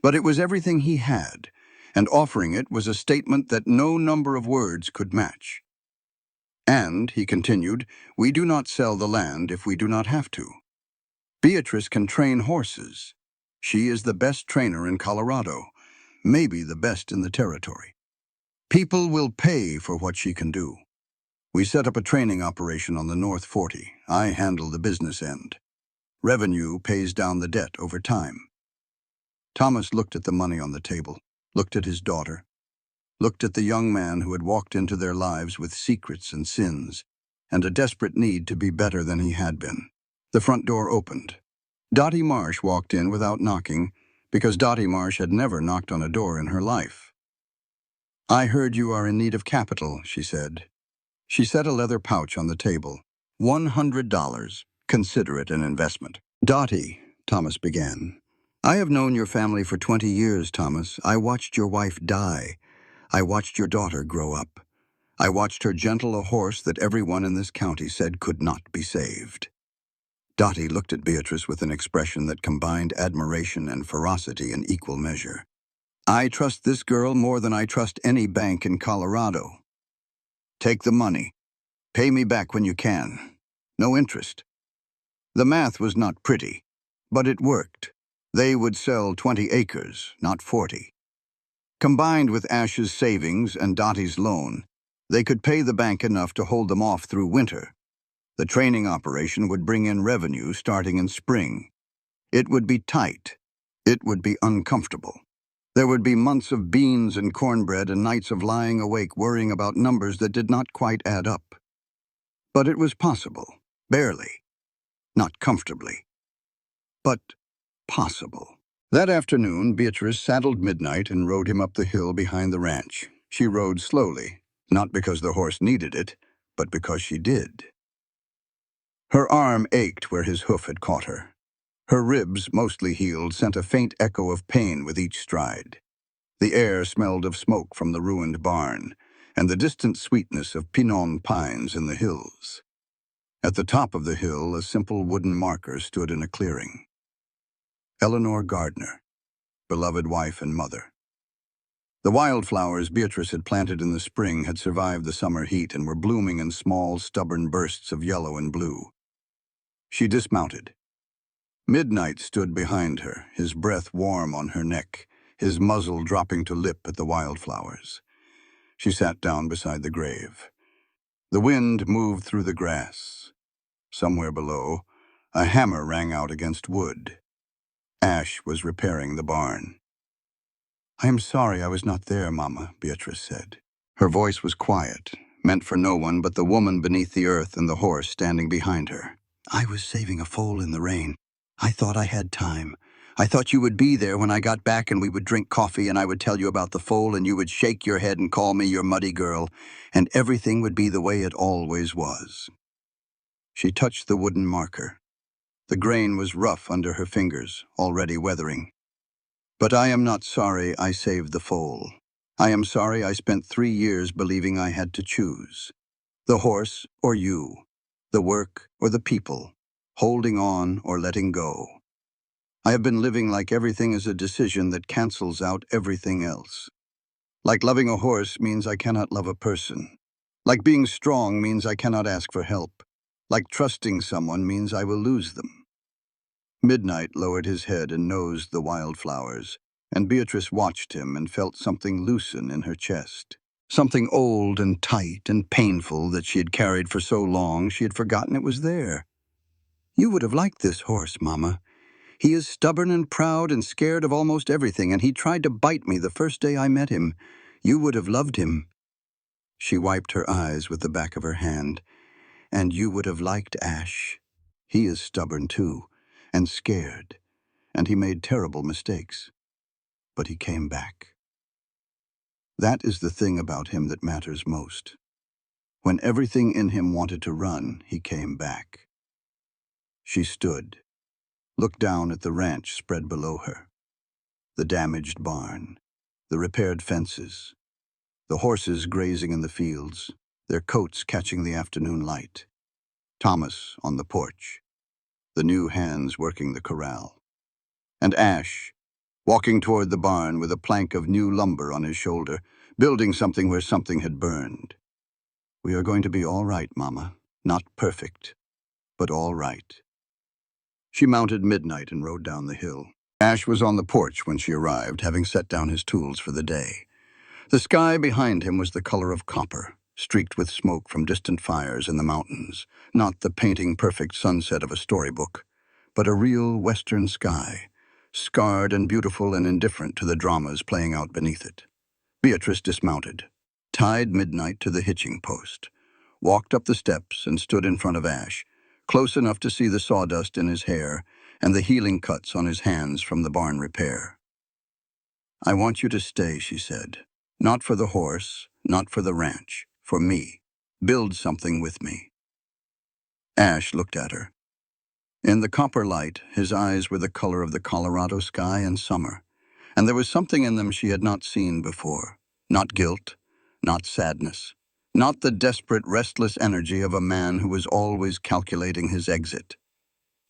Speaker 2: But it was everything he had, and offering it was a statement that no number of words could match. And, he continued, we do not sell the land if we do not have to. Beatrice can train horses. She is the best trainer in Colorado, maybe the best in the territory. People will pay for what she can do. We set up a training operation on the North 40. I handle the business end. Revenue pays down the debt over time. Thomas looked at the money on the table, looked at his daughter, looked at the young man who had walked into their lives with secrets and sins, and a desperate need to be better than he had been. The front door opened. Dottie Marsh walked in without knocking, because Dottie Marsh had never knocked on a door in her life. I heard you are in need of capital, she said. She set a leather pouch on the table. $100. Consider it an investment. Dottie, Thomas began. I have known your family for 20 years, Thomas. I watched your wife die. I watched your daughter grow up. I watched her gentle a horse that everyone in this county said could not be saved. Dottie looked at Beatrice with an expression that combined admiration and ferocity in equal measure. I trust this girl more than I trust any bank in Colorado. Take the money. Pay me back when you can. No interest. The math was not pretty, but it worked. They would sell 20 acres, not 40. Combined with Ash's savings and Dottie's loan, they could pay the bank enough to hold them off through winter. The training operation would bring in revenue starting in spring. It would be tight. It would be uncomfortable. There would be months of beans and cornbread and nights of lying awake worrying about numbers that did not quite add up. But it was possible, barely. Not comfortably, but possible. That afternoon, Beatrice saddled Midnight and rode him up the hill behind the ranch. She rode slowly, not because the horse needed it, but because she did. Her arm ached where his hoof had caught her. Her ribs, mostly healed, sent a faint echo of pain with each stride. The air smelled of smoke from the ruined barn, and the distant sweetness of pinon pines in the hills. At the top of the hill, a simple wooden marker stood in a clearing. Eleanor Gardner, beloved wife and mother. The wildflowers Beatrice had planted in the spring had survived the summer heat and were blooming in small, stubborn bursts of yellow and blue. She dismounted. Midnight stood behind her, his breath warm on her neck, his muzzle dropping to lip at the wildflowers. She sat down beside the grave. The wind moved through the grass. Somewhere below, a hammer rang out against wood. Ash was repairing the barn. I am sorry I was not there, Mama, Beatrice said. Her voice was quiet, meant for no one but the woman beneath the earth and the horse standing behind her. I was saving a foal in the rain. I thought I had time. I thought you would be there when I got back and we would drink coffee and I would tell you about the foal and you would shake your head and call me your muddy girl, and everything would be the way it always was. She touched the wooden marker. The grain was rough under her fingers, already weathering. But I am not sorry I saved the foal. I am sorry I spent 3 years believing I had to choose. The horse or you, the work or the people, holding on or letting go. I have been living like everything is a decision that cancels out everything else. Like loving a horse means I cannot love a person. Like being strong means I cannot ask for help. Like trusting someone means I will lose them. Midnight lowered his head and nosed the wildflowers, and Beatrice watched him and felt something loosen in her chest. Something old and tight and painful that she had carried for so long she had forgotten it was there. "You would have liked this horse, Mama. He is stubborn and proud and scared of almost everything, and he tried to bite me the first day I met him. You would have loved him." She wiped her eyes with the back of her hand. "And you would have liked Ash. He is stubborn too, and scared, and he made terrible mistakes. But he came back. That is the thing about him that matters most. When everything in him wanted to run, he came back." She stood, looked down at the ranch spread below her. The damaged barn, the repaired fences, the horses grazing in the fields, their coats catching the afternoon light. Thomas on the porch, the new hands working the corral. And Ash, walking toward the barn with a plank of new lumber on his shoulder, building something where something had burned. "We are going to be all right, Mama. Not perfect, but all right." She mounted Midnight and rode down the hill. Ash was on the porch when she arrived, having set down his tools for the day. The sky behind him was the color of copper, streaked with smoke from distant fires in the mountains, not the painting-perfect sunset of a storybook, but a real western sky, scarred and beautiful and indifferent to the dramas playing out beneath it. Beatrice dismounted, tied Midnight to the hitching post, walked up the steps and stood in front of Ash, close enough to see the sawdust in his hair and the healing cuts on his hands from the barn repair. "I want you to stay," she said. "Not for the horse, not for the ranch, for me. Build something with me." Ash looked at her. In the copper light, his eyes were the color of the Colorado sky in summer, and there was something in them she had not seen before. Not guilt, not sadness, not the desperate, restless energy of a man who was always calculating his exit.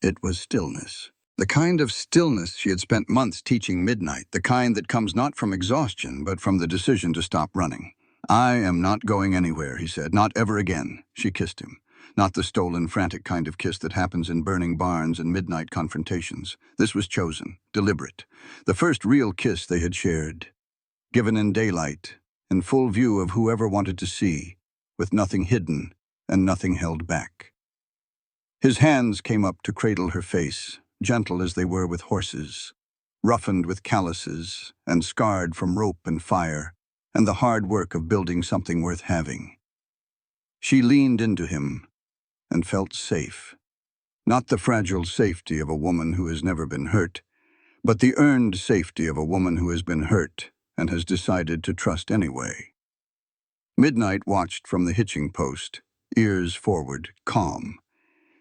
Speaker 2: It was stillness. The kind of stillness she had spent months teaching Midnight, the kind that comes not from exhaustion, but from the decision to stop running. "I am not going anywhere," he said. "Not ever again." She kissed him. Not the stolen, frantic kind of kiss that happens in burning barns and midnight confrontations. This was chosen, deliberate. The first real kiss they had shared. Given in daylight, in full view of whoever wanted to see, with nothing hidden and nothing held back. His hands came up to cradle her face, gentle as they were with horses, roughened with calluses and scarred from rope and fire, and the hard work of building something worth having. She leaned into him and felt safe. Not the fragile safety of a woman who has never been hurt, but the earned safety of a woman who has been hurt and has decided to trust anyway. Midnight watched from the hitching post, ears forward, calm.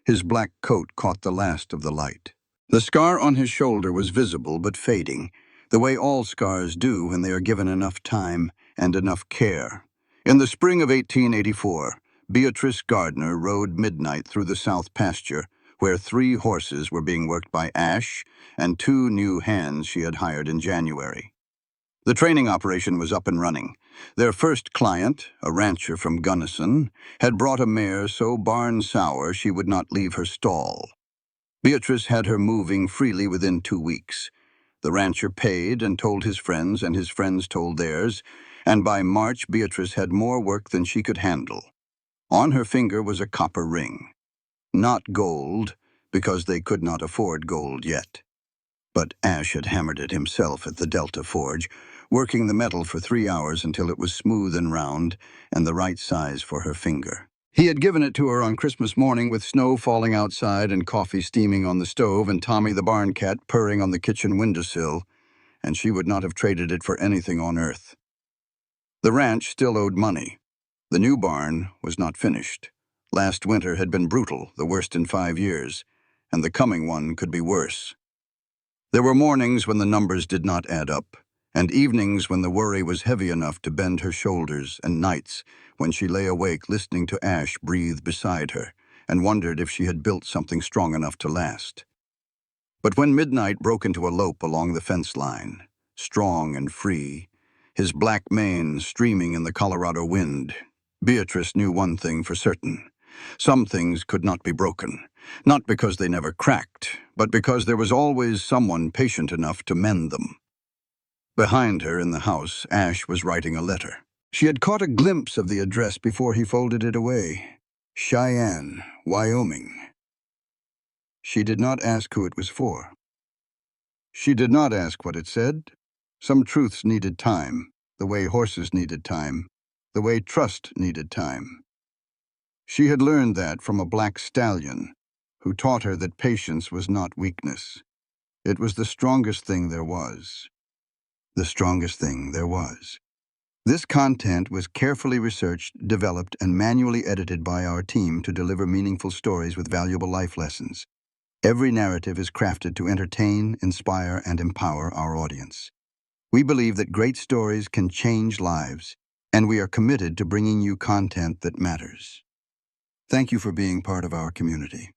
Speaker 2: His black coat caught the last of the light. The scar on his shoulder was visible but fading, the way all scars do when they are given enough time and enough care. In the spring of 1884, Beatrice Gardner rode Midnight through the south pasture, where 3 horses were being worked by Ash and 2 new hands she had hired in January. The training operation was up and running. Their first client, a rancher from Gunnison, had brought a mare so barn-sour she would not leave her stall. Beatrice had her moving freely within 2 weeks. The rancher paid and told his friends, and his friends told theirs, and by March Beatrice had more work than she could handle. On her finger was a copper ring. Not gold, because they could not afford gold yet. But Ash had hammered it himself at the Delta Forge, working the metal for 3 hours until it was smooth and round and the right size for her finger. He had given it to her on Christmas morning with snow falling outside and coffee steaming on the stove and Tommy the barn cat purring on the kitchen windowsill, and she would not have traded it for anything on earth. The ranch still owed money. The new barn was not finished. Last winter had been brutal, the worst in 5 years, and the coming one could be worse. There were mornings when the numbers did not add up, and evenings when the worry was heavy enough to bend her shoulders, and nights when she lay awake listening to Ash breathe beside her and wondered if she had built something strong enough to last. But when Midnight broke into a lope along the fence line, strong and free, his black mane streaming in the Colorado wind, Beatrice knew one thing for certain. Some things could not be broken, not because they never cracked, but because there was always someone patient enough to mend them. Behind her in the house, Ash was writing a letter. She had caught a glimpse of the address before he folded it away. Cheyenne, Wyoming. She did not ask who it was for. She did not ask what it said. Some truths needed time, the way horses needed time, the way trust needed time. She had learned that from a black stallion who taught her that patience was not weakness. It was the strongest thing there was. The strongest thing there was. This content was carefully researched, developed, and manually edited by our team to deliver meaningful stories with valuable life lessons. Every narrative is crafted to entertain, inspire, and empower our audience. We believe that great stories can change lives, and we are committed to bringing you content that matters. Thank you for being part of our community.